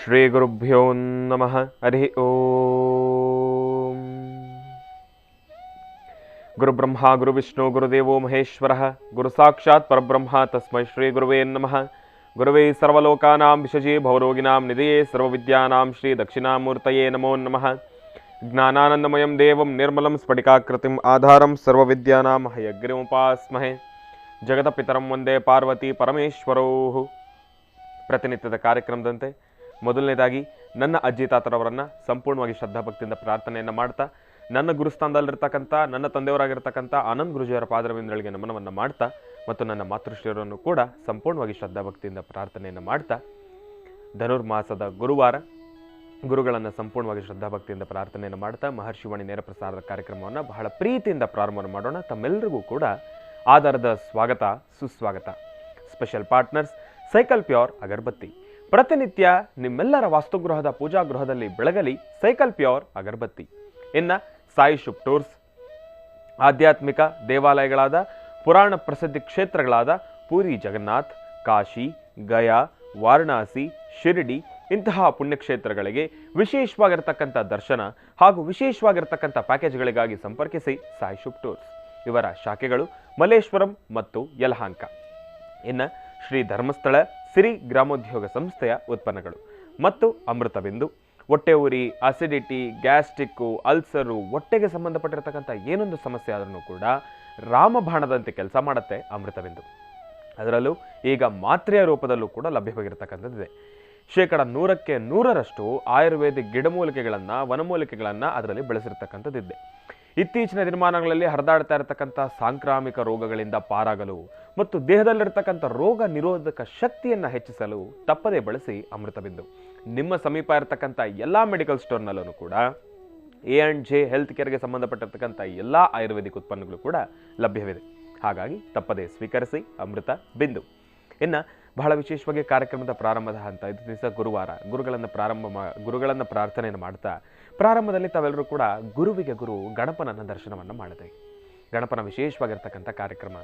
ಶ್ರೀ ಗುರುಭ್ಯೋ ನಮಃ. ಹರಿ ಓಂ. ಗುರುಬ್ರಹ್ಮ ಗುರುವಿಷ್ಣು ಗುರುದೇವೋ ಮಹೇಶ್ವರಃ ಗುರು ಸಾಕ್ಷಾತ್ ಪರಬ್ರಹ್ಮ ತಸ್ಮೈ ಶ್ರೀ ಗುರುವೇ ನಮಃ. ಗುರುವೇ ಸರ್ವಲೋಕಾನಾಂ ವಿಷಜೇ ಭವರೋಗಿನಾಂ ನಿಧಯೇ ಸರ್ವವಿದ್ಯಾನಾಂ ಶ್ರೀ ದಕ್ಷಿಣಾಮೂರ್ತಯೇ ನಮೋ ನಮಃ. ಜ್ಞಾನಾನಂದಮಯಂ ದೇವಂ ನಿರ್ಮಲಂ ಸ್ಫಟಿಕಾಕೃತಿಂ ಆಧಾರಂ ಸರ್ವವಿದ್ಯಾನಾಂ ಹಯಗ್ರೀವೋಪಾಸ್ಮಹೇ. ಜಗತಪಿತರಂ ವಂದೇ ಪಾರ್ವತಿ ಪರಮೇಶ್ವರೌ. ಪ್ರತಿನಿತ್ಯದ ಕಾರ್ಯಕ್ರಮದಂತೆ ಮೊದಲನೇದಾಗಿ ನನ್ನ ಅಜ್ಜಿ ತಾತರವರನ್ನು ಸಂಪೂರ್ಣವಾಗಿ ಶ್ರದ್ಧಾಭಕ್ತಿಯಿಂದ ಪ್ರಾರ್ಥನೆಯನ್ನು ಮಾಡ್ತಾ, ನನ್ನ ಗುರುಸ್ಥಾನದಲ್ಲಿರ್ತಕ್ಕಂಥ ನನ್ನ ತಂದೆಯವರಾಗಿರ್ತಕ್ಕಂಥ ಆನಂದ್ ಗುರುಜಿಯವರ ಪಾದರವಿಂದಗಳಿಗೆ ನಮನವನ್ನು ಮಾಡ್ತಾ, ಮತ್ತು ನನ್ನ ಮಾತೃಶ್ರೀಯವರನ್ನು ಕೂಡ ಸಂಪೂರ್ಣವಾಗಿ ಶ್ರದ್ಧಾಭಕ್ತಿಯಿಂದ ಪ್ರಾರ್ಥನೆಯನ್ನು ಮಾಡ್ತಾ, ಧನುರ್ಮಾಸದ ಗುರುವಾರ ಗುರುಗಳನ್ನು ಸಂಪೂರ್ಣವಾಗಿ ಶ್ರದ್ಧಾಭಕ್ತಿಯಿಂದ ಪ್ರಾರ್ಥನೆಯನ್ನು ಮಾಡ್ತಾ ಮಹರ್ಷಿವಾಣಿ ನೇರ ಪ್ರಸಾರದ ಕಾರ್ಯಕ್ರಮವನ್ನು ಬಹಳ ಪ್ರೀತಿಯಿಂದ ಪ್ರಾರಂಭ ಮಾಡೋಣ. ತಮ್ಮೆಲ್ಲರಿಗೂ ಕೂಡ ಆಧಾರದ ಸ್ವಾಗತ ಸುಸ್ವಾಗತ. ಸ್ಪೆಷಲ್ ಪಾರ್ಟ್ನರ್ಸ್ ಸೈಕಲ್ ಪ್ಯೂರ್ ಅಗರಬತ್ತಿ. ಪ್ರತಿನಿತ್ಯ ನಿಮ್ಮೆಲ್ಲರ ವಾಸ್ತುಗೃಹದ ಪೂಜಾಗೃಹದಲ್ಲಿ ಬೆಳಗಲಿ ಸೈಕಲ್ ಪ್ಯೂರ್ ಅಗರಬತ್ತಿ. ಇನ್ನು ಸಾಯಿ ಶುಭ್ ಟೂರ್ಸ್, ಆಧ್ಯಾತ್ಮಿಕ ದೇವಾಲಯಗಳಾದ ಪುರಾಣ ಪ್ರಸಿದ್ಧಿ ಕ್ಷೇತ್ರಗಳಾದ ಪೂರಿ ಜಗನ್ನಾಥ್, ಕಾಶಿ, ಗಯಾ, ವಾರಣಾಸಿ, ಶಿರಡಿ ಇಂತಹ ಪುಣ್ಯಕ್ಷೇತ್ರಗಳಿಗೆ ವಿಶೇಷವಾಗಿರ್ತಕ್ಕಂಥ ದರ್ಶನ ಹಾಗೂ ವಿಶೇಷವಾಗಿರ್ತಕ್ಕಂಥ ಪ್ಯಾಕೇಜ್ಗಳಿಗಾಗಿ ಸಂಪರ್ಕಿಸಿ ಸಾಯಿ ಶುಭ್ ಟೂರ್ಸ್. ಇವರ ಶಾಖೆಗಳು ಮಲ್ಲೇಶ್ವರಂ ಮತ್ತು ಯಲಹಾಂಕ. ಇನ್ನು ಶ್ರೀ ಧರ್ಮಸ್ಥಳ ಸಿರಿ ಗ್ರಾಮೋದ್ಯೋಗ ಸಂಸ್ಥೆಯ ಉತ್ಪನ್ನಗಳು ಮತ್ತು ಅಮೃತ ಬಿಂದು. ಹೊಟ್ಟೆ ಉರಿ, ಅಸಿಡಿಟಿ, ಗ್ಯಾಸ್ಟ್ರಿಕ್ಕು, ಅಲ್ಸರು, ಹೊಟ್ಟೆಗೆ ಸಂಬಂಧಪಟ್ಟಿರ್ತಕ್ಕಂಥ ಏನೊಂದು ಸಮಸ್ಯೆ ಆದ್ರೂ ಕೂಡ ರಾಮಬಾಣದಂತೆ ಕೆಲಸ ಮಾಡುತ್ತೆ ಅಮೃತ ಬಿಂದು. ಅದರಲ್ಲೂ ಈಗ ಮಾತ್ರೆಯ ರೂಪದಲ್ಲೂ ಕೂಡ ಲಭ್ಯವಾಗಿರ್ತಕ್ಕಂಥದ್ದಿದೆ. 100% ಆಯುರ್ವೇದಿಕ್ ಗಿಡಮೂಲಿಕೆಗಳನ್ನು, ವನಮೂಲಿಕೆಗಳನ್ನು ಅದರಲ್ಲಿ ಬೆಳೆಸಿರ್ತಕ್ಕಂಥದ್ದಿದೆ. ಇತ್ತೀಚಿನ ದಿನಮಾನಗಳಲ್ಲಿ ಹರಿದಾಡ್ತಾ ಇರತಕ್ಕಂಥ ಸಾಂಕ್ರಾಮಿಕ ರೋಗಗಳಿಂದ ಪಾರಾಗಲು ಮತ್ತು ದೇಹದಲ್ಲಿರ್ತಕ್ಕಂಥ ರೋಗ ನಿರೋಧಕ ಶಕ್ತಿಯನ್ನು ಹೆಚ್ಚಿಸಲು ತಪ್ಪದೇ ಬಳಸಿ ಅಮೃತ ಬಿಂದು. ನಿಮ್ಮ ಸಮೀಪ ಇರತಕ್ಕಂಥ ಎಲ್ಲ ಮೆಡಿಕಲ್ ಸ್ಟೋರ್ನಲ್ಲೂ ಕೂಡ A&J ಹೆಲ್ತ್ ಕೇರ್ಗೆ ಸಂಬಂಧಪಟ್ಟಿರ್ತಕ್ಕಂಥ ಎಲ್ಲ ಆಯುರ್ವೇದಿಕ್ ಉತ್ಪನ್ನಗಳು ಕೂಡ ಲಭ್ಯವಿದೆ. ಹಾಗಾಗಿ ತಪ್ಪದೇ ಸ್ವೀಕರಿಸಿ ಅಮೃತ ಬಿಂದು. ಇನ್ನು ಬಹಳ ವಿಶೇಷವಾಗಿ ಕಾರ್ಯಕ್ರಮದ ಪ್ರಾರಂಭದ ಹಂತ. ಇದು ದಿವಸ ಗುರುವಾರ, ಗುರುಗಳನ್ನು ಪ್ರಾರ್ಥನೆಯನ್ನು ಮಾಡ್ತಾ ಪ್ರಾರಂಭದಲ್ಲಿ ತಾವೆಲ್ಲರೂ ಕೂಡ ಗುರುವಿಗೆ ಗುರು ಗಣಪನನ್ನ ದರ್ಶನವನ್ನು ಮಾಡಿದೆ. ಗಣಪನ ವಿಶೇಷವಾಗಿರ್ತಕ್ಕಂಥ ಕಾರ್ಯಕ್ರಮ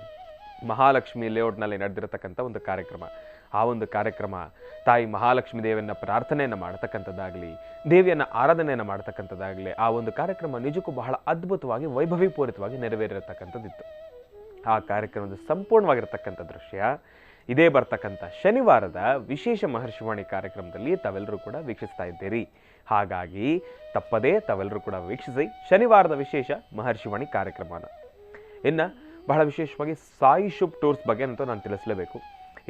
ಮಹಾಲಕ್ಷ್ಮಿ ಲೇಔಟ್ನಲ್ಲಿ ನಡೆದಿರತಕ್ಕಂಥ ಒಂದು ಕಾರ್ಯಕ್ರಮ. ಆ ಒಂದು ಕಾರ್ಯಕ್ರಮ ತಾಯಿ ಮಹಾಲಕ್ಷ್ಮಿ ದೇವಿಯನ್ನು ಪ್ರಾರ್ಥನೆಯನ್ನು ಮಾಡತಕ್ಕಂಥದ್ದಾಗಲಿ, ದೇವಿಯನ್ನು ಆರಾಧನೆಯನ್ನು ಮಾಡತಕ್ಕಂಥದ್ದಾಗಲಿ, ಆ ಒಂದು ಕಾರ್ಯಕ್ರಮ ನಿಜಕ್ಕೂ ಬಹಳ ಅದ್ಭುತವಾಗಿ ವೈಭವೀಪೂರಿತವಾಗಿ ನೆರವೇರಿರತಕ್ಕಂಥದ್ದಿತ್ತು. ಆ ಕಾರ್ಯಕ್ರಮದ ಸಂಪೂರ್ಣವಾಗಿರ್ತಕ್ಕಂಥ ದೃಶ್ಯ ಇದೇ ಬರ್ತಕ್ಕಂಥ ಶನಿವಾರದ ವಿಶೇಷ ಮಹರ್ಷಿವಾಣಿ ಕಾರ್ಯಕ್ರಮದಲ್ಲಿ ತಾವೆಲ್ಲರೂ ಕೂಡ ವೀಕ್ಷಿಸ್ತಾ ಇದ್ದೀರಿ. ಹಾಗಾಗಿ ತಪ್ಪದೇ ತಾವೆಲ್ಲರೂ ಕೂಡ ವೀಕ್ಷಿಸಿ ಶನಿವಾರದ ವಿಶೇಷ ಮಹರ್ಷಿವಾಣಿ ಕಾರ್ಯಕ್ರಮನ. ಇನ್ನು ಬಹಳ ವಿಶೇಷವಾಗಿ ಸಾಯಿ ಶುಭ್ ಟೂರ್ಸ್ ಬಗ್ಗೆ ಅಂತೂ ನಾನು ತಿಳಿಸಲೇಬೇಕು.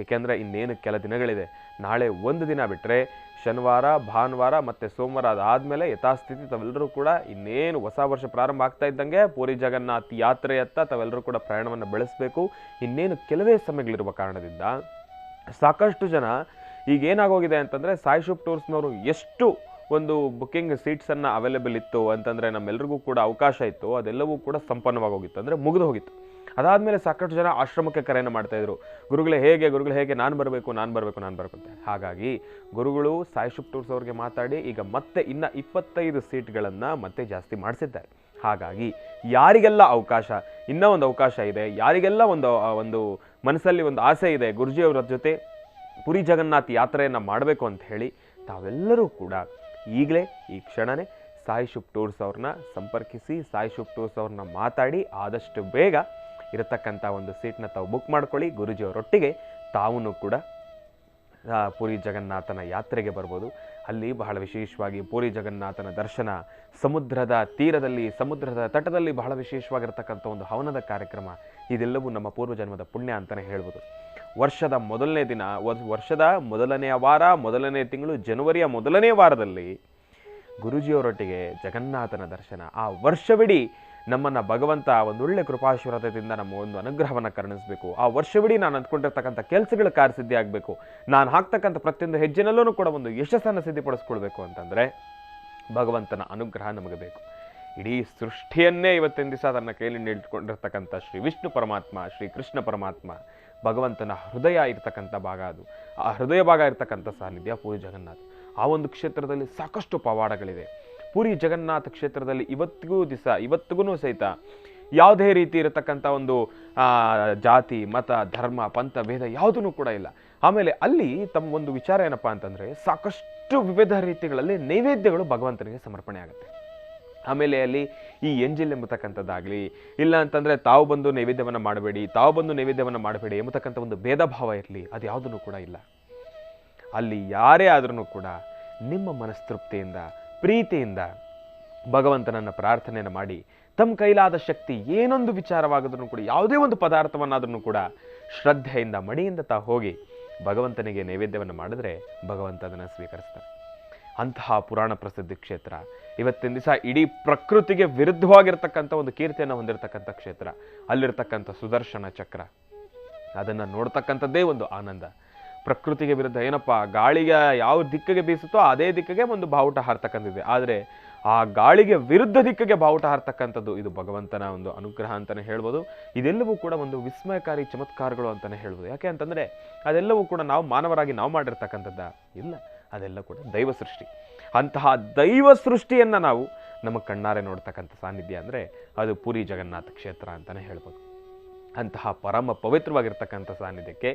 ಏಕೆಂದರೆ ಇನ್ನೇನು ಕೆಲ ದಿನಗಳಿದೆ. ನಾಳೆ ಒಂದು ದಿನ ಬಿಟ್ಟರೆ ಶನಿವಾರ, ಭಾನುವಾರ ಮತ್ತು ಸೋಮವಾರ ಅದಾದಮೇಲೆ ಯಥಾಸ್ಥಿತಿ ತಾವೆಲ್ಲರೂ ಕೂಡ ಇನ್ನೇನು ಹೊಸ ವರ್ಷ ಪ್ರಾರಂಭ ಆಗ್ತಾ ಇದ್ದಂಗೆ ಪೂರಿ ಜಗನ್ನಾಥ್ ಯಾತ್ರೆಯತ್ತ ತಾವೆಲ್ಲರೂ ಕೂಡ ಪ್ರಯಾಣವನ್ನು ಬೆಳೆಸಬೇಕು. ಇನ್ನೇನು ಕೆಲವೇ ಸಮಯಗಳಿರುವ ಕಾರಣದಿಂದ ಸಾಕಷ್ಟು ಜನ ಈಗೇನಾಗೋಗಿದೆ ಅಂತಂದರೆ ಸಾಯಿ ಶುಭ್ ಟೂರ್ಸ್ನವರು ಎಷ್ಟು ಒಂದು ಬುಕ್ಕಿಂಗ್ ಸೀಟ್ಸನ್ನು ಅವೈಲೇಬಲ್ ಇತ್ತು ಅಂತಂದರೆ ನಮ್ಮೆಲ್ಲರಿಗೂ ಕೂಡ ಅವಕಾಶ ಇತ್ತು, ಅದೆಲ್ಲವೂ ಕೂಡ ಸಂಪನ್ನವಾಗಿ ಹೋಗಿತ್ತು, ಅಂದರೆ ಮುಗಿದು ಹೋಗಿತ್ತು. ಅದಾದಮೇಲೆ ಸಾಕಷ್ಟು ಜನ ಆಶ್ರಮಕ್ಕೆ ಕರೆಯನ್ನು ಮಾಡ್ತಾಯಿದ್ರು, ಗುರುಗಳೇ ಹೇಗೆ ನಾನು ಬರಬೇಕು ಅಂತ. ಹಾಗಾಗಿ ಗುರುಗಳು ಸಾಯಿ ಶುಭ್ ಟೂರ್ಸ್ ಅವ್ರಿಗೆ ಮಾತಾಡಿ ಈಗ ಮತ್ತೆ ಇನ್ನು 25 ಸೀಟ್ಗಳನ್ನು ಮತ್ತೆ ಜಾಸ್ತಿ ಮಾಡಿಸಿದ್ದಾರೆ. ಹಾಗಾಗಿ ಯಾರಿಗೆಲ್ಲ ಅವಕಾಶ, ಇನ್ನೂ ಒಂದು ಅವಕಾಶ ಇದೆ, ಯಾರಿಗೆಲ್ಲ ಒಂದು ಮನಸ್ಸಲ್ಲಿ ಒಂದು ಆಸೆ ಇದೆ ಗುರುಜಿಯವರ ಜೊತೆ ಪುರಿ ಜಗನ್ನಾಥ್ ಯಾತ್ರೆಯನ್ನು ಮಾಡಬೇಕು ಅಂತ ಹೇಳಿ, ತಾವೆಲ್ಲರೂ ಕೂಡ ಈಗಲೇ ಈ ಕ್ಷಣನೇ ಸಾಯಿ ಶುಭ್ ಟೂರ್ಸ್ ಅವ್ರನ್ನ ಸಂಪರ್ಕಿಸಿ, ಸಾಯಿ ಶುಭ್ ಟೂರ್ಸ್ ಅವ್ರನ್ನ ಮಾತಾಡಿ ಆದಷ್ಟು ಬೇಗ ಇರತಕ್ಕಂಥ ಒಂದು ಸೀಟ್ನ ತಾವು ಬುಕ್ ಮಾಡ್ಕೊಳ್ಳಿ. ಗುರುಜಿಯವರೊಟ್ಟಿಗೆ ತಾವೂ ಕೂಡ ಪುರಿ ಜಗನ್ನಾಥನ ಯಾತ್ರೆಗೆ ಬರ್ಬೋದು. ಅಲ್ಲಿ ಬಹಳ ವಿಶೇಷವಾಗಿ ಪುರಿ ಜಗನ್ನಾಥನ ದರ್ಶನ, ಸಮುದ್ರದ ತೀರದಲ್ಲಿ, ಸಮುದ್ರದ ತಟದಲ್ಲಿ ಬಹಳ ವಿಶೇಷವಾಗಿರ್ತಕ್ಕಂಥ ಒಂದು ಹವನದ ಕಾರ್ಯಕ್ರಮ, ಇದೆಲ್ಲವೂ ನಮ್ಮ ಪೂರ್ವಜನ್ಮದ ಪುಣ್ಯ ಅಂತಲೇ ಹೇಳ್ಬೋದು. ವರ್ಷದ ಮೊದಲನೇ ದಿನ, ವರ್ಷದ ಮೊದಲನೆಯ ವಾರ, ಮೊದಲನೇ ತಿಂಗಳು, ಜನವರಿಯ ಮೊದಲನೇ ವಾರದಲ್ಲಿ ಗುರುಜಿಯವರೊಟ್ಟಿಗೆ ಜಗನ್ನಾಥನ ದರ್ಶನ. ಆ ವರ್ಷವಿಡೀ ನಮ್ಮನ್ನು ಭಗವಂತ ಒಂದೊಳ್ಳೆ ಕೃಪಾಶೀರ್ವಾದದಿಂದ ನಮ್ಮ ಒಂದು ಅನುಗ್ರಹವನ್ನು ಕರುಣಿಸಬೇಕು. ಆ ವರ್ಷವಿಡೀ ನಾನು ಅಂದ್ಕೊಂಡಿರ್ತಕ್ಕಂಥ ಕೆಲಸಗಳ ಕಾರ್ಯಸಿದ್ಧಿ ಆಗಬೇಕು, ನಾನು ಹಾಕ್ತಕ್ಕಂಥ ಪ್ರತಿಯೊಂದು ಹೆಜ್ಜೆನಲ್ಲೂ ಕೂಡ ಒಂದು ಯಶಸ್ಸನ್ನು ಸಿದ್ಧಿಪಡಿಸ್ಕೊಳ್ಬೇಕು ಅಂತಂದರೆ ಭಗವಂತನ ಅನುಗ್ರಹ ನಮಗೆ ಬೇಕು. ಇಡೀ ಸೃಷ್ಟಿಯನ್ನೇ ಇವತ್ತಿನ ದಿವಸ ತನ್ನ ಕೈಯಲ್ಲಿ ನಿಂತ್ಕೊಂಡಿರ್ತಕ್ಕಂಥ ಶ್ರೀ ವಿಷ್ಣು ಪರಮಾತ್ಮ, ಶ್ರೀ ಕೃಷ್ಣ ಪರಮಾತ್ಮ, ಭಗವಂತನ ಹೃದಯ ಇರ್ತಕ್ಕಂಥ ಭಾಗ ಅದು. ಆ ಹೃದಯ ಭಾಗ ಇರ್ತಕ್ಕಂಥ ಸಾನ್ನಿಧ್ಯ ಪೂರಿ ಜಗನ್ನಾಥ್. ಆ ಒಂದು ಕ್ಷೇತ್ರದಲ್ಲಿ ಸಾಕಷ್ಟು ಪವಾಡಗಳಿದೆ. ಪೂರಿ ಜಗನ್ನಾಥ ಕ್ಷೇತ್ರದಲ್ಲಿ ಇವತ್ತಿಗೂ ಸಹಿತ ಯಾವುದೇ ರೀತಿ ಇರತಕ್ಕಂಥ ಒಂದು ಜಾತಿ ಮತ ಧರ್ಮ ಪಂಥ ಭೇದ ಯಾವುದೂ ಕೂಡ ಇಲ್ಲ. ಆಮೇಲೆ ಅಲ್ಲಿ ತಮ್ಮ ಒಂದು ವಿಚಾರ ಏನಪ್ಪಾ ಅಂತಂದರೆ, ಸಾಕಷ್ಟು ವಿವಿಧ ರೀತಿಗಳಲ್ಲಿ ನೈವೇದ್ಯಗಳು ಭಗವಂತನಿಗೆ ಸಮರ್ಪಣೆ ಆಗುತ್ತೆ. ಆಮೇಲೆ ಅಲ್ಲಿ ಈ ಎಂಜಿಲ್ ಎಂಬತಕ್ಕಂಥದ್ದಾಗಲಿ, ಇಲ್ಲ ಅಂತಂದರೆ ತಾವು ಬಂದು ನೈವೇದ್ಯವನ್ನು ಮಾಡಬೇಡಿ ಎಂಬತಕ್ಕಂಥ ಒಂದು ಭೇದ ಭಾವ ಇರಲಿ, ಅದು ಯಾವುದೂ ಕೂಡ ಇಲ್ಲ. ಅಲ್ಲಿ ಯಾರೇ ಆದ್ರೂ ಕೂಡ ನಿಮ್ಮ ಮನಸ್ತೃಪ್ತಿಯಿಂದ ಪ್ರೀತಿಯಿಂದ ಭಗವಂತನನ್ನು ಪ್ರಾರ್ಥನೆಯನ್ನು ಮಾಡಿ ತಮ್ಮ ಕೈಲಾದ ಶಕ್ತಿ ಏನೊಂದು ವಿಚಾರವಾಗದ್ರೂ ಕೂಡ, ಯಾವುದೇ ಒಂದು ಪದಾರ್ಥವನ್ನಾದ್ರೂ ಕೂಡ ಶ್ರದ್ಧೆಯಿಂದ ಮಡಿಯಿಂದ ಹೋಗಿ ಭಗವಂತನಿಗೆ ನೈವೇದ್ಯವನ್ನು ಮಾಡಿದ್ರೆ ಭಗವಂತ ಅದನ್ನು ಸ್ವೀಕರಿಸ್ತಾರೆ. ಅಂತಹ ಪುರಾಣ ಪ್ರಸಿದ್ಧ ಕ್ಷೇತ್ರ ಇವತ್ತಿನ ದಿವಸ ಇಡೀ ಪ್ರಕೃತಿಗೆ ವಿರುದ್ಧವಾಗಿರ್ತಕ್ಕಂಥ ಒಂದು ಕೀರ್ತಿಯನ್ನು ಹೊಂದಿರತಕ್ಕಂಥ ಕ್ಷೇತ್ರ. ಅಲ್ಲಿರ್ತಕ್ಕಂಥ ಸುದರ್ಶನ ಚಕ್ರ, ಅದನ್ನು ನೋಡ್ತಕ್ಕಂಥದ್ದೇ ಒಂದು ಆನಂದ. ಪ್ರಕೃತಿಗೆ ವಿರುದ್ಧ ಏನಪ್ಪ, ಗಾಳಿಗೆ ಯಾವ ದಿಕ್ಕಿಗೆ ಬೀಸುತ್ತೋ ಅದೇ ದಿಕ್ಕಿಗೆ ಒಂದು ಬಾವುಟ ಹಾರ್ತಕ್ಕಂಥದ್ದಿದೆ. ಆದರೆ ಆ ಗಾಳಿಗೆ ವಿರುದ್ಧ ದಿಕ್ಕಿಗೆ ಬಾವುಟ ಹಾರ್ತಕ್ಕಂಥದ್ದು ಇದು ಭಗವಂತನ ಒಂದು ಅನುಗ್ರಹ ಅಂತಲೇ ಹೇಳ್ಬೋದು. ಇದೆಲ್ಲವೂ ಕೂಡ ಒಂದು ವಿಸ್ಮಯಕಾರಿ ಚಮತ್ಕಾರಗಳು ಅಂತಲೇ ಹೇಳ್ಬೋದು. ಯಾಕೆ ಅಂತಂದರೆ ಅದೆಲ್ಲವೂ ಕೂಡ ನಾವು ಮಾನವರಾಗಿ ನಾವು ಮಾಡಿರ್ತಕ್ಕಂಥದ್ದ ಇಲ್ಲ, ಅದೆಲ್ಲ ಕೂಡ ದೈವ ಸೃಷ್ಟಿ. ಅಂತಹ ದೈವ ಸೃಷ್ಟಿಯನ್ನು ನಾವು ನಮ್ಮ ಕಣ್ಣಾರೆ ನೋಡ್ತಕ್ಕಂಥ ಸಾನ್ನಿಧ್ಯ ಅಂದರೆ ಅದು ಪುರಿ ಜಗನ್ನಾಥ ಕ್ಷೇತ್ರ ಅಂತಲೇ ಹೇಳ್ಬೋದು. ಅಂತಹ ಪರಮ ಪವಿತ್ರವಾಗಿರ್ತಕ್ಕಂಥ ಸಾನ್ನಿಧ್ಯಕ್ಕೆ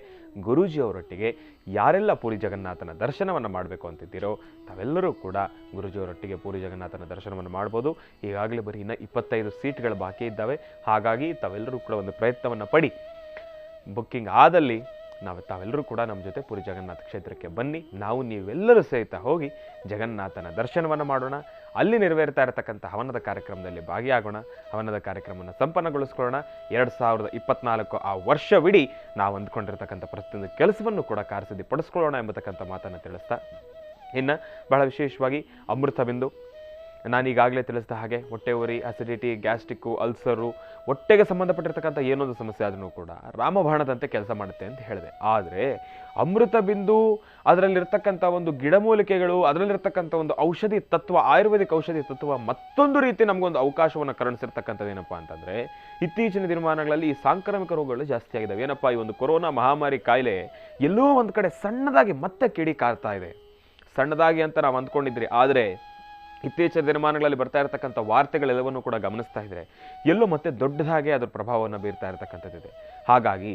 ಗುರೂಜಿಯವರೊಟ್ಟಿಗೆ ಯಾರೆಲ್ಲ ಪುರಿ ಜಗನ್ನಾಥನ ದರ್ಶನವನ್ನು ಮಾಡಬೇಕು ಅಂತಿದ್ದೀರೋ ತಾವೆಲ್ಲರೂ ಕೂಡ ಗುರೂಜಿಯವರೊಟ್ಟಿಗೆ ಪುರಿ ಜಗನ್ನಾಥನ ದರ್ಶನವನ್ನು ಮಾಡ್ಬೋದು. ಈಗಾಗಲೇ ಬರೀ ಇನ್ನು 25 ಸೀಟ್ಗಳು ಬಾಕಿ ಇದ್ದಾವೆ. ಹಾಗಾಗಿ ತಾವೆಲ್ಲರೂ ಕೂಡ ಒಂದು ಪ್ರಯತ್ನವನ್ನು ಪಡಿ. ಬುಕ್ಕಿಂಗ್ ಆದಲ್ಲಿ ತಾವೆಲ್ಲರೂ ಕೂಡ ನಮ್ಮ ಜೊತೆ ಪುರಿ ಜಗನ್ನಾಥ ಕ್ಷೇತ್ರಕ್ಕೆ ಬನ್ನಿ. ನೀವೆಲ್ಲರೂ ಸಹಿತ ಹೋಗಿ ಜಗನ್ನಾಥನ ದರ್ಶನವನ್ನು ಮಾಡೋಣ. ಅಲ್ಲಿ ನೆರವೇರ್ತಾ ಇರತಕ್ಕಂಥ ಹವನದ ಕಾರ್ಯಕ್ರಮದಲ್ಲಿ ಭಾಗಿಯಾಗೋಣ. ಹವನದ ಕಾರ್ಯಕ್ರಮವನ್ನು ಸಂಪನ್ನಗೊಳಿಸ್ಕೊಳ್ಳೋಣ. 2024 ಆ ವರ್ಷವಿಡೀ ನಾವು ಅಂದ್ಕೊಂಡಿರ್ತಕ್ಕಂಥ ಪ್ರತಿಯೊಂದು ಕೆಲಸವನ್ನು ಕೂಡ ಕಾರ್ಯಸಿದ್ಧಿಪಡಿಸ್ಕೊಳ್ಳೋಣ ಎಂಬತಕ್ಕಂಥ ಮಾತನ್ನು ತಿಳಿಸ್ತಾ, ಇನ್ನು ಬಹಳ ವಿಶೇಷವಾಗಿ ಅಮೃತ ಬಿಂದು, ನಾನೀಗಾಗಲೇ ತಿಳಿಸಿದ ಹಾಗೆ ಹೊಟ್ಟೆ ಉರಿ, ಅಸಿಡಿಟಿ, ಗ್ಯಾಸ್ಟ್ರಿಕ್ಕು, ಅಲ್ಸರು, ಹೊಟ್ಟೆಗೆ ಸಂಬಂಧಪಟ್ಟಿರ್ತಕ್ಕಂಥ ಏನೊಂದು ಸಮಸ್ಯೆ ಆದ್ರೂ ಕೂಡ ರಾಮಬಾಣದಂತೆ ಕೆಲಸ ಮಾಡುತ್ತೆ ಅಂತ ಹೇಳಿದೆ. ಆದರೆ ಅಮೃತ ಬಿಂದು ಅದರಲ್ಲಿರ್ತಕ್ಕಂಥ ಒಂದು ಗಿಡಮೂಲಿಕೆಗಳು, ಅದರಲ್ಲಿರ್ತಕ್ಕಂಥ ಒಂದು ಔಷಧಿ ತತ್ವ, ಆಯುರ್ವೇದಿಕ್ ಔಷಧಿ ತತ್ವ ಮತ್ತೊಂದು ರೀತಿ ನಮಗೊಂದು ಅವಕಾಶವನ್ನು ಕರುಣಿಸಿರ್ತಕ್ಕಂಥದ್ದು ಏನಪ್ಪ ಅಂತಂದರೆ, ಇತ್ತೀಚಿನ ದಿನಮಾನಗಳಲ್ಲಿ ಈ ಸಾಂಕ್ರಾಮಿಕ ರೋಗಗಳು ಜಾಸ್ತಿ ಆಗಿದ್ದಾವೆ. ಏನಪ್ಪ, ಈ ಒಂದು ಕೊರೋನಾ ಮಹಾಮಾರಿ ಕಾಯಿಲೆ ಎಲ್ಲೋ ಒಂದು ಕಡೆ ಸಣ್ಣದಾಗಿ ಮತ್ತೆ ಕಿಡಿ ಕಾರ್ತಾ ಇದೆ. ಸಣ್ಣದಾಗಿ ಅಂತ ನಾವು ಅಂದ್ಕೊಂಡಿದ್ರಿ, ಆದರೆ ಇತ್ತೀಚಿನ ದಿನಮಾನಗಳಲ್ಲಿ ಬರ್ತಾ ಇರತಕ್ಕಂಥ ವಾರ್ತೆಗಳೆಲ್ಲವನ್ನೂ ಕೂಡ ಗಮನಿಸ್ತಾ ಇದ್ರೆ ಎಲ್ಲೋ ಮತ್ತೆ ದೊಡ್ಡದಾಗಿ ಅದರ ಪ್ರಭಾವವನ್ನು ಬೀರ್ತಾ ಇರತಕ್ಕಂಥದ್ದಿದೆ. ಹಾಗಾಗಿ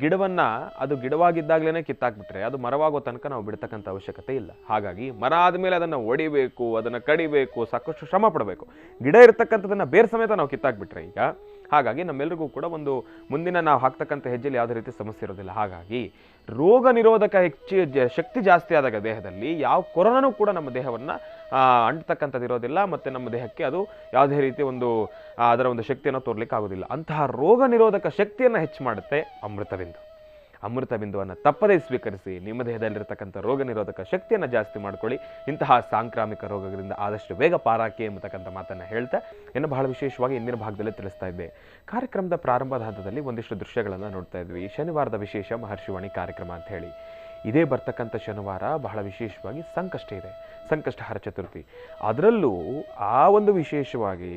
ಗಿಡವನ್ನು ಅದು ಗಿಡವಾಗಿದ್ದಾಗಲೇ ಕಿತ್ತಾಕ್ಬಿಟ್ರೆ ಅದು ಮರವಾಗೋ ತನಕ ನಾವು ಬಿಡ್ತಕ್ಕಂಥ ಅವಶ್ಯಕತೆ ಇಲ್ಲ. ಹಾಗಾಗಿ ಮರ ಆದಮೇಲೆ ಅದನ್ನು ಒಡಿಬೇಕು, ಅದನ್ನು ಕಡಿಬೇಕು, ಸಾಕಷ್ಟು ಶ್ರಮ ಪಡಬೇಕು. ಗಿಡ ಇರತಕ್ಕಂಥದ್ದನ್ನು ಬೇರೆ ಸಮೇತ ನಾವು ಕಿತ್ತಾಕ್ಬಿಟ್ರೆ ಈಗ, ಹಾಗಾಗಿ ನಮ್ಮೆಲ್ಲರಿಗೂ ಕೂಡ ಒಂದು ಮುಂದಿನ ನಾವು ಹಾಕ್ತಕ್ಕಂಥ ಹೆಜ್ಜೆಯಲ್ಲಿ ಯಾವುದೇ ರೀತಿ ಸಮಸ್ಯೆ ಇರೋದಿಲ್ಲ. ಹಾಗಾಗಿ ರೋಗ ನಿರೋಧಕ ಶಕ್ತಿ ಜಾಸ್ತಿ ಆದಾಗ ದೇಹದಲ್ಲಿ ಯಾವ ಕೊರೋನಾನೂ ಕೂಡ ನಮ್ಮ ದೇಹವನ್ನು ಅಂಟತಕ್ಕಂಥದ್ದು ಇರೋದಿಲ್ಲ, ಮತ್ತು ನಮ್ಮ ದೇಹಕ್ಕೆ ಅದು ಯಾವುದೇ ರೀತಿ ಒಂದು ಅದರ ಒಂದು ಶಕ್ತಿಯನ್ನು ತೋರ್ಲಿಕ್ಕೆ ಆಗೋದಿಲ್ಲ. ಅಂತಹ ರೋಗ ನಿರೋಧಕ ಶಕ್ತಿಯನ್ನು ಹೆಚ್ಚು ಮಾಡುತ್ತೆ ಅಮೃತಬಿಂದು. ಅಮೃತಬಿಂದುವನ್ನು ತಪ್ಪದೇ ಸ್ವೀಕರಿಸಿ ನಿಮ್ಮ ದೇಹದಲ್ಲಿರ್ತಕ್ಕಂಥ ರೋಗ ನಿರೋಧಕ ಶಕ್ತಿಯನ್ನು ಜಾಸ್ತಿ ಮಾಡ್ಕೊಳ್ಳಿ. ಇಂತಹ ಸಾಂಕ್ರಾಮಿಕ ರೋಗಗಳಿಂದ ಆದಷ್ಟು ಬೇಗ ಪಾರಾಕಿ ಎಂಬತಕ್ಕಂಥ ಮಾತನ್ನು ಹೇಳ್ತಾ ಇನ್ನು ಬಹಳ ವಿಶೇಷವಾಗಿ ಇಂದಿನ ಭಾಗದಲ್ಲಿ ತಿಳಿಸ್ತಾ ಇದ್ದೆ. ಕಾರ್ಯಕ್ರಮದ ಪ್ರಾರಂಭದ ಹಂತದಲ್ಲಿ ಒಂದಿಷ್ಟು ದೃಶ್ಯಗಳನ್ನು ನೋಡ್ತಾ ಇದ್ವಿ. ಶನಿವಾರದ ವಿಶೇಷ ಮಹರ್ಷಿವಾಣಿ ಕಾರ್ಯಕ್ರಮ ಅಂತ ಹೇಳಿ. ಇದೇ ಬರ್ತಕ್ಕಂಥ ಶನಿವಾರ ಬಹಳ ವಿಶೇಷವಾಗಿ ಸಂಕಷ್ಟ ಇದೆ, ಸಂಕಷ್ಟಹರ ಚತುರ್ಥಿ. ಅದರಲ್ಲೂ ಆ ಒಂದು ವಿಶೇಷವಾಗಿ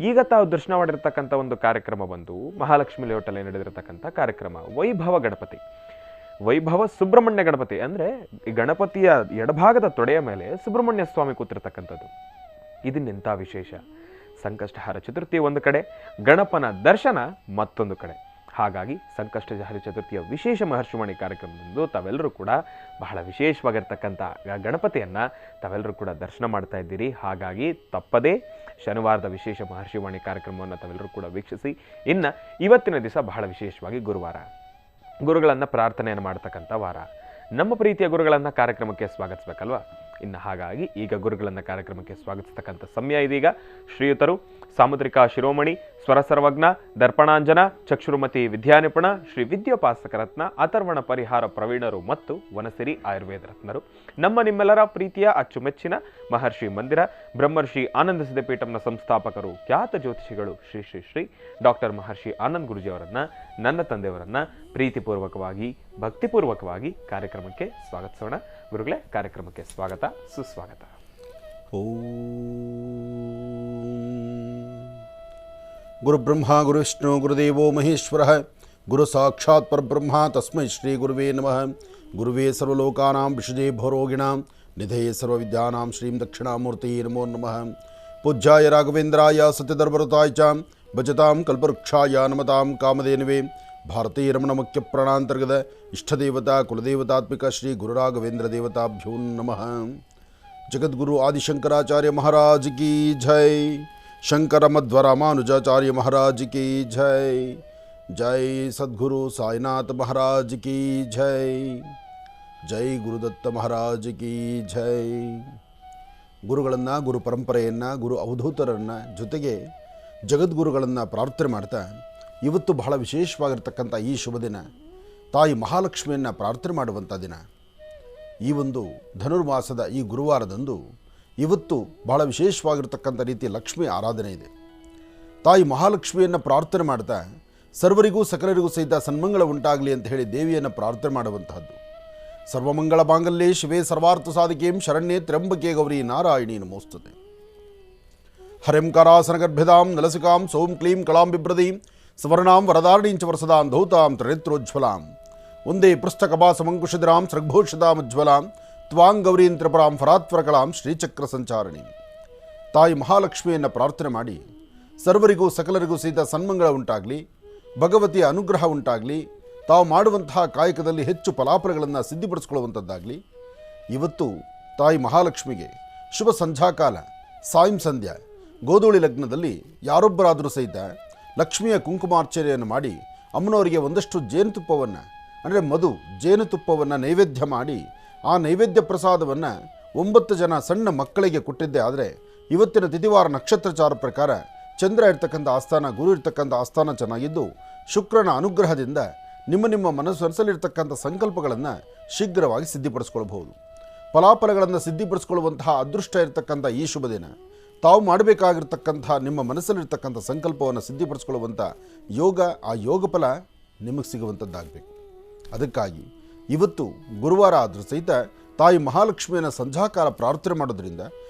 ಈಗ ತಾವು ದರ್ಶನ ಮಾಡಿರ್ತಕ್ಕಂಥ ಒಂದು ಕಾರ್ಯಕ್ರಮ ಬಂದು ಮಹಾಲಕ್ಷ್ಮಿ ಲೇಔಟಲ್ಲಿ ನಡೆದಿರತಕ್ಕಂಥ ಕಾರ್ಯಕ್ರಮ ವೈಭವ ಗಣಪತಿ, ವೈಭವ ಸುಬ್ರಹ್ಮಣ್ಯ ಗಣಪತಿ. ಅಂದರೆ ಈ ಗಣಪತಿಯ ಎಡಭಾಗದ ತೊಡೆಯ ಮೇಲೆ ಸುಬ್ರಹ್ಮಣ್ಯ ಸ್ವಾಮಿ ಕೂತಿರ್ತಕ್ಕಂಥದ್ದು. ಇದನ್ನೆಂಥ ವಿಶೇಷ. ಸಂಕಷ್ಟಹರ ಚತುರ್ಥಿ ಒಂದು ಕಡೆ, ಗಣಪನ ದರ್ಶನ ಮತ್ತೊಂದು ಕಡೆ. ಹಾಗಾಗಿ ಸಂಕಷ್ಟಹರ ಚತುರ್ಥಿಯ ವಿಶೇಷ ಮಹರ್ಷಿವಾಣಿ ಕಾರ್ಯಕ್ರಮದಂದು ತಾವೆಲ್ಲರೂ ಕೂಡ ಬಹಳ ವಿಶೇಷವಾಗಿರ್ತಕ್ಕಂಥ ಗಣಪತಿಯನ್ನು ತಾವೆಲ್ಲರೂ ಕೂಡ ದರ್ಶನ ಮಾಡ್ತಾ ಇದ್ದೀರಿ. ಹಾಗಾಗಿ ತಪ್ಪದೇ ಶನಿವಾರದ ವಿಶೇಷ ಮಹರ್ಷಿವಾಣಿ ಕಾರ್ಯಕ್ರಮವನ್ನು ತಾವೆಲ್ಲರೂ ಕೂಡ ವೀಕ್ಷಿಸಿ. ಇನ್ನು ಇವತ್ತಿನ ದಿವಸ ಬಹಳ ವಿಶೇಷವಾಗಿ ಗುರುವಾರ, ಗುರುಗಳನ್ನು ಪ್ರಾರ್ಥನೆಯನ್ನು ಮಾಡ್ತಕ್ಕಂಥ ವಾರ. ನಮ್ಮ ಪ್ರೀತಿಯ ಗುರುಗಳನ್ನು ಕಾರ್ಯಕ್ರಮಕ್ಕೆ ಸ್ವಾಗತಿಸಬೇಕಲ್ವಾ? ಇನ್ನು ಹಾಗಾಗಿ ಈಗ ಗುರುಗಳನ್ನು ಕಾರ್ಯಕ್ರಮಕ್ಕೆ ಸ್ವಾಗತಿಸ್ತಕ್ಕಂಥ ಸಮಯ ಇದೀಗ. ಶ್ರೀಯುತರು ಸಾಮುದ್ರಿಕಾ ಶಿರೋಮಣಿ, ಸ್ವರ ಸರ್ವಜ್ಞ, ದರ್ಪಣಾಂಜನ, ಚಕ್ಷುರುಮತಿ ವಿದ್ಯಾನಿಪುಣ, ಶ್ರೀ ವಿದ್ಯೋಪಾಸಕ ರತ್ನ, ಅಥರ್ವಣ ಪರಿಹಾರ ಪ್ರವೀಣರು ಮತ್ತು ವನಸಿರಿ ಆಯುರ್ವೇದ ರತ್ನರು, ನಮ್ಮ ನಿಮ್ಮೆಲ್ಲರ ಪ್ರೀತಿಯ ಅಚ್ಚುಮೆಚ್ಚಿನ ಮಹರ್ಷಿ ಮಂದಿರ ಬ್ರಹ್ಮರ್ಷಿ ಆನಂದ ಸಿದ್ಧಪೀಠಂನ ಸಂಸ್ಥಾಪಕರು, ಖ್ಯಾತ ಜ್ಯೋತಿಷಿಗಳು ಶ್ರೀ ಶ್ರೀ ಶ್ರೀ ಡಾಕ್ಟರ್ ಮಹರ್ಷಿ ಆನಂದ್ ಗುರುಜಿಯವರನ್ನ, ನನ್ನ ತಂದೆಯವರನ್ನ ಪ್ರೀತಿಪೂರ್ವಕವಾಗಿ ಭಕ್ತಿಪೂರ್ವಕವಾಗಿ ಕಾರ್ಯಕ್ರಮಕ್ಕೆ ಸ್ವಾಗತಿಸೋಣ. ಗುರುಗಳೇ, ಕಾರ್ಯಕ್ರಮಕ್ಕೆ ಸ್ವಾಗತ, ಸುಸ್ವಾಗತ. ಗುರುಬ್ರಹ್ಮ ಗುರುವಿಷ್ಣು ಗುರುದೇವೋ ಮಹೇಶ್ವರಃ, ಗುರು ಸಾಕ್ಷಾತ್ ಪರಬ್ರಹ್ಮ ತಸ್ಮೈ ಶ್ರೀ ಗುರುವೇ ನಮಃ. ಗುರುವೇ ಸರ್ವಲೋಕಾನಾಂ ವಿಷಜೇ ಭವರೋಗಿಣಾಂ ನಿಧಯೇ ಸರ್ವವಿದ್ಯಾನಾಂ ಶ್ರೀಂ ದಕ್ಷಿಣಾಮೂರ್ತಿ ನಮೋ ನಮಃ. ಪೂಜ್ಯಾಯ ರಾಘವೇಂದ್ರಾಯ ಸತ್ಯಧರ್ಮರತಾಯ ಚ ಭಜತಾಂ ಕಲ್ಪವೃಕ್ಷಾಯ ನಮತಾಂ ಕಾಮಧೇನುವೆ ಭಾರತೀಯ ರಮಣ ಮುಖ್ಯ ಪ್ರಾಣಾಂತರ್ಗತ ಇಷ್ಟದೇವತಾ ಕುಲದೇವತಾತ್ಮಿಕ ಶ್ರೀ ಗುರುರಾಘವೇಂದ್ರ ದೇವತಾಭ್ಯೋ ನಮಃ. ಜಗದ್ಗುರು ಆದಿಶಂಕರಾಚಾರ್ಯ ಮಹಾರಾಜ್ ಕಿ ಜೈ. ಶಂಕರ ಮಧ್ವ ರಾಮಾನುಜಾಚಾರ್ಯ ಮಹಾರಾಜ್ ಕಿ ಜೈ. ಜೈ ಸದ್ಗುರು ಸಾಯಿನಾಥ ಮಹಾರಾಜ್ ಕಿ ಜೈ. ಜೈ ಗುರುದತ್ತ ಮಹಾರಾಜ್ ಕಿ ಜೈ. ಗುರುಗಳನ್ನು, ಗುರು ಪರಂಪರೆಯನ್ನು, ಗುರು ಅವಧೂತರನ್ನು, ಜೊತೆಗೆ ಜಗದ್ಗುರುಗಳನ್ನು ಪ್ರಾರ್ಥನೆ ಮಾಡ್ತಾ ಇವತ್ತು ಬಹಳ ವಿಶೇಷವಾಗಿರ್ತಕ್ಕಂಥ ಈ ಶುಭ ದಿನ, ತಾಯಿ ಮಹಾಲಕ್ಷ್ಮಿಯನ್ನು ಪ್ರಾರ್ಥನೆ ಮಾಡುವಂಥ ದಿನ. ಈ ಒಂದು ಧನುರ್ಮಾಸದ ಈ ಗುರುವಾರದಂದು ಇವತ್ತು ಬಹಳ ವಿಶೇಷವಾಗಿರ್ತಕ್ಕಂಥ ರೀತಿ ಲಕ್ಷ್ಮಿ ಆರಾಧನೆ ಇದೆ. ತಾಯಿ ಮಹಾಲಕ್ಷ್ಮಿಯನ್ನು ಪ್ರಾರ್ಥನೆ ಮಾಡ್ತಾ ಸರ್ವರಿಗೂ ಸಕಲರಿಗೂ ಸಹಿತ ಸನ್ಮಂಗಳ ಉಂಟಾಗಲಿ ಅಂತ ಹೇಳಿ ದೇವಿಯನ್ನು ಪ್ರಾರ್ಥನೆ ಮಾಡುವಂತಹದ್ದು. ಸರ್ವಮಂಗಳ ಮಾಂಗಲ್ಯೇ ಶಿವೇ ಸರ್ವಾರ್ಥ ಸಾಧಿಕೆಂ ಶರಣ್ಯೇ ತ್ರ್ಯಂಬಕೆ ಗೌರಿ ನಾರಾಯಣಿ ನಮೋಸ್ತುತೆ. ಹರಿಂ ಕರಾಸನಗರ್ಭಿದಾಂ ನಲಸಿಕಾಂ ಸೌಂ ಕ್ಲೀಂ ಕಳಾಂ ಬಿಭ್ರದೀಂ ಸ್ವರ್ಣಾಂ ವರದಾರಣೀಂಚ ವರಸದಾಂ ಧೌತಾಂ ತ್ರಿನೇತ್ರೋಜ್ವಲಾಂ ಒಂದೇ ಪೃಷ್ಠಕಪಾಸಮಂಕುಶಿಧರಾಂ ಸೃಗ್ಭೂಷಿತಾಮಜ್ವಲಾಂ ತ್ವಾಂ ಗೌರೀಂ ತ್ರಿಪುರಾಂ ಫರಾತ್ವರಕಳಾಂ ಶ್ರೀಚಕ್ರ ಸಂಚಾರಣಿ. ತಾಯಿ ಮಹಾಲಕ್ಷ್ಮಿಯನ್ನು ಪ್ರಾರ್ಥನೆ ಮಾಡಿ ಸರ್ವರಿಗೂ ಸಕಲರಿಗೂ ಸಹಿತ ಸನ್ಮಂಗಳ ಉಂಟಾಗಲಿ, ಭಗವತಿಯ ಅನುಗ್ರಹ ಉಂಟಾಗಲಿ, ತಾವು ಮಾಡುವಂತಹ ಕಾಯಕದಲ್ಲಿ ಹೆಚ್ಚು ಫಲಾಫಲಗಳನ್ನು ಸಿದ್ಧಿಪಡಿಸ್ಕೊಳ್ಳುವಂಥದ್ದಾಗಲಿ. ಇವತ್ತು ತಾಯಿ ಮಹಾಲಕ್ಷ್ಮಿಗೆ ಶುಭ ಸಂಧ್ಯಾಕಾಲ, ಸಾಯಂ ಸಂಧ್ಯಾ ಗೋಧೂಳಿ ಲಗ್ನದಲ್ಲಿ ಯಾರೊಬ್ಬರಾದರೂ ಸಹಿತ ಲಕ್ಷ್ಮಿಯ ಕುಂಕುಮಾರ್ಚನೆಯನ್ನು ಮಾಡಿ ಅಮ್ಮನವರಿಗೆ ಒಂದಷ್ಟು ಜೇನುತುಪ್ಪವನ್ನು, ಅಂದರೆ ಮಧು ಜೇನುತುಪ್ಪವನ್ನು ನೈವೇದ್ಯ ಮಾಡಿ ಆ ನೈವೇದ್ಯ ಪ್ರಸಾದವನ್ನು 9 ಜನ ಸಣ್ಣ ಮಕ್ಕಳಿಗೆ ಕೊಟ್ಟಿದ್ದೆ. ಆದರೆ ಇವತ್ತಿನ ತಿಥಿವಾರ ನಕ್ಷತ್ರಚಾರ ಪ್ರಕಾರ ಚಂದ್ರ ಇರ್ತಕ್ಕಂಥ ಆಸ್ಥಾನ, ಗುರು ಇರ್ತಕ್ಕಂಥ ಆಸ್ಥಾನ ಚೆನ್ನಾಗಿದ್ದು ಶುಕ್ರನ ಅನುಗ್ರಹದಿಂದ ನಿಮ್ಮ ಮನಸ್ಸಲ್ಲಿರ್ತಕ್ಕಂಥ ಸಂಕಲ್ಪಗಳನ್ನು ಶೀಘ್ರವಾಗಿ ಸಿದ್ಧಿಪಡಿಸ್ಕೊಳ್ಬಹುದು. ಫಲಾಫಲಗಳನ್ನು ಸಿದ್ಧಿಪಡಿಸ್ಕೊಳ್ಳುವಂತಹ ಅದೃಷ್ಟ ಇರತಕ್ಕಂಥ ಈ ಶುಭ ದಿನ ತಾವು ಮಾಡಬೇಕಾಗಿರ್ತಕ್ಕಂಥ ನಿಮ್ಮ ಮನಸ್ಸಲ್ಲಿರ್ತಕ್ಕಂಥ ಸಂಕಲ್ಪವನ್ನು ಸಿದ್ಧಿಪಡಿಸ್ಕೊಳ್ಳುವಂಥ ಯೋಗ, ಆ ಯೋಗ ಫಲ ನಿಮಗೆ ಸಿಗುವಂಥದ್ದಾಗಬೇಕು. ಅದಕ್ಕಾಗಿ ಇವತ್ತು ಗುರುವಾರ ಆದರೂ ಸಹಿತ ತಾಯಿ ಮಹಾಲಕ್ಷ್ಮಿಯನ್ನು ಸಂಧ್ಯಾಕಾಲ ಪ್ರಾರ್ಥನೆ ಮಾಡೋದ್ರಿಂದ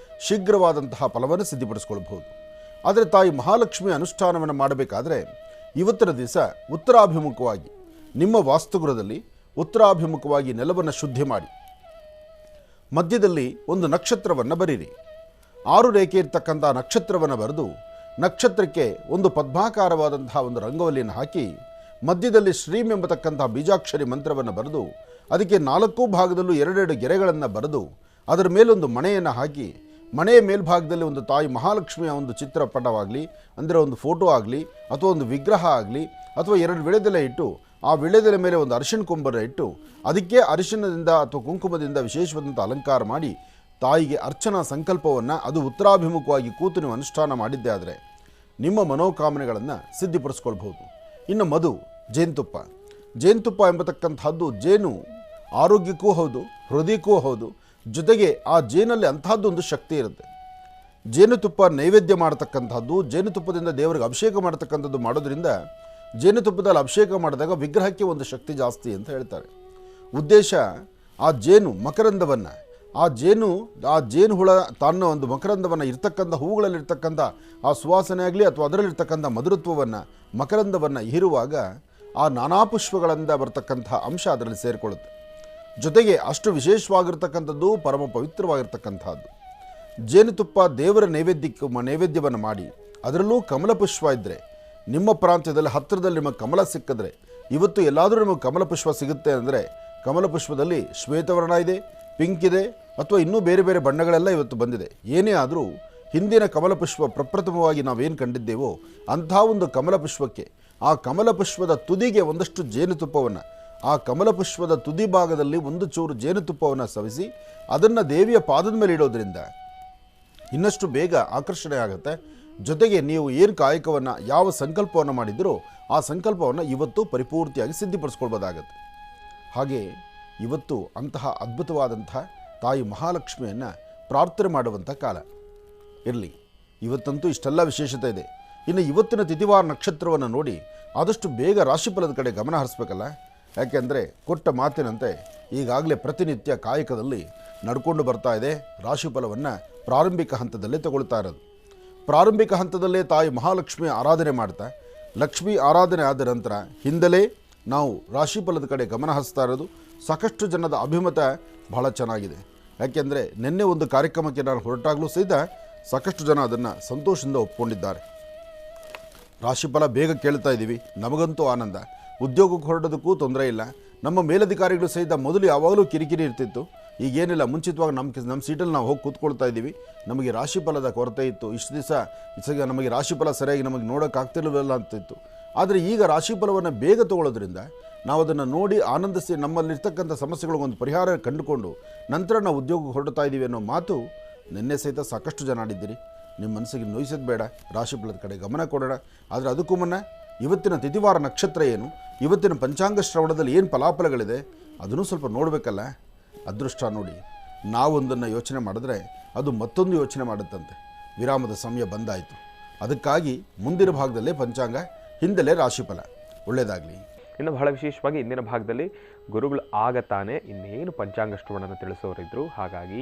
ಶೀಘ್ರವಾದಂತಹ ಫಲವನ್ನು ಸಿದ್ಧಿಪಡಿಸ್ಕೊಳ್ಬಹುದು. ಆದರೆ ತಾಯಿ ಮಹಾಲಕ್ಷ್ಮಿಯ ಅನುಷ್ಠಾನವನ್ನು ಮಾಡಬೇಕಾದ್ರೆ ಇವತ್ತಿನ ದಿವಸ ಉತ್ತರಾಭಿಮುಖವಾಗಿ ನಿಮ್ಮ ವಾಸ್ತುಗೃಹದಲ್ಲಿ ಉತ್ತರಾಭಿಮುಖವಾಗಿ ನೆಲವನ್ನು ಶುದ್ಧಿ ಮಾಡಿ ಮಧ್ಯದಲ್ಲಿ ಒಂದು ನಕ್ಷತ್ರವನ್ನು ಬರೀರಿ. 6 ರೇಖೆ ಇರ್ತಕ್ಕಂಥ ನಕ್ಷತ್ರವನ್ನು ಬರೆದು ನಕ್ಷತ್ರಕ್ಕೆ ಒಂದು ಪದ್ಮಾಕಾರವಾದಂತಹ ಒಂದು ರಂಗವಲ್ಲಿಯನ್ನು ಹಾಕಿ ಮಧ್ಯದಲ್ಲಿ ಶ್ರೀಂ ಎಂಬತಕ್ಕಂಥ ಬೀಜಾಕ್ಷರಿ ಮಂತ್ರವನ್ನು ಬರೆದು ಅದಕ್ಕೆ 4 ಭಾಗದಲ್ಲೂ 2 ಗೆರೆಗಳನ್ನು ಬರೆದು ಅದರ ಮೇಲೊಂದು ಮಣೆಯನ್ನು ಹಾಕಿ ಮಣೆಯ ಮೇಲ್ಭಾಗದಲ್ಲಿ ಒಂದು ತಾಯಿ ಮಹಾಲಕ್ಷ್ಮಿಯ ಒಂದು ಚಿತ್ರಪಟವಾಗಲಿ, ಅಂದರೆ ಒಂದು ಫೋಟೋ ಆಗಲಿ ಅಥವಾ ಒಂದು ವಿಗ್ರಹ ಆಗಲಿ ಅಥವಾ 2 ವಿಳೆದೆಲೆ ಇಟ್ಟು ಆ ವಿಳೆದೆಲೆ ಮೇಲೆ ಒಂದು ಅರಿಶಿಣ ಕೊಂಬನ್ನು ಇಟ್ಟು ಅದಕ್ಕೆ ಅರಿಶಿಣದಿಂದ ಅಥವಾ ಕುಂಕುಮದಿಂದ ವಿಶೇಷವಾದಂಥ ಅಲಂಕಾರ ಮಾಡಿ ತಾಯಿಗೆ ಅರ್ಚನಾ ಸಂಕಲ್ಪವನ್ನು ಅದು ಉತ್ತರಾಭಿಮುಖವಾಗಿ ಕೂತು ನೀವು ಅನುಷ್ಠಾನ ಮಾಡಿದ್ದೇ ಆದರೆ ನಿಮ್ಮ ಮನೋಕಾಮನೆಗಳನ್ನು ಸಿದ್ಧಿಪಡಿಸ್ಕೊಳ್ಬಹುದು. ಇನ್ನು ಮಧು, ಜೇನುತುಪ್ಪ ಎಂಬತಕ್ಕಂಥದ್ದು ಜೇನು ಆರೋಗ್ಯಕ್ಕೂ ಹೌದು, ಹೃದಯಕ್ಕೂ ಹೌದು. ಜೊತೆಗೆ ಆ ಜೇನಲ್ಲಿ ಅಂಥದ್ದೊಂದು ಶಕ್ತಿ ಇರುತ್ತೆ. ಜೇನುತುಪ್ಪ ನೈವೇದ್ಯ ಮಾಡತಕ್ಕಂಥದ್ದು, ಜೇನುತುಪ್ಪದಿಂದ ದೇವರಿಗೆ ಅಭಿಷೇಕ ಮಾಡತಕ್ಕಂಥದ್ದು ಮಾಡೋದ್ರಿಂದ ಜೇನುತುಪ್ಪದಲ್ಲಿ ಅಭಿಷೇಕ ಮಾಡಿದಾಗ ವಿಗ್ರಹಕ್ಕೆ ಒಂದು ಶಕ್ತಿ ಜಾಸ್ತಿ ಅಂತ ಹೇಳ್ತಾರೆ. ಉದ್ದೇಶ ಆ ಜೇನು ಮಕರಂದವನ್ನು, ಆ ಜೇನು ಹುಳ ತನ್ನ ಒಂದು ಮಕರಂದವನ್ನು ಇರ್ತಕ್ಕಂಥ ಹೂಗಳಲ್ಲಿರ್ತಕ್ಕಂಥ ಆ ಸುವಾಸನೆ ಆಗಲಿ ಅಥವಾ ಅದರಲ್ಲಿರ್ತಕ್ಕಂಥ ಮಧುರತ್ವವನ್ನು ಮಕರಂದವನ್ನು ಹೀರುವಾಗ ಆ ನಾನಾ ಪುಷ್ಪಗಳಿಂದ ಬರ್ತಕ್ಕಂಥ ಅಂಶ ಅದರಲ್ಲಿ ಸೇರಿಕೊಳ್ಳುತ್ತೆ. ಜೊತೆಗೆ ಅಷ್ಟು ವಿಶೇಷವಾಗಿರ್ತಕ್ಕಂಥದ್ದು, ಪರಮ ಪವಿತ್ರವಾಗಿರ್ತಕ್ಕಂಥದ್ದು. ಜೇನುತುಪ್ಪ ದೇವರ ನೈವೇದ್ಯವನ್ನು ಮಾಡಿ ಅದರಲ್ಲೂ ಕಮಲ ಪುಷ್ಪ ಇದ್ದರೆ, ನಿಮ್ಮ ಪ್ರಾಂತ್ಯದಲ್ಲಿ ಹತ್ತಿರದಲ್ಲಿ ನಿಮಗೆ ಕಮಲ ಸಿಕ್ಕಿದ್ರೆ, ಇವತ್ತು ಎಲ್ಲಾದರೂ ನಿಮಗೆ ಕಮಲ ಪುಷ್ಪ ಸಿಗುತ್ತೆ ಅಂದರೆ ಕಮಲ ಪುಷ್ಪದಲ್ಲಿ ಶ್ವೇತವರ್ಣ ಇದೆ, ಪಿಂಕ್ ಇದೆ ಅಥವಾ ಇನ್ನೂ ಬೇರೆ ಬೇರೆ ಬಣ್ಣಗಳೆಲ್ಲ ಇವತ್ತು ಬಂದಿದೆ. ಏನೇ ಆದರೂ ಹಿಂದಿನ ಕಮಲ ಪುಷ್ಪ ಪ್ರಪ್ರಥಮವಾಗಿ ನಾವೇನು ಕಂಡಿದ್ದೇವೋ ಅಂಥ ಒಂದು ಕಮಲ ಪುಷ್ಪಕ್ಕೆ, ಆ ಕಮಲ ಪುಷ್ಪದ ತುದಿಗೆ ಒಂದಷ್ಟು ಜೇನುತುಪ್ಪವನ್ನು, ಆ ಕಮಲ ಪುಷ್ಪದ ತುದಿ ಭಾಗದಲ್ಲಿ ಒಂದು ಚೂರು ಜೇನುತುಪ್ಪವನ್ನು ಸವಿಸಿ ಅದನ್ನು ದೇವಿಯ ಪಾದದ ಮೇಲೆ ಇಡೋದ್ರಿಂದ ಇನ್ನಷ್ಟು ಬೇಗ ಆಕರ್ಷಣೆ ಆಗುತ್ತೆ. ಜೊತೆಗೆ ನೀವು ಏನು ಕಾಯಕವನ್ನು, ಯಾವ ಸಂಕಲ್ಪವನ್ನು ಮಾಡಿದ್ದೀರೋ ಆ ಸಂಕಲ್ಪವನ್ನು ಇವತ್ತು ಪರಿಪೂರ್ತಿಯಾಗಿ ಸಿದ್ಧಿಪಡಿಸ್ಕೊಳ್ಬೋದಾಗತ್ತೆ. ಹಾಗೆ ಇವತ್ತು ಅಂತಹ ಅದ್ಭುತವಾದಂಥ ತಾಯಿ ಮಹಾಲಕ್ಷ್ಮಿಯನ್ನು ಪ್ರಾರ್ಥನೆ ಮಾಡುವಂಥ ಕಾಲ ಇರಲಿ. ಇವತ್ತಂತೂ ಇಷ್ಟೆಲ್ಲ ವಿಶೇಷತೆ ಇದೆ. ಇನ್ನು ಇವತ್ತಿನ ತಿಥಿವಾರ ನಕ್ಷತ್ರವನ್ನು ನೋಡಿ ಆದಷ್ಟು ಬೇಗ ರಾಶಿಫಲದ ಕಡೆ ಗಮನ ಹರಿಸ್ಬೇಕಲ್ಲ. ಯಾಕೆಂದರೆ ಕೊಟ್ಟ ಮಾತಿನಂತೆ ಈಗಾಗಲೇ ಪ್ರತಿನಿತ್ಯ ಕಾಯಕದಲ್ಲಿ ನಡ್ಕೊಂಡು ಬರ್ತಾ ಇದೆ. ರಾಶಿಫಲವನ್ನು ಪ್ರಾರಂಭಿಕ ಹಂತದಲ್ಲೇ ತಗೊಳ್ತಾ ಇರೋದು. ಪ್ರಾರಂಭಿಕ ಹಂತದಲ್ಲೇ ತಾಯಿ ಮಹಾಲಕ್ಷ್ಮಿ ಆರಾಧನೆ ಮಾಡ್ತಾ, ಲಕ್ಷ್ಮಿ ಆರಾಧನೆ ಆದ ನಂತರ ಹಿಂದಲೇ ನಾವು ರಾಶಿಫಲದ ಕಡೆ ಗಮನ ಹರಿಸ್ತಾ ಇರೋದು. ಸಾಕಷ್ಟು ಜನದ ಅಭಿಮತ ಬಹಳ ಚೆನ್ನಾಗಿದೆ. ಯಾಕೆಂದರೆ ನಿನ್ನೆ ಒಂದು ಕಾರ್ಯಕ್ರಮಕ್ಕೆ ನಾನು ಹೊರಟಾಗಲೂ ಸಹಿತ ಸಾಕಷ್ಟು ಜನ ಅದನ್ನು ಸಂತೋಷದಿಂದ ಒಪ್ಕೊಂಡಿದ್ದಾರೆ. ರಾಶಿಫಲ ಬೇಗ ಕೇಳ್ತಾ ಇದ್ದೀವಿ, ನಮಗಂತೂ ಆನಂದ. ಉದ್ಯೋಗಕ್ಕೆ ಹೊರಡೋದಕ್ಕೂ ತೊಂದರೆ ಇಲ್ಲ. ನಮ್ಮ ಮೇಲಧಿಕಾರಿಗಳು ಸಹಿತ ಮೊದಲು ಯಾವಾಗಲೂ ಕಿರಿಕಿರಿ ಇರ್ತಿತ್ತು, ಈಗೇನಿಲ್ಲ, ಮುಂಚಿತವಾಗಿ ನಮ್ಮ ಸೀಟಲ್ಲಿ ನಾವು ಹೋಗಿ ಕೂತ್ಕೊಳ್ತಾ ಇದ್ದೀವಿ. ನಮಗೆ ರಾಶಿಫಲದ ಕೊರತೆ ಇತ್ತು, ಇಷ್ಟು ದಿವಸ ನಮಗೆ ರಾಶಿಫಲ ಸರಿಯಾಗಿ ನಮಗೆ ನೋಡೋಕ್ಕಾಗ್ತಿಲ್ವಲ್ಲ ಅಂತಿತ್ತು. ಆದರೆ ಈಗ ರಾಶಿಫಲವನ್ನು ಬೇಗ ತೊಗೊಳ್ಳೋದ್ರಿಂದ ನಾವು ಅದನ್ನು ನೋಡಿ ಆನಂದಿಸಿ ನಮ್ಮಲ್ಲಿರ್ತಕ್ಕಂಥ ಸಮಸ್ಯೆಗಳಿಗೊಂದು ಪರಿಹಾರ ಕಂಡುಕೊಂಡು ನಂತರ ನಾವು ಉದ್ಯೋಗಕ್ಕೆ ಹೊರಡ್ತಾ ಇದ್ದೀವಿ ಅನ್ನೋ ಮಾತು ನಿನ್ನೆ ಸಹಿತ ಸಾಕಷ್ಟು ಜನ ಆಡಿದ್ದೀರಿ. ನಿಮ್ಮ ಮನಸ್ಸಿಗೆ ನೋಯಿಸೋದು ಬೇಡ, ರಾಶಿಫಲದ ಕಡೆ ಗಮನ ಕೊಡೋಣ. ಆದರೆ ಅದಕ್ಕೂ ಮುನ್ನ ಇವತ್ತಿನ ತಿಥಿವಾರ ನಕ್ಷತ್ರ ಏನು, ಇವತ್ತಿನ ಪಂಚಾಂಗ ಶ್ರವಣದಲ್ಲಿ ಏನು ಫಲಾಫಲಗಳಿದೆ ಅದನ್ನು ಸ್ವಲ್ಪ ನೋಡಬೇಕಲ್ಲ. ಅದೃಷ್ಟ ನೋಡಿ, ನಾವೊಂದನ್ನು ಯೋಚನೆ ಮಾಡಿದ್ರೆ ಅದು ಮತ್ತೊಂದು ಯೋಚನೆ ಮಾಡುತ್ತಂತೆ. ವಿರಾಮದ ಸಮಯ ಬಂದಾಯಿತು, ಅದಕ್ಕಾಗಿ ಮುಂದಿನ ಭಾಗದಲ್ಲೇ ಪಂಚಾಂಗ, ಹಿಂದಲೇ ರಾಶಿಫಲ. ಒಳ್ಳೆಯದಾಗಲಿ. ಇನ್ನು ಬಹಳ ವಿಶೇಷವಾಗಿ ಇಂದಿನ ಭಾಗದಲ್ಲಿ ಗುರುಗಳು ಆಗತಾನೆ ಇನ್ನೇನು ಪಂಚಾಂಗ ಶ್ರವಣನ ತಿಳಿಸೋರಿದ್ರು. ಹಾಗಾಗಿ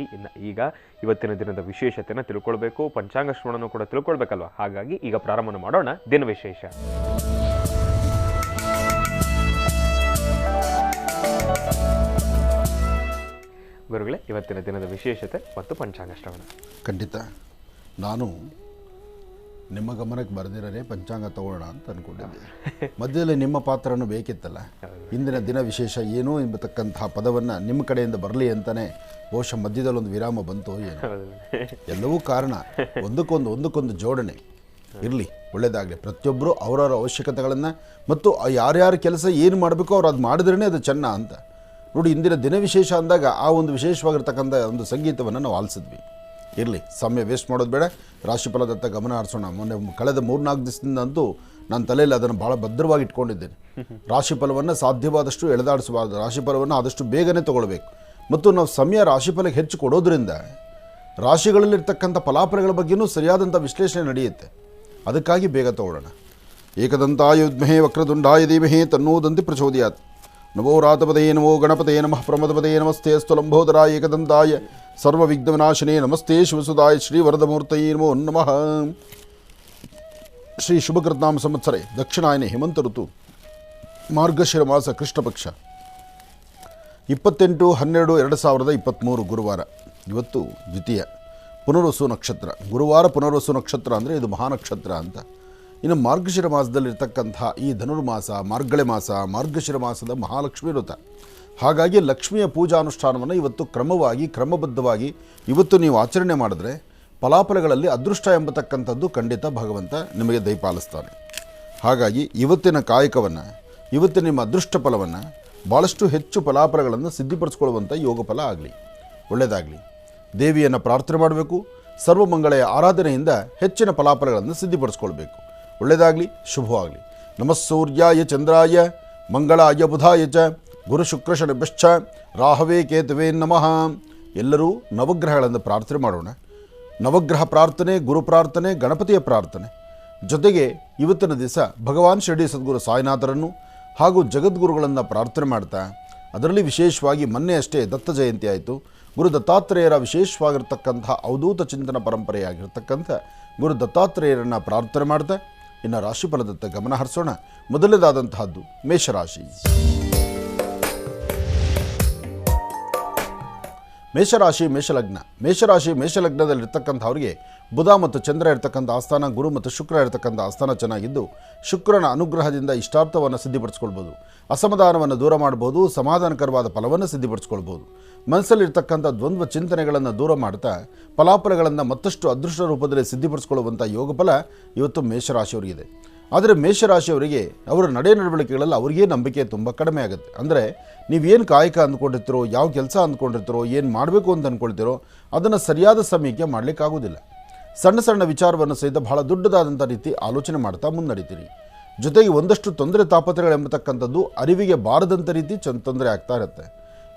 ಈಗ ಇವತ್ತಿನ ದಿನದ ವಿಶೇಷತೆಯನ್ನು ತಿಳ್ಕೊಳ್ಬೇಕು, ಪಂಚಾಂಗ ಶ್ರವಣನೂ ಕೂಡ ತಿಳ್ಕೊಳ್ಬೇಕಲ್ವ. ಹಾಗಾಗಿ ಈಗ ಪ್ರಾರಂಭ ಮಾಡೋಣ ದಿನ ವಿಶೇಷ. ಗುರುಗಳೇ, ಇವತ್ತಿನ ದಿನದ ವಿಶೇಷತೆ ಮತ್ತು ಪಂಚಾಂಗ ಶ್ರವಣ. ಖಂಡಿತ ನಾನು ನಿಮ್ಮ ಗಮನಕ್ಕೆ ಬರೆದಿರೇ ಪಂಚಾಂಗ ತಗೊಳ್ಳೋಣ ಅಂತ ಅಂದ್ಕೊಂಡಿದ್ದೆ. ಮಧ್ಯದಲ್ಲಿ ನಿಮ್ಮ ಪಾತ್ರನೂ ಬೇಕಿತ್ತಲ್ಲ. ಇಂದಿನ ದಿನ ವಿಶೇಷ ಏನು ಎಂಬತಕ್ಕಂತಹ ಪದವನ್ನು ನಿಮ್ಮ ಕಡೆಯಿಂದ ಬರಲಿ ಅಂತಲೇ ಬಹುಶಃ ಮಧ್ಯದಲ್ಲೊಂದು ವಿರಾಮ ಬಂತು ಏನು. ಎಲ್ಲವೂ ಕಾರಣ ಒಂದಕ್ಕೊಂದು ಜೋಡಣೆ ಇರಲಿ. ಒಳ್ಳೆಯದಾಗಲಿ. ಪ್ರತಿಯೊಬ್ಬರು ಅವರವರ ಅವಶ್ಯಕತೆಗಳನ್ನು ಮತ್ತು ಯಾರ್ಯಾರ ಕೆಲಸ ಏನು ಮಾಡಬೇಕೋ ಅವ್ರು ಅದು ಮಾಡಿದ್ರೇ ಅದು ಚೆನ್ನ ಅಂತ ನೋಡಿ. ಇಂದಿನ ದಿನ ವಿಶೇಷ ಅಂದಾಗ ಆ ಒಂದು ವಿಶೇಷವಾಗಿರ್ತಕ್ಕಂಥ ಒಂದು ಸಂಗೀತವನ್ನು ನಾವು ಆಲಿಸಿದ್ವಿ. ಇರಲಿ, ಸಮಯ ವೇಸ್ಟ್ ಮಾಡೋದು ಬೇಡ, ರಾಶಿಫಲದತ್ತ ಗಮನ ಹರಿಸೋಣ. ಮೊನ್ನೆ ಕಳೆದ 3-4 ದಿವಸದಿಂದ ಅಂತೂ ನನ್ನ ತಲೆಯಲ್ಲಿ ಅದನ್ನು ಭಾಳ ಭದ್ರವಾಗಿ ಇಟ್ಕೊಂಡಿದ್ದೇನೆ. ರಾಶಿಫಲವನ್ನು ಸಾಧ್ಯವಾದಷ್ಟು ಎಳೆದಾಡಿಸಬಾರ್ದು, ರಾಶಿಫಲವನ್ನು ಆದಷ್ಟು ಬೇಗನೆ ತೊಗೊಳ್ಬೇಕು. ಮತ್ತು ನಾವು ಸಮಯ ರಾಶಿಫಲಕ್ಕೆ ಹೆಚ್ಚು ಕೊಡೋದ್ರಿಂದ ರಾಶಿಗಳಲ್ಲಿರ್ತಕ್ಕಂಥ ಫಲಾಫಲಗಳ ಬಗ್ಗೆಯೂ ಸರಿಯಾದಂಥ ವಿಶ್ಲೇಷಣೆ ನಡೆಯುತ್ತೆ. ಅದಕ್ಕಾಗಿ ಬೇಗ ತೊಗೊಳ್ಳೋಣ. ಏಕದಂತಾಯ ವಿದ್ಮಹೇ ವಕ್ರತುಂಡಾಯ ಧೀಮಹಿ ತನ್ನೋ ದಂತಿ ಪ್ರಚೋದಯಾತ್. ನಮೋ ರಾತಪದಯೇ ನಮೋ ಗಣಪತಯೇ ನಮಃ ಪ್ರಮದಪದಯೇ ನಮಸ್ತೆ ಅಸ್ತು ಲಂಬೋದರಾಯ ಏಕದಂತಾಯ ಸರ್ವವಿಘ್ನವಿನಾಶಿನೇ ನಮಸ್ತೆ ಶಿವಸುಧಾಯ ಶ್ರೀವರದಮೂರ್ತಯೇ ನಮೋ ನಮಃ. ಶ್ರೀ ಶುಭಕೃತ್ನಾಮ ಸಂವತ್ಸರೆ ದಕ್ಷಿಣಾಯನೆ ಹೇಮಂತ ಋತು ಮಾರ್ಗಶಿರ ಮಾಸ ಕೃಷ್ಣಪಕ್ಷ 28/12/2023 ಗುರುವಾರ. ಇವತ್ತು ದ್ವಿತೀಯ ಪುನರ್ವಸು ನಕ್ಷತ್ರ. ಗುರುವಾರ ಪುನರ್ವಸು ನಕ್ಷತ್ರ ಅಂದರೆ ಇದು ಮಹಾನಕ್ಷತ್ರ ಅಂತ. ಇನ್ನು ಮಾರ್ಗಶಿರ ಮಾಸದಲ್ಲಿರ್ತಕ್ಕಂಥ ಈ ಧನುರ್ಮಾಸ, ಮಾರ್ಗಳೆ ಮಾಸ, ಮಾರ್ಗಶಿರ ಮಾಸದ ಮಹಾಲಕ್ಷ್ಮಿ ವ್ರತ. ಹಾಗಾಗಿ ಲಕ್ಷ್ಮಿಯ ಪೂಜಾನುಷ್ಠಾನವನ್ನು ಇವತ್ತು ಕ್ರಮಬದ್ಧವಾಗಿ ಇವತ್ತು ನೀವು ಆಚರಣೆ ಮಾಡಿದ್ರೆ ಫಲಾಫಲಗಳಲ್ಲಿ ಅದೃಷ್ಟ ಎಂಬತಕ್ಕಂಥದ್ದು ಖಂಡಿತ ಭಗವಂತ ನಿಮಗೆ ದಯಪಾಲಿಸ್ತಾನೆ. ಹಾಗಾಗಿ ಇವತ್ತಿನ ಕಾಯಕವನ್ನು, ಇವತ್ತಿನ ನಿಮ್ಮ ಅದೃಷ್ಟ ಫಲವನ್ನು ಭಾಳಷ್ಟು ಹೆಚ್ಚು ಫಲಾಫಲಗಳನ್ನು ಸಿದ್ಧಿಪಡಿಸ್ಕೊಳ್ಳುವಂಥ ಯೋಗ ಫಲ ಆಗಲಿ. ಒಳ್ಳೆಯದಾಗಲಿ. ದೇವಿಯನ್ನು ಪ್ರಾರ್ಥನೆ ಮಾಡಬೇಕು. ಸರ್ವಮಂಗಳೆಯ ಆರಾಧನೆಯಿಂದ ಹೆಚ್ಚಿನ ಫಲಾಫಲಗಳನ್ನು ಸಿದ್ಧಿಪಡಿಸ್ಕೊಳ್ಬೇಕು. ಒಳ್ಳೆಯದಾಗಲಿ, ಶುಭವಾಗಲಿ. ನಮಃ ಸೂರ್ಯಾಯ ಚಂದ್ರಾಯ ಮಂಗಳಾಯ ಬುಧಾಯ ಚ ಗುರು ಶುಕ್ರ ಶನಿಭ್ಯಶ್ಚ ರಾಹವೇ ಕೇತುವೇ ನಮಃ. ಎಲ್ಲರೂ ನವಗ್ರಹಗಳನ್ನು ಪ್ರಾರ್ಥನೆ ಮಾಡೋಣ. ನವಗ್ರಹ ಪ್ರಾರ್ಥನೆ, ಗುರು ಪ್ರಾರ್ಥನೆ, ಗಣಪತಿಯ ಪ್ರಾರ್ಥನೆ ಜೊತೆಗೆ ಇವತ್ತಿನ ದಿವಸ ಭಗವಾನ್ ಶಿರಡಿ ಸದ್ಗುರು ಸಾಯಿನಾಥರನ್ನು ಹಾಗೂ ಜಗದ್ಗುರುಗಳನ್ನು ಪ್ರಾರ್ಥನೆ ಮಾಡ್ತಾ, ಅದರಲ್ಲಿ ವಿಶೇಷವಾಗಿ ಮೊನ್ನೆ ಅಷ್ಟೇ ದತ್ತ ಜಯಂತಿ ಆಯಿತು. ಗುರು ದತ್ತಾತ್ರೇಯರ ವಿಶೇಷವಾಗಿರ್ತಕ್ಕಂಥ ಅವಧೂತ ಚಿಂತನ ಪರಂಪರೆಯಾಗಿರ್ತಕ್ಕಂಥ ಗುರು ದತ್ತಾತ್ರೇಯರನ್ನು ಪ್ರಾರ್ಥನೆ ಮಾಡ್ತಾ ಇನ್ನು ರಾಶಿಫಲದತ್ತ ಗಮನ ಹರಿಸೋಣ. ಮೊದಲನೇದಾದಂತಹದ್ದು ಮೇಷರಾಶಿ. ಮೇಷಲಗ್ನದಲ್ಲಿರ್ತಕ್ಕಂಥವ್ರಿಗೆ ಬುಧ ಮತ್ತು ಚಂದ್ರ ಇರ್ತಕ್ಕಂಥ ಆಸ್ಥಾನ, ಗುರು ಮತ್ತು ಶುಕ್ರ ಇರ್ತಕ್ಕಂಥ ಆಸ್ಥಾನ ಚೆನ್ನಾಗಿದ್ದು ಶುಕ್ರನ ಅನುಗ್ರಹದಿಂದ ಇಷ್ಟಾರ್ಥವನ್ನು ಸಿದ್ಧಿಪಡಿಸ್ಕೊಳ್ಬೋದು, ಅಸಮಾಧಾನವನ್ನು ದೂರ ಮಾಡ್ಬೋದು, ಸಮಾಧಾನಕರವಾದ ಫಲವನ್ನು ಸಿದ್ಧಿಪಡಿಸ್ಕೊಳ್ಬೋದು. ಮನಸ್ಸಲ್ಲಿರ್ತಕ್ಕಂಥ ದ್ವಂದ್ವ ಚಿಂತನೆಗಳನ್ನು ದೂರ ಮಾಡ್ತಾ ಫಲಾಫಲಗಳನ್ನು ಮತ್ತಷ್ಟು ಅದೃಷ್ಟ ರೂಪದಲ್ಲಿ ಸಿದ್ಧಿಪಡಿಸ್ಕೊಳ್ಳುವಂಥ ಯೋಗ ಫಲ ಇವತ್ತು ಮೇಷರಾಶಿಯವರಿಗಿದೆ. ಆದರೆ ಮೇಷರಾಶಿಯವರಿಗೆ ಅವರ ನಡವಳಿಕೆಗಳಲ್ಲಿ ಅವರಿಗೇ ನಂಬಿಕೆ ತುಂಬ ಕಡಿಮೆ ಆಗುತ್ತೆ. ಅಂದರೆ ನೀವೇನು ಕಾಯಕ ಅಂದ್ಕೊಂಡಿರ್ತೀರೋ, ಯಾವ ಕೆಲಸ ಅಂದ್ಕೊಂಡಿರ್ತೀರೋ, ಏನು ಮಾಡಬೇಕು ಅಂತ ಅಂದ್ಕೊಳ್ತೀರೋ ಅದನ್ನು ಸರಿಯಾದ ಸಮಯಕ್ಕೆ ಮಾಡಲಿಕ್ಕಾಗೋದಿಲ್ಲ. ಸಣ್ಣ ಸಣ್ಣ ವಿಚಾರವನ್ನು ಸಹಿತ ಬಹಳ ದೊಡ್ಡದಾದಂಥ ರೀತಿ ಆಲೋಚನೆ ಮಾಡ್ತಾ ಮುನ್ನಡೀತೀರಿ. ಜೊತೆಗೆ ಒಂದಷ್ಟು ತೊಂದರೆ ತಾಪತ್ರೆಗಳೆಂಬತಕ್ಕಂಥದ್ದು ಅರಿವಿಗೆ ಬಾರದಂಥ ರೀತಿ ತೊಂದರೆ ಆಗ್ತಾ ಇರುತ್ತೆ.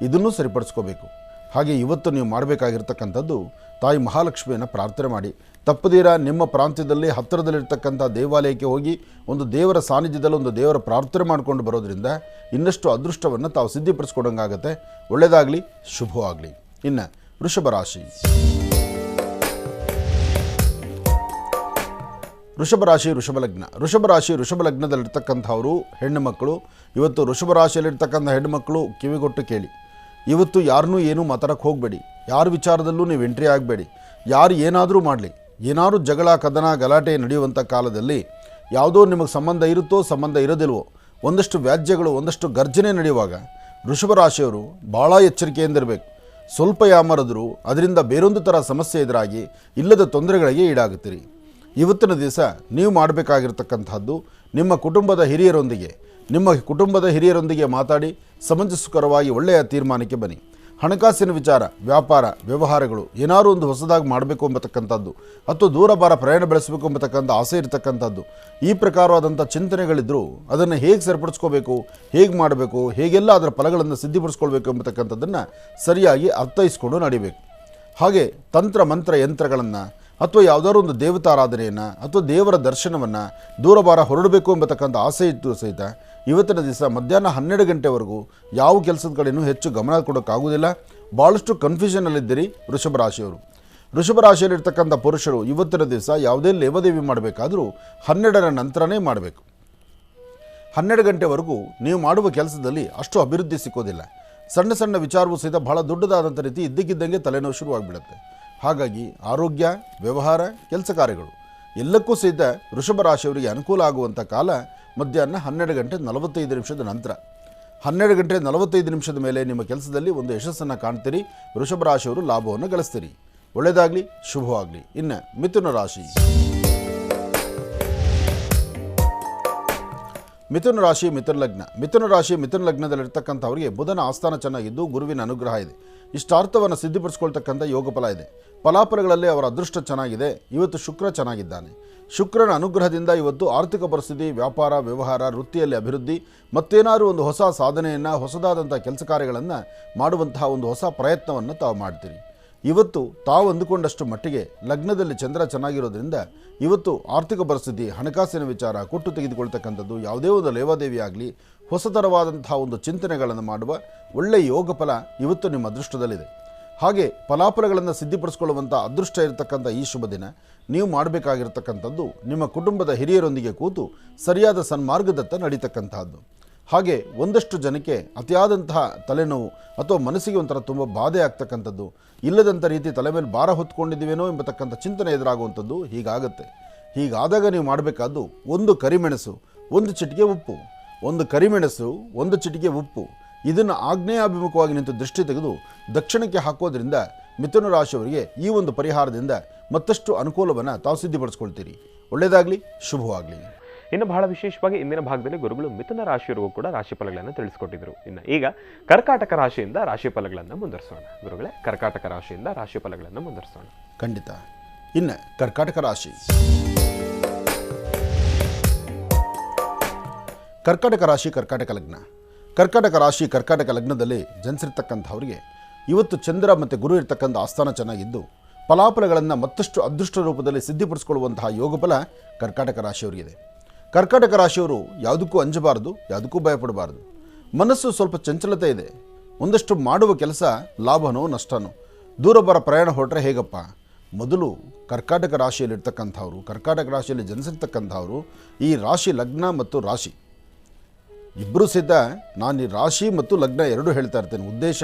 ಇದನ್ನು ಸರಿಪಡಿಸ್ಕೋಬೇಕು. ಹಾಗೆ ಇವತ್ತು ನೀವು ಮಾಡಬೇಕಾಗಿರ್ತಕ್ಕಂಥದ್ದು ತಾಯಿ ಮಹಾಲಕ್ಷ್ಮಿಯನ್ನು ಪ್ರಾರ್ಥನೆ ಮಾಡಿ, ತಪ್ಪದೀರ ನಿಮ್ಮ ಪ್ರಾಂತ್ಯದಲ್ಲಿ ಹತ್ತಿರದಲ್ಲಿರ್ತಕ್ಕಂಥ ದೇವಾಲಯಕ್ಕೆ ಹೋಗಿ ಒಂದು ದೇವರ ಸಾನ್ನಿಧ್ಯದಲ್ಲಿ ಒಂದು ದೇವರ ಪ್ರಾರ್ಥನೆ ಮಾಡಿಕೊಂಡು ಬರೋದ್ರಿಂದ ಇನ್ನಷ್ಟು ಅದೃಷ್ಟವನ್ನು ತಾವು ಸಿದ್ಧಿಪಡಿಸ್ಕೊಡಂಗಾಗತ್ತೆ. ಒಳ್ಳೆಯದಾಗಲಿ, ಶುಭವಾಗಲಿ. ಇನ್ನು ವೃಷಭ ರಾಶಿ. ವೃಷಭ ಲಗ್ನದಲ್ಲಿರ್ತಕ್ಕಂಥವರು ಹೆಣ್ಣು ಮಕ್ಕಳು. ಇವತ್ತು ವೃಷಭ ರಾಶಿಯಲ್ಲಿರ್ತಕ್ಕಂಥ ಹೆಣ್ಣುಮಕ್ಕಳು ಕಿವಿಗೊಟ್ಟು ಕೇಳಿ. ಇವತ್ತು ಯಾರನ್ನೂ ಏನೂ ಮಾತಾಡೋಕ್ಕೆ ಹೋಗಬೇಡಿ. ಯಾರ ವಿಚಾರದಲ್ಲೂ ನೀವು ಎಂಟ್ರಿ ಆಗಬೇಡಿ. ಯಾರು ಏನಾದರೂ ಮಾಡಲಿ, ಏನಾದರೂ ಜಗಳ ಕದನ ಗಲಾಟೆ ನಡೆಯುವಂಥ ಕಾಲದಲ್ಲಿ ಯಾವುದೋ ನಿಮಗೆ ಸಂಬಂಧ ಇರುತ್ತೋ ಸಂಬಂಧ ಇರೋದಿಲ್ವೋ ಒಂದಷ್ಟು ವ್ಯಾಜ್ಯಗಳು ಒಂದಷ್ಟು ಗರ್ಜನೆ ನಡೆಯುವಾಗ ವೃಷಭ ರಾಶಿಯವರು ಭಾಳ ಎಚ್ಚರಿಕೆಯಿಂದಿರಬೇಕು. ಸ್ವಲ್ಪ ಯಾಮರಿದ್ರೂ ಅದರಿಂದ ಬೇರೊಂದು ಥರ ಸಮಸ್ಯೆ ಎದುರಾಗಿ ಇಲ್ಲದ ತೊಂದರೆಗಳಿಗೆ ಈಡಾಗುತ್ತೀರಿ. ಇವತ್ತಿನ ದಿವಸ ನೀವು ಮಾಡಬೇಕಾಗಿರ್ತಕ್ಕಂಥದ್ದು ನಿಮ್ಮ ಕುಟುಂಬದ ಹಿರಿಯರೊಂದಿಗೆ ಮಾತಾಡಿ ಸಮಂಜಸಕರವಾಗಿ ಒಳ್ಳೆಯ ತೀರ್ಮಾನಕ್ಕೆ ಬನ್ನಿ. ಹಣಕಾಸಿನ ವಿಚಾರ, ವ್ಯಾಪಾರ, ವ್ಯವಹಾರಗಳು ಏನಾದರೂ ಒಂದು ಹೊಸದಾಗಿ ಮಾಡಬೇಕು ಎಂಬತಕ್ಕಂಥದ್ದು ಅಥವಾ ದೂರ ಬಾರ ಪ್ರಯಾಣ ಬೆಳೆಸಬೇಕು ಎಂಬತಕ್ಕಂಥ ಆಸೆ ಇರತಕ್ಕಂಥದ್ದು ಈ ಪ್ರಕಾರವಾದಂಥ ಚಿಂತನೆಗಳಿದ್ದರೂ ಅದನ್ನು ಹೇಗೆ ಸರಿಪಡಿಸ್ಕೋಬೇಕು, ಹೇಗೆ ಮಾಡಬೇಕು, ಹೇಗೆಲ್ಲ ಅದರ ಫಲಗಳನ್ನು ಸಿದ್ಧಿಪಡಿಸ್ಕೊಳ್ಬೇಕು ಎಂಬತಕ್ಕಂಥದ್ದನ್ನು ಸರಿಯಾಗಿ ಅರ್ಥೈಸ್ಕೊಂಡು ನಡಿಬೇಕು. ಹಾಗೆ ತಂತ್ರ ಮಂತ್ರ ಯಂತ್ರಗಳನ್ನು ಅಥವಾ ಯಾವುದಾದ್ರು ಒಂದು ದೇವತಾರಾಧನೆಯನ್ನು ಅಥವಾ ದೇವರ ದರ್ಶನವನ್ನು ದೂರ ಬಾರ ಹೊರಡಬೇಕು ಎಂಬತಕ್ಕಂಥ ಆಸೆ ಇದ್ದು ಸಹಿತ ಇವತ್ತಿನ ದಿವಸ ಮಧ್ಯಾಹ್ನ 12 ಗಂಟೆವರೆಗೂ ಯಾವ ಕೆಲಸದ ಕಡೆಯೂ ಹೆಚ್ಚು ಗಮನ ಕೊಡೋಕ್ಕಾಗೋದಿಲ್ಲ. ಭಾಳಷ್ಟು ಕನ್ಫ್ಯೂಷನಲ್ಲಿದ್ದೀರಿ ವೃಷಭ ರಾಶಿಯವರು. ವೃಷಭ ರಾಶಿಯಲ್ಲಿರ್ತಕ್ಕಂಥ ಪುರುಷರು ಇವತ್ತಿನ ದಿವಸ ಯಾವುದೇ ಲೇವಾದೇವಿ ಮಾಡಬೇಕಾದರೂ 12ರ ನಂತರನೇ ಮಾಡಬೇಕು. 12 ಗಂಟೆವರೆಗೂ ನೀವು ಮಾಡುವ ಕೆಲಸದಲ್ಲಿ ಅಷ್ಟು ಅಭಿವೃದ್ಧಿ ಸಿಕ್ಕೋದಿಲ್ಲ. ಸಣ್ಣ ಸಣ್ಣ ವಿಚಾರವೂ ಸಹಿತ ಬಹಳ ದೊಡ್ಡದಾದಂಥ ರೀತಿ ಇದ್ದಕ್ಕಿದ್ದಂಗೆ ತಲೆನೋವು ಶುರುವಾಗಿಬಿಡುತ್ತೆ. ಹಾಗಾಗಿ ಆರೋಗ್ಯ, ವ್ಯವಹಾರ, ಕೆಲಸ ಕಾರ್ಯಗಳು ಎಲ್ಲಕ್ಕೂ ಸಹಿತ ವೃಷಭ ರಾಶಿಯವರಿಗೆ ಅನುಕೂಲ ಆಗುವಂಥ ಕಾಲ ಮಧ್ಯಾಹ್ನ 12 ಗಂಟೆ 45 ನಿಮಿಷದ ನಂತರ. 12 ಗಂಟೆ 45 ನಿಮಿಷದ ಮೇಲೆ ನಿಮ್ಮ ಕೆಲಸದಲ್ಲಿ ಒಂದು ಯಶಸ್ಸನ್ನು ಕಾಣ್ತೀರಿ. ವೃಷಭ ರಾಶಿಯವರು ಲಾಭವನ್ನು ಗಳಿಸ್ತೀರಿ. ಒಳ್ಳೆಯದಾಗಲಿ, ಶುಭವಾಗಲಿ. ಇನ್ನು ಮಿಥುನ ರಾಶಿ. ಮಿಥುನ ರಾಶಿ ಮಿಥುನ ಲಗ್ನದಲ್ಲಿರ್ತಕ್ಕಂಥವರಿಗೆ ಬುಧನ ಆಸ್ಥಾನ ಚೆನ್ನಾಗಿದ್ದು ಗುರುವಿನ ಅನುಗ್ರಹ ಇದೆ. ಇಷ್ಟಾರ್ಥವನ್ನು ಸಿದ್ಧಿಪಡಿಸ್ಕೊಳ್ತಕ್ಕಂಥ ಯೋಗ ಫಲ ಇದೆ. ಫಲಾಫಲಗಳಲ್ಲಿ ಅವರ ಅದೃಷ್ಟ ಚೆನ್ನಾಗಿದೆ. ಇವತ್ತು ಶುಕ್ರ ಚೆನ್ನಾಗಿದ್ದಾನೆ. ಶುಕ್ರನ ಅನುಗ್ರಹದಿಂದ ಇವತ್ತು ಆರ್ಥಿಕ ಪರಿಸ್ಥಿತಿ, ವ್ಯಾಪಾರ, ವ್ಯವಹಾರ, ವೃತ್ತಿಯಲ್ಲಿ ಅಭಿವೃದ್ಧಿ, ಮತ್ತೇನಾದರೂ ಒಂದು ಹೊಸ ಸಾಧನೆಯನ್ನು, ಹೊಸದಾದಂಥ ಕೆಲಸ ಕಾರ್ಯಗಳನ್ನು ಮಾಡುವಂತಹ ಒಂದು ಹೊಸ ಪ್ರಯತ್ನವನ್ನು ತಾವು ಮಾಡ್ತೀರಿ. ಇವತ್ತು ತಾವು ಅಂದುಕೊಂಡಷ್ಟು ಮಟ್ಟಿಗೆ ಲಗ್ನದಲ್ಲಿ ಚಂದ್ರ ಚೆನ್ನಾಗಿರೋದ್ರಿಂದ ಇವತ್ತು ಆರ್ಥಿಕ ಪರಿಸ್ಥಿತಿ, ಹಣಕಾಸಿನ ವಿಚಾರ, ಕೊಟ್ಟು ತೆಗೆದುಕೊಳ್ತಕ್ಕಂಥದ್ದು, ಯಾವುದೇ ಒಂದು ಲೇವಾದೇವಿ ಆಗಲಿ ಹೊಸತರವಾದಂತಹ ಒಂದು ಚಿಂತನೆಗಳನ್ನು ಮಾಡುವ ಒಳ್ಳೆಯ ಯೋಗ ಫಲ ಇವತ್ತು ನಿಮ್ಮ ಅದೃಷ್ಟದಲ್ಲಿದೆ. ಹಾಗೆ ಫಲಾಫಲಗಳನ್ನು ಸಿದ್ಧಿಪಡಿಸ್ಕೊಳ್ಳುವಂಥ ಅದೃಷ್ಟ ಇರತಕ್ಕಂಥ ಈ ಶುಭ ದಿನ ನೀವು ಮಾಡಬೇಕಾಗಿರ್ತಕ್ಕಂಥದ್ದು ನಿಮ್ಮ ಕುಟುಂಬದ ಹಿರಿಯರೊಂದಿಗೆ ಕೂತು ಸರಿಯಾದ ಸನ್ಮಾರ್ಗದತ್ತ ನಡೀತಕ್ಕಂಥದ್ದು. ಹಾಗೆ ಒಂದಷ್ಟು ಜನಕ್ಕೆ ಅತಿಯಾದಂತಹ ತಲೆನೋವು ಅಥವಾ ಮನಸ್ಸಿಗೆ ಒಂಥರ ತುಂಬ ಬಾಧೆ ಆಗ್ತಕ್ಕಂಥದ್ದು, ಇಲ್ಲದಂಥ ರೀತಿ ತಲೆ ಮೇಲೆ ಭಾರ ಹೊತ್ಕೊಂಡಿದ್ದೀವೇನೋ ಎಂಬತಕ್ಕಂಥ ಚಿಂತನೆ ಎದುರಾಗುವಂಥದ್ದು ಹೀಗಾಗುತ್ತೆ. ಹೀಗಾದಾಗ ನೀವು ಮಾಡಬೇಕಾದ್ದು ಒಂದು ಕರಿಮೆಣಸು, ಒಂದು ಚಿಟಿಕೆ ಉಪ್ಪು, ಒಂದು ಕರಿಮೆಣಸು, ಒಂದು ಚಿಟಿಕೆ ಉಪ್ಪು, ಇದನ್ನು ಆಗ್ನೇಯಾಭಿಮುಖವಾಗಿ ನಿಂತು ದೃಷ್ಟಿ ತೆಗೆದು ದಕ್ಷಿಣಕ್ಕೆ ಹಾಕೋದ್ರಿಂದ ಮಿಥುನ ರಾಶಿಯವರಿಗೆ ಈ ಒಂದು ಪರಿಹಾರದಿಂದ ಮತ್ತಷ್ಟು ಅನುಕೂಲವನ್ನು ತಾವು ಸಿದ್ಧಿಪಡಿಸ್ಕೊಳ್ತೀರಿ. ಒಳ್ಳೆಯದಾಗಲಿ, ಶುಭವಾಗಲಿ. ಇನ್ನು ಬಹಳ ವಿಶೇಷವಾಗಿ ಇಂದಿನ ಭಾಗದಲ್ಲಿ ಗುರುಗಳು ಮಿಥುನ ರಾಶಿಯವರಿಗೂ ಕೂಡ ರಾಶಿ ಫಲಗಳನ್ನು ತಿಳಿಸ್ಕೊಟ್ಟಿದ್ರು. ಇನ್ನು ಈಗ ಕರ್ಕಾಟಕ ರಾಶಿಯಿಂದ ರಾಶಿ ಫಲಗಳನ್ನು ಮುಂದುವರಿಸೋಣ. ಗುರುಗಳೇ, ಕರ್ಕಾಟಕ ರಾಶಿಯಿಂದ ರಾಶಿ ಫಲಗಳನ್ನು ಮುಂದುವರಿಸೋಣ. ಖಂಡಿತ. ಇನ್ನು ಕರ್ಕಾಟಕ ರಾಶಿ. ಕರ್ಕಾಟಕ ರಾಶಿ ಕರ್ಕಾಟಕ ಲಗ್ನದಲ್ಲಿ ಜನಿಸಿರ್ತಕ್ಕಂಥವ್ರಿಗೆ ಇವತ್ತು ಚಂದ್ರ ಮತ್ತು ಗುರು ಇರ್ತಕ್ಕಂಥ ಆಸ್ಥಾನ ಚೆನ್ನಾಗಿದ್ದು ಫಲಾಫಲಗಳನ್ನು ಮತ್ತಷ್ಟು ಅದೃಷ್ಟ ರೂಪದಲ್ಲಿ ಸಿದ್ಧಿಪಡಿಸ್ಕೊಳ್ಳುವಂತಹ ಯೋಗ ಫಲ ಕರ್ಕಾಟಕ ರಾಶಿಯವರಿಗಿದೆ. ಕರ್ಕಾಟಕ ರಾಶಿಯವರು ಯಾವುದಕ್ಕೂ ಅಂಜಬಾರದು, ಯಾವುದಕ್ಕೂ ಭಯಪಡಬಾರದು. ಮನಸ್ಸು ಸ್ವಲ್ಪ ಚಂಚಲತೆ ಇದೆ. ಒಂದಷ್ಟು ಮಾಡುವ ಕೆಲಸ ಲಾಭನೋ ನಷ್ಟನೋ, ದೂರ ಬರ ಪ್ರಯಾಣ ಹೊರಟ್ರೆ ಹೇಗಪ್ಪ. ಮೊದಲು ಕರ್ಕಾಟಕ ರಾಶಿಯಲ್ಲಿರ್ತಕ್ಕಂಥವ್ರು, ಕರ್ಕಾಟಕ ರಾಶಿಯಲ್ಲಿ ಜನಿಸಿರ್ತಕ್ಕಂಥವ್ರು, ಈ ರಾಶಿ ಲಗ್ನ ಮತ್ತು ರಾಶಿ ಇಬ್ಬರೂ ಸಿದ್ಧ. ನಾನು ಈ ರಾಶಿ ಮತ್ತು ಲಗ್ನ ಎರಡೂ ಹೇಳ್ತಾ ಇರ್ತೇನೆ. ಉದ್ದೇಶ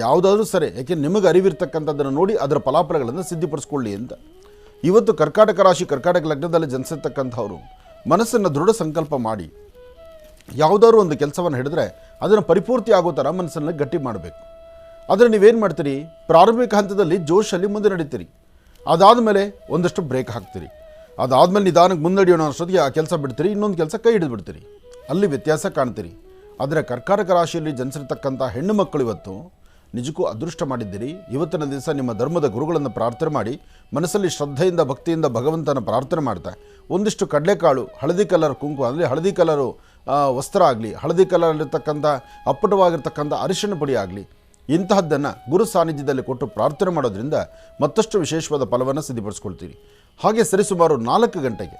ಯಾವುದಾದ್ರೂ ಸರಿ, ಯಾಕೆ ನಿಮಗೆ ಅರಿವಿರ್ತಕ್ಕಂಥದ್ದನ್ನು ನೋಡಿ ಅದರ ಫಲಾಫಲಗಳನ್ನು ಸಿದ್ಧಿಪಡಿಸ್ಕೊಳ್ಳಿ ಅಂತ. ಇವತ್ತು ಕರ್ಕಾಟಕ ರಾಶಿ ಕರ್ಕಾಟಕ ಲಗ್ನದಲ್ಲಿ ಜನಿಸಿರ್ತಕ್ಕಂಥವ್ರು ಮನಸ್ಸನ್ನು ದೃಢ ಸಂಕಲ್ಪ ಮಾಡಿ ಯಾವುದಾದ್ರೂ ಒಂದು ಕೆಲಸವನ್ನು ಹಿಡಿದ್ರೆ ಅದನ್ನು ಪರಿಪೂರ್ತಿ ಆಗೋ ಥರ ಮನಸ್ಸನ್ನು ಗಟ್ಟಿ ಮಾಡಬೇಕು. ಆದರೆ ನೀವೇನು ಮಾಡ್ತೀರಿ, ಪ್ರಾರಂಭಿಕ ಹಂತದಲ್ಲಿ ಜೋಶಲ್ಲಿ ಮುಂದೆ ನಡೀತೀರಿ. ಅದಾದಮೇಲೆ ಒಂದಷ್ಟು ಬ್ರೇಕ್ ಹಾಕ್ತೀರಿ. ಅದಾದಮೇಲೆ ನಿಧಾನಕ್ಕೆ ಮುನ್ನಡೆಯೋಣ ಅಷ್ಟೊತ್ತಿಗೆ ಆ ಕೆಲಸ ಬಿಡ್ತೀರಿ, ಇನ್ನೊಂದು ಕೆಲಸ ಕೈ ಹಿಡಿದು ಬಿಡ್ತೀರಿ. ಅಲ್ಲಿ ವ್ಯತ್ಯಾಸ ಕಾಣ್ತೀರಿ. ಆದರೆ ಕರ್ಕಾಟಕ ರಾಶಿಯಲ್ಲಿ ಜನಿಸಿರ್ತಕ್ಕಂಥ ಹೆಣ್ಣು ಮಕ್ಕಳು ಇವತ್ತು ನಿಜಕ್ಕೂ ಅದೃಷ್ಟ ಮಾಡಿದ್ದೀರಿ. ಇವತ್ತಿನ ದಿವಸ ನಿಮ್ಮ ಧರ್ಮದ ಗುರುಗಳನ್ನು ಪ್ರಾರ್ಥನೆ ಮಾಡಿ ಮನಸ್ಸಲ್ಲಿ ಶ್ರದ್ಧೆಯಿಂದ ಭಕ್ತಿಯಿಂದ ಭಗವಂತನ ಪ್ರಾರ್ಥನೆ ಮಾಡ್ತಾ ಒಂದಿಷ್ಟು ಕಡಲೆಕಾಳು, ಹಳದಿ ಕಲರ್ ಕುಂಕುಮ, ಅಂದರೆ ಹಳದಿ ಕಲರು ವಸ್ತ್ರ ಆಗಲಿ, ಹಳದಿ ಕಲರಲ್ಲಿರ್ತಕ್ಕಂಥ ಅಪ್ಪಟವಾಗಿರ್ತಕ್ಕಂಥ ಅರಿಶಿಣ ಪುಡಿ ಆಗಲಿ, ಇಂತಹದ್ದನ್ನು ಗುರು ಸಾನ್ನಿಧ್ಯದಲ್ಲಿ ಕೊಟ್ಟು ಪ್ರಾರ್ಥನೆ ಮಾಡೋದ್ರಿಂದ ಮತ್ತಷ್ಟು ವಿಶೇಷವಾದ ಫಲವನ್ನು ಸಿದ್ಧಿಪಡಿಸ್ಕೊಳ್ತೀರಿ. ಹಾಗೆ ಸರಿಸುಮಾರು 4 ಗಂಟೆಗೆ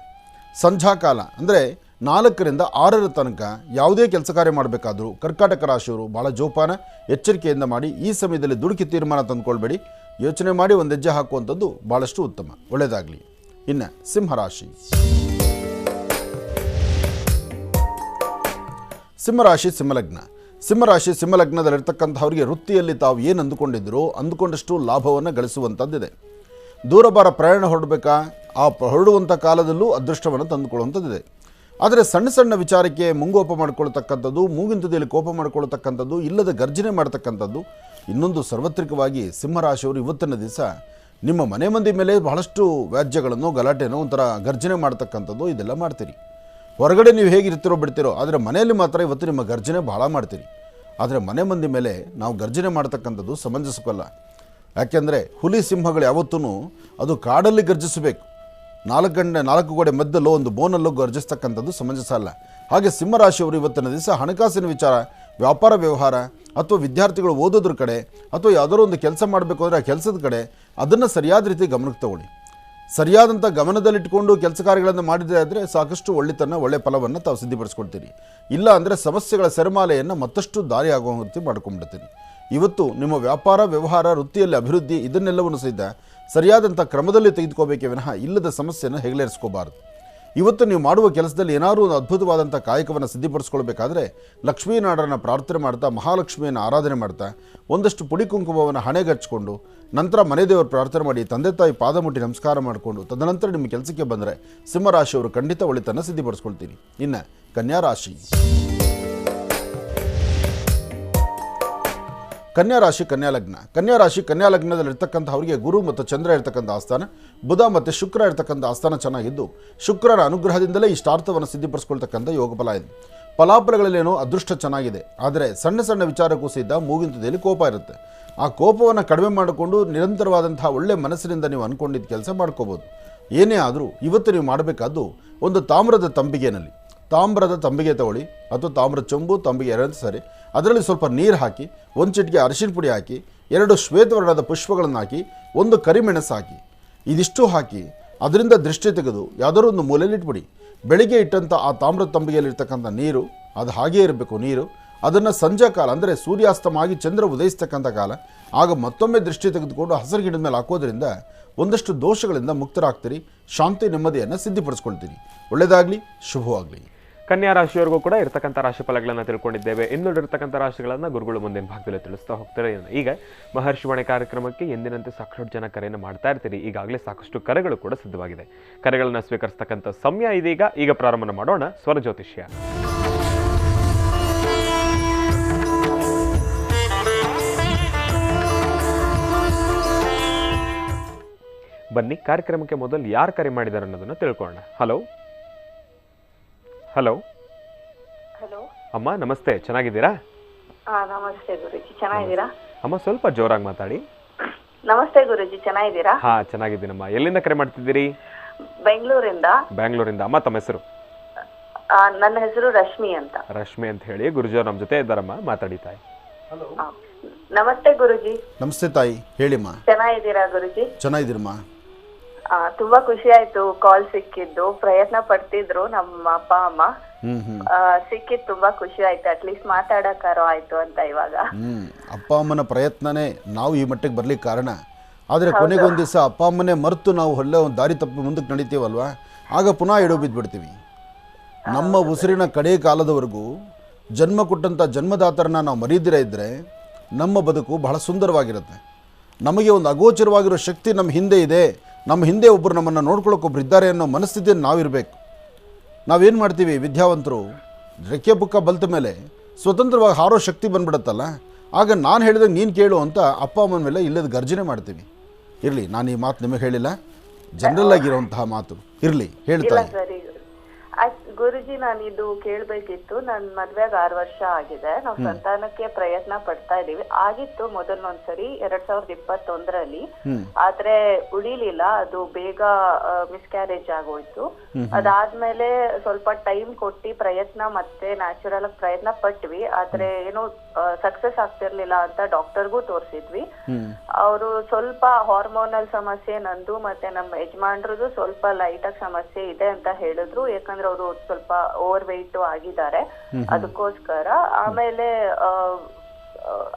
ಸಂಧ್ಯಾಕಾಲ, ಅಂದರೆ 4ರಿಂದ 6 ತನಕ ಯಾವುದೇ ಕೆಲಸ ಕಾರ್ಯ ಮಾಡಬೇಕಾದರೂ ಕರ್ಕಾಟಕ ರಾಶಿಯವರು ಭಾಳ ಜೋಪಾನ ಎಚ್ಚರಿಕೆಯಿಂದ ಮಾಡಿ. ಈ ಸಮಯದಲ್ಲಿ ದುಡುಕಿ ತೀರ್ಮಾನ ತಂದುಕೊಳ್ಬೇಡಿ. ಯೋಚನೆ ಮಾಡಿ ಒಂದು ಹೆಜ್ಜೆ ಹಾಕುವಂಥದ್ದು ಭಾಳಷ್ಟು ಉತ್ತಮ. ಒಳ್ಳೆಯದಾಗಲಿ. ಇನ್ನು ಸಿಂಹರಾಶಿ. ಸಿಂಹಲಗ್ನದಲ್ಲಿರ್ತಕ್ಕಂಥವ್ರಿಗೆ ವೃತ್ತಿಯಲ್ಲಿ ತಾವು ಏನು ಅಂದುಕೊಂಡಿದ್ದರೋ ಅಂದುಕೊಂಡಷ್ಟು ಲಾಭವನ್ನು ಗಳಿಸುವಂಥದ್ದಿದೆ. ದೂರಭಾರ ಪ್ರಯಾಣ ಹೊರಡಬೇಕಾ, ಆ ಹೊರಡುವಂಥ ಕಾಲದಲ್ಲೂ ಅದೃಷ್ಟವನ್ನು ತಂದುಕೊಳ್ಳುವಂಥದ್ದಿದೆ. ಆದರೆ ಸಣ್ಣ ಸಣ್ಣ ವಿಚಾರಕ್ಕೆ ಮುಂಗೋಪ ಮಾಡಿಕೊಳ್ತಕ್ಕಂಥದ್ದು, ಮೂಗಿನ ತುದಿಯಲ್ಲಿ ಕೋಪ ಮಾಡಿಕೊಳ್ತಕ್ಕಂಥದ್ದು, ಇಲ್ಲದ ಗರ್ಜನೆ ಮಾಡ್ತಕ್ಕಂಥದ್ದು. ಇನ್ನೊಂದು ಸಾರ್ವತ್ರಿಕವಾಗಿ ಸಿಂಹರಾಶಿಯವರು ಇವತ್ತಿನ ದಿವಸ ನಿಮ್ಮ ಮನೆ ಮಂದಿ ಮೇಲೆ ಬಹಳಷ್ಟು ವ್ಯಾಜ್ಯಗಳನ್ನು, ಗಲಾಟೆನೋ, ಒಂಥರ ಗರ್ಜನೆ ಮಾಡ್ತಕ್ಕಂಥದ್ದು ಇದೆಲ್ಲ ಮಾಡ್ತೀರಿ. ಹೊರಗಡೆ ನೀವು ಹೇಗಿರ್ತಿರೋ ಬಿಡ್ತಿರೋ, ಆದರೆ ಮನೆಯಲ್ಲಿ ಮಾತ್ರ ಇವತ್ತು ನಿಮ್ಮ ಗರ್ಜನೆ ಭಾಳ ಮಾಡ್ತೀರಿ. ಆದರೆ ಮನೆ ಮಂದಿ ಮೇಲೆ ನಾವು ಗರ್ಜನೆ ಮಾಡ್ತಕ್ಕಂಥದ್ದು ಸಮಂಜಸಕ್ಕಲ್ಲ. ಯಾಕೆಂದರೆ ಹುಲಿ ಸಿಂಹಗಳು ಯಾವತ್ತೂ ಅದು ಕಾಡಲ್ಲಿ ಗರ್ಜಿಸಬೇಕು. 4 ಗೋಡೆ ಮಧ್ಯಲ್ಲೋ ಒಂದು ಬೋನಲ್ಲೋ ಗರ್ಜಿಸ್ತಕ್ಕಂಥದ್ದು ಸಮಂಜಸ ಅಲ್ಲ. ಹಾಗೆ ಸಿಂಹರಾಶಿಯವರು ಇವತ್ತಿನ ದಿವಸ ಹಣಕಾಸಿನ ವಿಚಾರ, ವ್ಯಾಪಾರ ವ್ಯವಹಾರ, ಅಥವಾ ವಿದ್ಯಾರ್ಥಿಗಳು ಓದೋದ್ರ ಕಡೆ, ಅಥವಾ ಯಾವುದಾದ್ರು ಒಂದು ಕೆಲಸ ಮಾಡಬೇಕು ಅಂದರೆ ಆ ಕೆಲಸದ ಕಡೆ ಅದನ್ನು ಸರಿಯಾದ ರೀತಿ ಗಮನಕ್ಕೆ ತಗೊಳ್ಳಿ. ಸರಿಯಾದಂಥ ಗಮನದಲ್ಲಿಟ್ಟುಕೊಂಡು ಕೆಲಸ ಕಾರ್ಯಗಳನ್ನು ಮಾಡಿದರೆ ಆದರೆ ಸಾಕಷ್ಟು ಒಳ್ಳೆ ಫಲವನ್ನು ತಾವು ಸಿದ್ಧಪಡಿಸ್ಕೊಳ್ತೀರಿ. ಇಲ್ಲ ಅಂದರೆ ಸಮಸ್ಯೆಗಳ ಸೆರಮಾಲೆಯನ್ನು ಮತ್ತಷ್ಟು ದಾರಿ ಆಗುವಂತೆ ಮಾಡ್ಕೊಂಡ್ಬಿಡ್ತೀರಿ. ಇವತ್ತು ನಿಮ್ಮ ವ್ಯಾಪಾರ ವ್ಯವಹಾರ, ವೃತ್ತಿಯಲ್ಲಿ ಅಭಿವೃದ್ಧಿ ಇದನ್ನೆಲ್ಲವನ್ನು ಸಹಿತ ಸರಿಯಾದಂಥ ಕ್ರಮದಲ್ಲಿ ತೆಗೆದುಕೋಬೇಕೇ ವಿನಃ ಇಲ್ಲದ ಸಮಸ್ಯೆಯನ್ನು ಹೆಗಲೇರಿಸ್ಕೋಬಾರ್ದು. ಇವತ್ತು ನೀವು ಮಾಡುವ ಕೆಲಸದಲ್ಲಿ ಏನಾದರೂ ಒಂದು ಅದ್ಭುತವಾದಂಥ ಕಾಯಕವನ್ನು ಸಿದ್ಧಪಡಿಸ್ಕೊಳ್ಬೇಕಾದ್ರೆ ಲಕ್ಷ್ಮೀನಾರಾಯಣನ ಪ್ರಾರ್ಥನೆ ಮಾಡ್ತಾ, ಮಹಾಲಕ್ಷ್ಮಿಯನ್ನು ಆರಾಧನೆ ಮಾಡ್ತಾ, ಒಂದಷ್ಟು ಪುಡಿ ಕುಂಕುಮವನ್ನು ಹಣೆಗೆ ಹಚ್ಕೊಂಡು, ನಂತರ ಮನೆ ದೇವರು ಪ್ರಾರ್ಥನೆ ಮಾಡಿ, ತಂದೆ ತಾಯಿ ಪಾದ ಮುಟ್ಟಿ ನಮಸ್ಕಾರ ಮಾಡಿಕೊಂಡು, ತದನಂತರ ನಿಮ್ಮ ಕೆಲಸಕ್ಕೆ ಬಂದರೆ ಸಿಂಹರಾಶಿಯವರು ಖಂಡಿತ ಒಳಿತನ್ನು ಸಿದ್ಧಪಡಿಸ್ಕೊಳ್ತೀರಿ. ಇನ್ನು ಕನ್ಯಾ ರಾಶಿ, ಕನ್ಯಾ ಲಗ್ನದಲ್ಲಿರ್ತಕ್ಕಂಥವರಿಗೆ ಗುರು ಮತ್ತು ಚಂದ್ರ ಇರ್ತಕ್ಕಂಥ ಆಸ್ಥಾನ, ಬುಧ ಮತ್ತು ಶುಕ್ರ ಇರ್ತಕ್ಕಂಥ ಆಸ್ಥಾನ ಚೆನ್ನಾಗಿದ್ದು, ಶುಕ್ರನ ಅನುಗ್ರಹದಿಂದಲೇ ಇಷ್ಟಾರ್ಥವನ್ನು ಸಿದ್ಧಪಡಿಸ್ಕೊಳ್ತಕ್ಕಂಥ ಯೋಗ ಫಲ ಇದೆ. ಫಲಾಫಲಗಳಲ್ಲೇನೋ ಅದೃಷ್ಟ ಚೆನ್ನಾಗಿದೆ. ಆದರೆ ಸಣ್ಣ ಸಣ್ಣ ವಿಚಾರಕ್ಕೂ ಸಹಿತ ಮೂಗಿನ ತುದಿಯಲ್ಲಿ ಕೋಪ ಇರುತ್ತೆ. ಆ ಕೋಪವನ್ನು ಕಡಿಮೆ ಮಾಡಿಕೊಂಡು ನಿರಂತರವಾದಂತಹ ಒಳ್ಳೆ ಮನಸ್ಸಿನಿಂದ ನೀವು ಅಂದ್ಕೊಂಡಿದ್ದ ಕೆಲಸ ಮಾಡ್ಕೋಬೋದು. ಏನೇ ಆದರೂ ಇವತ್ತು ನೀವು ಮಾಡಬೇಕಾದ್ದು ಒಂದು ತಾಮ್ರದ ತಂಬಿಗೆ ತಗೊಳ್ಳಿ, ಅಥವಾ ತಾಮ್ರದ ಚೊಂಬು, ತಂಬಿಗೆ ಎರಡು ಸರಿ, ಅದರಲ್ಲಿ ಸ್ವಲ್ಪ ನೀರು ಹಾಕಿ, ಒಂದು ಚಿಟಿಕೆ ಅರಿಶಿನ ಪುಡಿ ಹಾಕಿ, 2 ಶ್ವೇತವರ್ಣದ ಪುಷ್ಪಗಳನ್ನು ಹಾಕಿ, 1 ಕರಿಮೆಣಸು ಹಾಕಿ, ಇದಿಷ್ಟು ಹಾಕಿ ಅದರಿಂದ ದೃಷ್ಟಿ ತೆಗೆದು ಯಾವುದಾದ್ರು ಒಂದು ಮೂಲೆಯಲ್ಲಿ ಇಟ್ಬಿಡಿ. ಬೆಳಿಗ್ಗೆ ಇಟ್ಟಂಥ ಆ ತಾಮ್ರದ ತಂಬಿಗೆಯಲ್ಲಿರ್ತಕ್ಕಂಥ ನೀರು ಅದು ಹಾಗೇ ಇರಬೇಕು. ನೀರು ಅದನ್ನು ಸಂಜೆ ಕಾಲ ಅಂದರೆ ಸೂರ್ಯಾಸ್ತಮಾಗಿ ಚಂದ್ರ ಉದಯಿಸ್ತಕ್ಕಂಥ ಕಾಲ, ಆಗ ಮತ್ತೊಮ್ಮೆ ದೃಷ್ಟಿ ತೆಗೆದುಕೊಂಡು ಹಸಿರು ಗಿಡದ ಮೇಲೆ ಹಾಕೋದ್ರಿಂದ ಒಂದಷ್ಟು ದೋಷಗಳಿಂದ ಮುಕ್ತರಾಗ್ತೀರಿ. ಶಾಂತಿ ನೆಮ್ಮದಿಯನ್ನು ಸಿದ್ಧಪಡಿಸ್ಕೊಳ್ತೀರಿ. ಒಳ್ಳೆಯದಾಗಲಿ, ಶುಭವಾಗಲಿ. ಕನ್ಯಾ ರಾಶಿಯವರೆಗೂ ಕೂಡ ಇರತಕ್ಕಂಥ ರಾಶಿ ಫಲಗಳನ್ನು ತಿಳ್ಕೊಂಡಿದ್ದೇವೆ. ಇನ್ನುಳಿರ್ತಕ್ಕಂಥ ರಾಶಿಗಳನ್ನು ಗುರುಗಳು ಮುಂದಿನ ಭಾಗದಲ್ಲಿ ತಿಳಿಸ್ತಾ ಹೋಗ್ತಾರೆ. ಈಗ ಮಹರ್ಷಿವಾಣಿ ಕಾರ್ಯಕ್ರಮಕ್ಕೆ ಎಂದಿನಂತೆ ಸಾಕಷ್ಟು ಜನ ಕರೆಯನ್ನು ಮಾಡ್ತಾ ಇರ್ತೀರಿ. ಈಗಾಗಲೇ ಸಾಕಷ್ಟು ಕರೆಗಳು ಕೂಡ ಸಿದ್ಧವಾಗಿದೆ. ಕರೆಗಳನ್ನು ಸ್ವೀಕರಿಸ್ತಕ್ಕಂಥ ಸಮಯ ಇದೀಗ. ಈಗ ಪ್ರಾರಂಭ ಮಾಡೋಣ ಸ್ವರ ಜ್ಯೋತಿಷ್ಯ. ಬನ್ನಿ, ಕಾರ್ಯಕ್ರಮಕ್ಕೆ ಮೊದಲು ಯಾರು ಕರೆ ಮಾಡಿದ್ದಾರೆ ಅನ್ನೋದನ್ನ ತಿಳ್ಕೊಳ್ಳೋಣ. ಹಲೋ ಹಲೋ ಹಲೋ ಅಮ್ಮ, ನಮಸ್ತೆ. ಚೆನ್ನಾಗಿದ್ದೀರಾ? ನಮಸ್ತೆ ಗುರುಜಿ, ಚೆನ್ನಾಗಿದ್ದೀರಾ? ಅಮ್ಮ, ಸ್ವಲ್ಪ ಜೋರಾಗಿ ಮಾತಾಡಿ. ನಮಸ್ತೆ ಗುರುಜಿ, ಚೆನ್ನಾಗಿದ್ದೀರಾ? ಹಾ, ಚೆನ್ನಾಗಿದ್ದೀನಮ್ಮ. ಎಲ್ಲಿಂದ ಕರೆ ಮಾಡ್ತಿದ್ದೀರಿ? ಬೆಂಗಳೂರಿಂದ. ಅಮ್ಮ, ತಮ್ಮ ಹೆಸರು? ನನ್ನ ಹೆಸರು ರಶ್ಮಿ ಅಂತ. ರಶ್ಮಿ ಅಂತ ಹೇಳಿ. ಗುರುಜಿಯವ್ರು ನಮ್ಮ ಜೊತೆ ಇದ್ದಾರಮ್ಮ, ಮಾತಾಡಿ ತಾಯಿ. ನಮಸ್ತೆ ಗುರುಜಿ. ನಮಸ್ತೆ ತಾಯಿ, ಹೇಳಿಮ್ಮ. ಚೆನ್ನಾಗಿದ್ದೀರಾ ಗುರುಜಿ? ಚೆನ್ನಾಗಿದ್ದೀರಮ್ಮ. ತುಂಬಾ ಖುಷಿ ಆಯ್ತು ಕಾಲ್ ಸಿಕ್ಕಿದ್ದು. ಪ್ರಯತ್ನ ಪಡ್ತಿದ್ರು ನಮ್ಮ ಅಪ್ಪ ಅಮ್ಮ, ಸಿಕ್ಕಿದ್ ತುಂಬಾ ಖುಷಿ ಆಯ್ತು. ಅಟ್ಲೀಸ್ಟ್ ಮಾತಾಡಕ್ಕಾರೋ ಆಯ್ತು ಅಂತ ಇವಾಗ. ಅಪ್ಪ ಅಮ್ಮನ ಪ್ರಯತ್ನನೇ ನಾವು ಈ ಮಟ್ಟಿಗೆ ಬರ್ಲಿಕ್ಕೆ ಕಾರಣ. ಆದರೆ ಕೊನೆಗೊಂದು ದಿವಸ ಅಪ್ಪ ಅಮ್ಮನೇ ಮರೆತು ನಾವು ಒಳ್ಳೆ ಒಂದು ದಾರಿ ತಪ್ಪಿ ಮುಂದಕ್ಕೆ ನಡೀತೀವಲ್ವಾ, ಆಗ ಪುನಃ ಎಡೋ ಬಿದ್ದುಬಿಡ್ತೀವಿ. ನಮ್ಮ ಉಸಿರಿನ ಕಡೆ ಕಾಲದವರೆಗೂ ಜನ್ಮ ಕೊಟ್ಟಂಥ ಜನ್ಮದಾತರನ್ನ ನಾವು ಮರೀದಿರ ಇದ್ದರೆ ನಮ್ಮ ಬದುಕು ಬಹಳ ಸುಂದರವಾಗಿರುತ್ತೆ. ನಮಗೆ ಒಂದು ಅಗೋಚರವಾಗಿರೋ ಶಕ್ತಿ ನಮ್ಮ ಹಿಂದೆ ಇದೆ, ನಮ್ಮ ಹಿಂದೆ ಒಬ್ಬರು ನಮ್ಮನ್ನು ನೋಡ್ಕೊಳ್ಳೋಕೊಬ್ರು ಇದ್ದಾರೆ ಅನ್ನೋ ಮನಸ್ಥಿತಿಯನ್ನು ನಾವಿರಬೇಕು. ನಾವೇನು ಮಾಡ್ತೀವಿ, ವಿದ್ಯಾವಂತರು ರೆಕ್ಕೆ ಪುಕ್ಕ ಬಲ್ತ ಮೇಲೆ ಸ್ವತಂತ್ರವಾಗಿ ಹಾರೋ ಶಕ್ತಿ ಬಂದ್ಬಿಡುತ್ತಲ್ಲ, ಆಗ ನಾನು ಹೇಳಿದಾಗ ನೀನು ಕೇಳು ಅಂತ ಅಪ್ಪ ಅಮ್ಮನ ಮೇಲೆ ಇಲ್ಲದ ಗರ್ಜನೆ ಮಾಡ್ತೀವಿ. ಇರಲಿ, ನಾನು ಈ ಮಾತು ನಿಮಗೆ ಹೇಳಿಲ್ಲ, ಜನರಲ್ ಆಗಿರುವಂತಹ ಮಾತು. ಇರಲಿ, ಹೇಳ್ತಾ ಗುರುಜಿ, ನಾನು ಇದು ಕೇಳ್ಬೇಕಿತ್ತು. ನನ್ ಮದ್ವೆಗ್ 6 ವರ್ಷ ಆಗಿದೆ. ನಾವು ಸಂತಾನಕ್ಕೆ ಪ್ರಯತ್ನ ಪಡ್ತಾ ಇದೀವಿ. ಆಗಿತ್ತು ಮೊದಲೊಂದ್ಸರಿ 2021ರಲ್ಲಿ, ಆದ್ರೆ ಉಳಿಲಿಲ್ಲ. ಅದು ಬೇಗ ಮಿಸ್ಕ್ಯಾರೇಜ್ ಆಗೋಯ್ತು. ಅದಾದ್ಮೇಲೆ ಸ್ವಲ್ಪ ಟೈಮ್ ಕೊಟ್ಟಿ ಪ್ರಯತ್ನ ಮತ್ತೆ ನ್ಯಾಚುರಲ್ ಆಗಿ ಪ್ರಯತ್ನ ಪಟ್ವಿ. ಆದ್ರೆ ಏನೋ ಸಕ್ಸಸ್ ಆಗ್ತಿರ್ಲಿಲ್ಲ ಅಂತ ಡಾಕ್ಟರ್ಗೂ ತೋರ್ಸಿದ್ವಿ. ಅವರು ಸ್ವಲ್ಪ ಹಾರ್ಮೋನಲ್ ಸಮಸ್ಯೆ ನಂದು ಮತ್ತೆ ನಮ್ಮ ಯಜಮಾನ್ರದ್ದು ಸ್ವಲ್ಪ ಲೈಟ್ ಆಗಿ ಸಮಸ್ಯೆ ಇದೆ ಅಂತ ಹೇಳಿದ್ರು. ಯಾಕಂದ್ರೆ ಅವರು ಸ್ವಲ್ಪ ಓವರ್ ವೆಯ್ಟ್ ಆಗಿದ್ದಾರೆ, ಅದಕ್ಕೋಸ್ಕರ. ಆಮೇಲೆ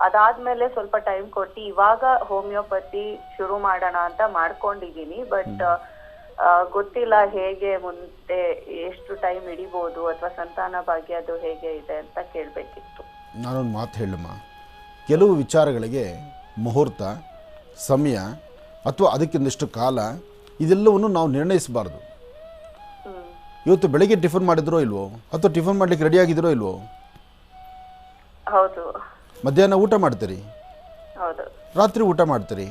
ಅದಾದ್ಮೇಲೆ ಸ್ವಲ್ಪ ಟೈಮ್ ಕೊಟ್ಟು ಇವಾಗ ಹೋಮಿಯೋಪತಿ ಶುರು ಮಾಡೋಣ ಅಂತ ಮಾಡ್ಕೊಂಡಿದೀನಿ. ಬಟ್ ಗೊತ್ತಿಲ್ಲ ಹೇಗೆ ಮುಂದೆ ಎಷ್ಟು ಟೈಮ್ ಹಿಡಿಬಹುದು ಅಥವಾ ಸಂತಾನ ಭಾಗ್ಯ ಅದು ಹೇಗೆ ಇದೆ ಅಂತ ಕೇಳಬೇಕಿತ್ತು. ನಾನೊಂದು ಮಾತು ಹೇಳಮ್ಮ, ಕೆಲವು ವಿಚಾರಗಳಿಗೆ ಮುಹೂರ್ತ, ಸಮಯ ಅಥವಾ ಅದಕ್ಕೊಂದಿಷ್ಟು ಕಾಲ, ಇದೆಲ್ಲವನ್ನು ನಾವು ನಿರ್ಣಯಿಸಬಾರ್ದು. ಇವತ್ತು ಬೆಳಗ್ಗೆ ಟಿಫನ್ ಮಾಡಿದ್ರೋ ಇಲ್ವೋ, ಅಥವಾ ಟಿಫನ್ ಮಾಡಲಿಕ್ಕೆ ರೆಡಿ ಆಗಿದ್ರೋ ಇಲ್ವೋ, ಹೌದು. ಮಧ್ಯಾಹ್ನ ಊಟ ಮಾಡ್ತೀರಿ, ಹೌದು. ರಾತ್ರಿ ಊಟ ಮಾಡ್ತೀರಿ.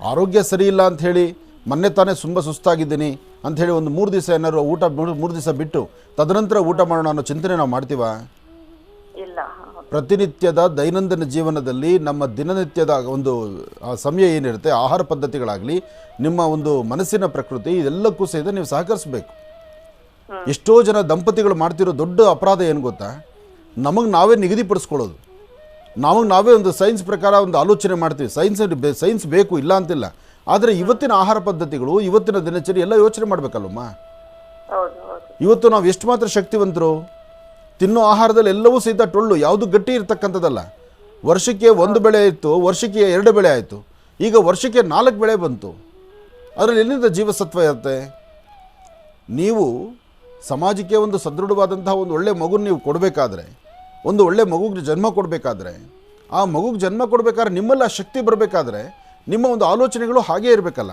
ಆರೋಗ್ಯ ಸರಿ ಇಲ್ಲ ಅಂಥೇಳಿ ಮೊನ್ನೆ ತಾನೇ ತುಂಬ ಸುಸ್ತಾಗಿದ್ದೀನಿ ಅಂಥೇಳಿ ಒಂದು 3 ದಿವಸ ಏನಾದ್ರು ಊಟ 3 ದಿವಸ ಬಿಟ್ಟು ತದನಂತರ ಊಟ ಮಾಡೋಣ ಅನ್ನೋ ಚಿಂತನೆ ನಾವು ಮಾಡ್ತೀವ? ಇಲ್ಲ. ಪ್ರತಿನಿತ್ಯದ ದೈನಂದಿನ ಜೀವನದಲ್ಲಿ ನಮ್ಮ ದಿನನಿತ್ಯದ ಒಂದು ಸಮಯ ಏನಿರುತ್ತೆ, ಆಹಾರ ಪದ್ಧತಿಗಳಾಗಲಿ, ನಿಮ್ಮ ಒಂದು ಮನಸ್ಸಿನ ಪ್ರಕೃತಿ, ಇದೆಲ್ಲಕ್ಕೂ ಸಹಿತ ನೀವು ಸಹಕರಿಸಬೇಕು. ಎಷ್ಟೋ ಜನ ದಂಪತಿಗಳು ಮಾಡ್ತಿರೋ ದೊಡ್ಡ ಅಪರಾಧ ಏನು ಗೊತ್ತಾ? ನಮಗೆ ನಾವೇ ನಿಗದಿಪಡಿಸ್ಕೊಳ್ಳೋದು. ನಮಗೆ ನಾವೇ ಒಂದು ಸೈನ್ಸ್ ಪ್ರಕಾರ ಒಂದು ಆಲೋಚನೆ ಮಾಡ್ತೀವಿ. ಸೈನ್ಸ್ ಬೇಕು, ಇಲ್ಲ ಅಂತಿಲ್ಲ. ಆದರೆ ಇವತ್ತಿನ ಆಹಾರ ಪದ್ಧತಿಗಳು, ಇವತ್ತಿನ ದಿನಚರಿ ಎಲ್ಲ ಯೋಚನೆ ಮಾಡಬೇಕಲ್ಲಮ್ಮ. ಇವತ್ತು ನಾವು ಎಷ್ಟು ಮಾತ್ರ ಶಕ್ತಿವಂತರು? ತಿನ್ನೋ ಆಹಾರದಲ್ಲಿ ಎಲ್ಲವೂ ಸಹಿತ ಟೊಳ್ಳು, ಯಾವುದು ಗಟ್ಟಿ ಇರ್ತಕ್ಕಂಥದ್ದಲ್ಲ. ವರ್ಷಕ್ಕೆ 1 ಬೆಳೆ ಇತ್ತು, ವರ್ಷಕ್ಕೆ 2 ಬೆಳೆ ಆಯಿತು, ಈಗ ವರ್ಷಕ್ಕೆ 4 ಬೆಳೆ ಬಂತು. ಅದರಲ್ಲಿ ಎಲ್ಲಿಂದ ಜೀವಸತ್ವ ಇರುತ್ತೆ? ನೀವು ಸಮಾಜಕ್ಕೆ ಒಂದು ಸದೃಢವಾದಂತಹ ಒಂದು ಒಳ್ಳೆ ಮಗುನ ನೀವು ಕೊಡಬೇಕಾದ್ರೆ, ಒಂದು ಒಳ್ಳೆ ಮಗುಗೆ ಜನ್ಮ ಕೊಡಬೇಕಾದ್ರೆ, ಆ ಮಗುಗೆ ಜನ್ಮ ಕೊಡಬೇಕಾದ್ರೆ ನಿಮ್ಮಲ್ಲಿ ಆ ಶಕ್ತಿ ಬರಬೇಕಾದ್ರೆ ನಿಮ್ಮ ಒಂದು ಆಲೋಚನೆಗಳು ಹಾಗೇ ಇರಬೇಕಲ್ಲ.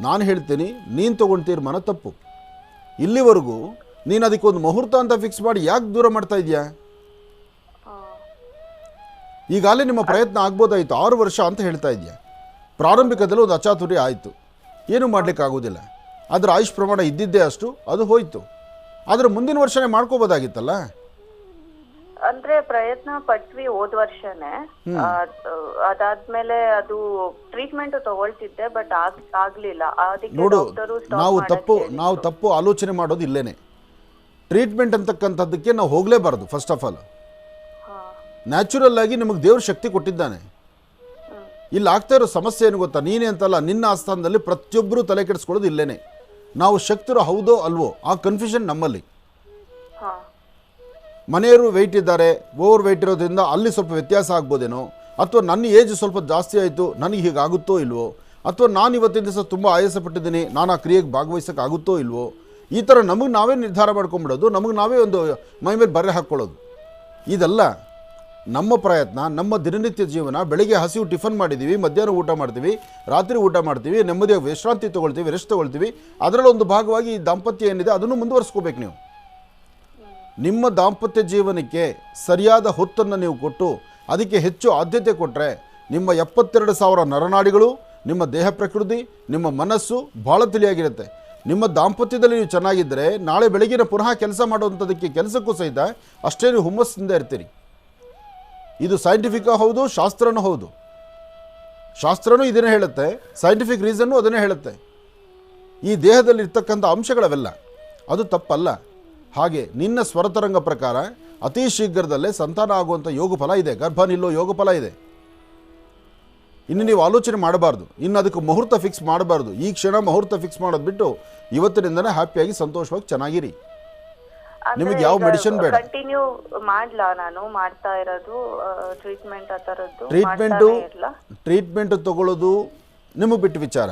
ನಾನು ಹೇಳ್ತೀನಿ, ನೀನು ತೊಗೊಂಡು ತೀರ್ಮಾನ ತಪ್ಪು. ಇಲ್ಲಿವರೆಗೂ ನೀನು ಅದಕ್ಕೊಂದು ಮುಹೂರ್ತ ಅಂತ ಫಿಕ್ಸ್ ಮಾಡಿ ಯಾಕೆ ದೂರ ಮಾಡ್ತಾ ಇದೆಯಾ? ಈಗಾಗಲೇ ನಿಮ್ಮ ಪ್ರಯತ್ನ ಆಗ್ಬೋದಾಯಿತು. 6 ವರ್ಷ ಅಂತ ಹೇಳ್ತಾ ಇದೆಯಾ. ಪ್ರಾರಂಭಿಕದಲ್ಲಿ ಒಂದು ಅಚಾತುರ್ಯ ಆಯಿತು, ಏನೂ ಮಾಡಲಿಕ್ಕಾಗೋದಿಲ್ಲ. ಅದರ ಆಯುಷ್ ಪ್ರಮಾಣ ಇದ್ದಿದ್ದೇ ಅಷ್ಟು, ಅದು ಹೋಯಿತು. ಆದರೆ ಮುಂದಿನ ವರ್ಷನೇ ಮಾಡ್ಕೋಬೋದಾಗಿತ್ತಲ್ಲ. ಅಂದ್ರೆ ಪ್ರಯತ್ನ ಪಟ್ವಿ ಹೋದ ವರ್ಷನೇ. ಅದಾದ್ಮೇಲೆ ಅದು ಟ್ರೀಟ್ಮೆಂಟ್ ತಗೊಳ್ತಿದ್ದೆ, ಬಟ್ ಆಗ್ಲಿಲ್ಲ. ನೋಡು, ನಾವು ತಪ್ಪು ಆಲೋಚನೆ ಮಾಡೋದು ಇಲ್ಲೇನೆ. ಟ್ರೀಟ್ಮೆಂಟ್ ಅಂತಕ್ಕಂಥದ್ದಕ್ಕೆ ನಾವು ಹೋಗಲೇಬಾರ್ದು. ಫಸ್ಟ್ ಆಫ್ ಆಲ್ ನ್ಯಾಚುರಲ್ ಆಗಿ ನಿಮಗೆ ದೇವ್ರ ಶಕ್ತಿ ಕೊಟ್ಟಿದ್ದಾನೆ. ಇಲ್ಲಿ ಆಗ್ತಾ ಇರೋ ಸಮಸ್ಯೆ ಏನು ಗೊತ್ತಾ? ನೀನೇ ಅಂತಲ್ಲ, ನಿನ್ನ ಆಸ್ಥಾನದಲ್ಲಿ ಪ್ರತಿಯೊಬ್ಬರು ತಲೆ ಕೆಡಿಸ್ಕೊಳ್ಳೋದು ಇಲ್ಲೇನೆ. ನಾವು ಶಕ್ತರು ಹೌದೋ ಅಲ್ವೋ ಆ ಕನ್ಫ್ಯೂಷನ್ ನಮ್ಮಲ್ಲಿ. ಮನೆಯವರು ವೆಯ್ಟ್ ಇದ್ದಾರೆ, ಓವರ್ ವೆಯ್ಟ್ ಇರೋದ್ರಿಂದ ಅಲ್ಲಿ ಸ್ವಲ್ಪ ವ್ಯತ್ಯಾಸ ಆಗ್ಬೋದೇನೋ, ಅಥವಾ ನನ್ನ ಏಜ್ ಸ್ವಲ್ಪ ಜಾಸ್ತಿ ಆಯಿತು, ನನಗೆ ಹೀಗಾಗುತ್ತೋ ಇಲ್ವೋ, ಅಥವಾ ನಾನು ಇವತ್ತಿನ ದಿವಸ ತುಂಬ ಆಯಾಸ ಪಟ್ಟಿದ್ದೀನಿ, ನಾನು ಆ ಕ್ರಿಯೆಗೆ ಭಾಗವಹಿಸೋಕ್ಕಾಗುತ್ತೋ ಇಲ್ವೋ, ಈ ಥರ ನಮಗೆ ನಾವೇ ನಿರ್ಧಾರ ಮಾಡ್ಕೊಂಬಿಡೋದು, ನಮಗೆ ನಾವೇ ಒಂದು ಮೈ ಮೇಲೆ ಬರೆ ಹಾಕ್ಕೊಳ್ಳೋದು. ಇದಲ್ಲ ನಮ್ಮ ಪ್ರಯತ್ನ. ನಮ್ಮ ದಿನನಿತ್ಯ ಜೀವನ, ಬೆಳಿಗ್ಗೆ ಹಸಿವು ಟಿಫನ್ ಮಾಡಿದ್ದೀವಿ, ಮಧ್ಯಾಹ್ನ ಊಟ ಮಾಡ್ತೀವಿ, ರಾತ್ರಿ ಊಟ ಮಾಡ್ತೀವಿ, ನೆಮ್ಮದಿಯಾಗಿ ವಿಶ್ರಾಂತಿ ತೊಗೊಳ್ತೀವಿ, ರೆಸ್ಟ್ ತೊಗೊಳ್ತೀವಿ. ಅದರಲ್ಲಿ ಒಂದು ಭಾಗವಾಗಿ ಈ ದಾಂಪತ್ಯ ಏನಿದೆ ಅದನ್ನು ಮುಂದುವರಿಸ್ಕೋಬೇಕು. ನೀವು ನಿಮ್ಮ ದಾಂಪತ್ಯ ಜೀವನಕ್ಕೆ ಸರಿಯಾದ ಹೊತ್ತನ್ನು ನೀವು ಕೊಟ್ಟು ಅದಕ್ಕೆ ಹೆಚ್ಚು ಆದ್ಯತೆ ಕೊಟ್ಟರೆ ನಿಮ್ಮ 72,000 ನರನಾಡಿಗಳು, ನಿಮ್ಮ ದೇಹ ಪ್ರಕೃತಿ, ನಿಮ್ಮ ಮನಸ್ಸು ಭಾಳ ತಿಳಿಯಾಗಿರುತ್ತೆ. ನಿಮ್ಮ ದಾಂಪತ್ಯದಲ್ಲಿ ನೀವು ಚೆನ್ನಾಗಿದ್ದರೆ ನಾಳೆ ಬೆಳಗಿನ ಪುನಃ ಕೆಲಸ ಮಾಡುವಂಥದ್ದಕ್ಕೆ ಕೆಲಸಕ್ಕೂ ಸಹಿತ ಅಷ್ಟೇ ನೀವು ಹುಮ್ಮಸ್ಸಿಂದ ಇರ್ತೀರಿ. ಇದು ಸೈಂಟಿಫಿಕ್ ಹೌದು, ಶಾಸ್ತ್ರನೂ ಹೌದು. ಶಾಸ್ತ್ರನೂ ಇದನ್ನೇ ಹೇಳುತ್ತೆ, ಸೈಂಟಿಫಿಕ್ ರೀಸನ್ನು ಅದನ್ನೇ ಹೇಳುತ್ತೆ. ಈ ದೇಹದಲ್ಲಿ ಇರ್ತಕ್ಕಂಥ ಅಂಶಗಳವೆಲ್ಲ ಅದು ತಪ್ಪಲ್ಲ. ಹಾಗೆ ನಿನ್ನ ಸ್ವರತರಂಗ ಪ್ರಕಾರ ಅತಿ ಶೀಘ್ರದಲ್ಲೇ ಸಂತಾನ ಆಗುವಂಥ ಯೋಗ ಫಲ ಇದೆ, ಗರ್ಭ ನಿಲ್ಲೋ ಯೋಗ ಫಲ ಇದೆ. ಇನ್ನು ನೀವು ಆಲೋಚನೆ ಮಾಡಬಾರ್ದು, ಇನ್ನು ಅದಕ್ಕೆ ಮುಹೂರ್ತ ಫಿಕ್ಸ್ ಮಾಡಬಾರ್ದು. ಈ ಕ್ಷಣ ಮುಹೂರ್ತ ಫಿಕ್ಸ್ ಮಾಡೋದು ಬಿಟ್ಟು ಇವತ್ತಿನಿಂದನೇ ಹ್ಯಾಪಿಯಾಗಿ ಸಂತೋಷವಾಗಿ ಚೆನ್ನಾಗಿರಿ. ನಿಮಗೆ ಯಾವ ಮೆಡಿಸಿನ್ ಬೇಡ. ಕಂಟಿನ್ಯೂ ಮಾಡ್ಲಾ? ನಾನು ಮಾಡ್ತಾ ಇರೋದು ಟ್ರೀಟ್ಮೆಂಟ್ ಆ ಥರದ್ದು. ಟ್ರೀಟ್ಮೆಂಟ್ ತಗೊಳ್ಳೋದು ನಿಮಗೆ ಬಿಟ್ಟು ವಿಚಾರ.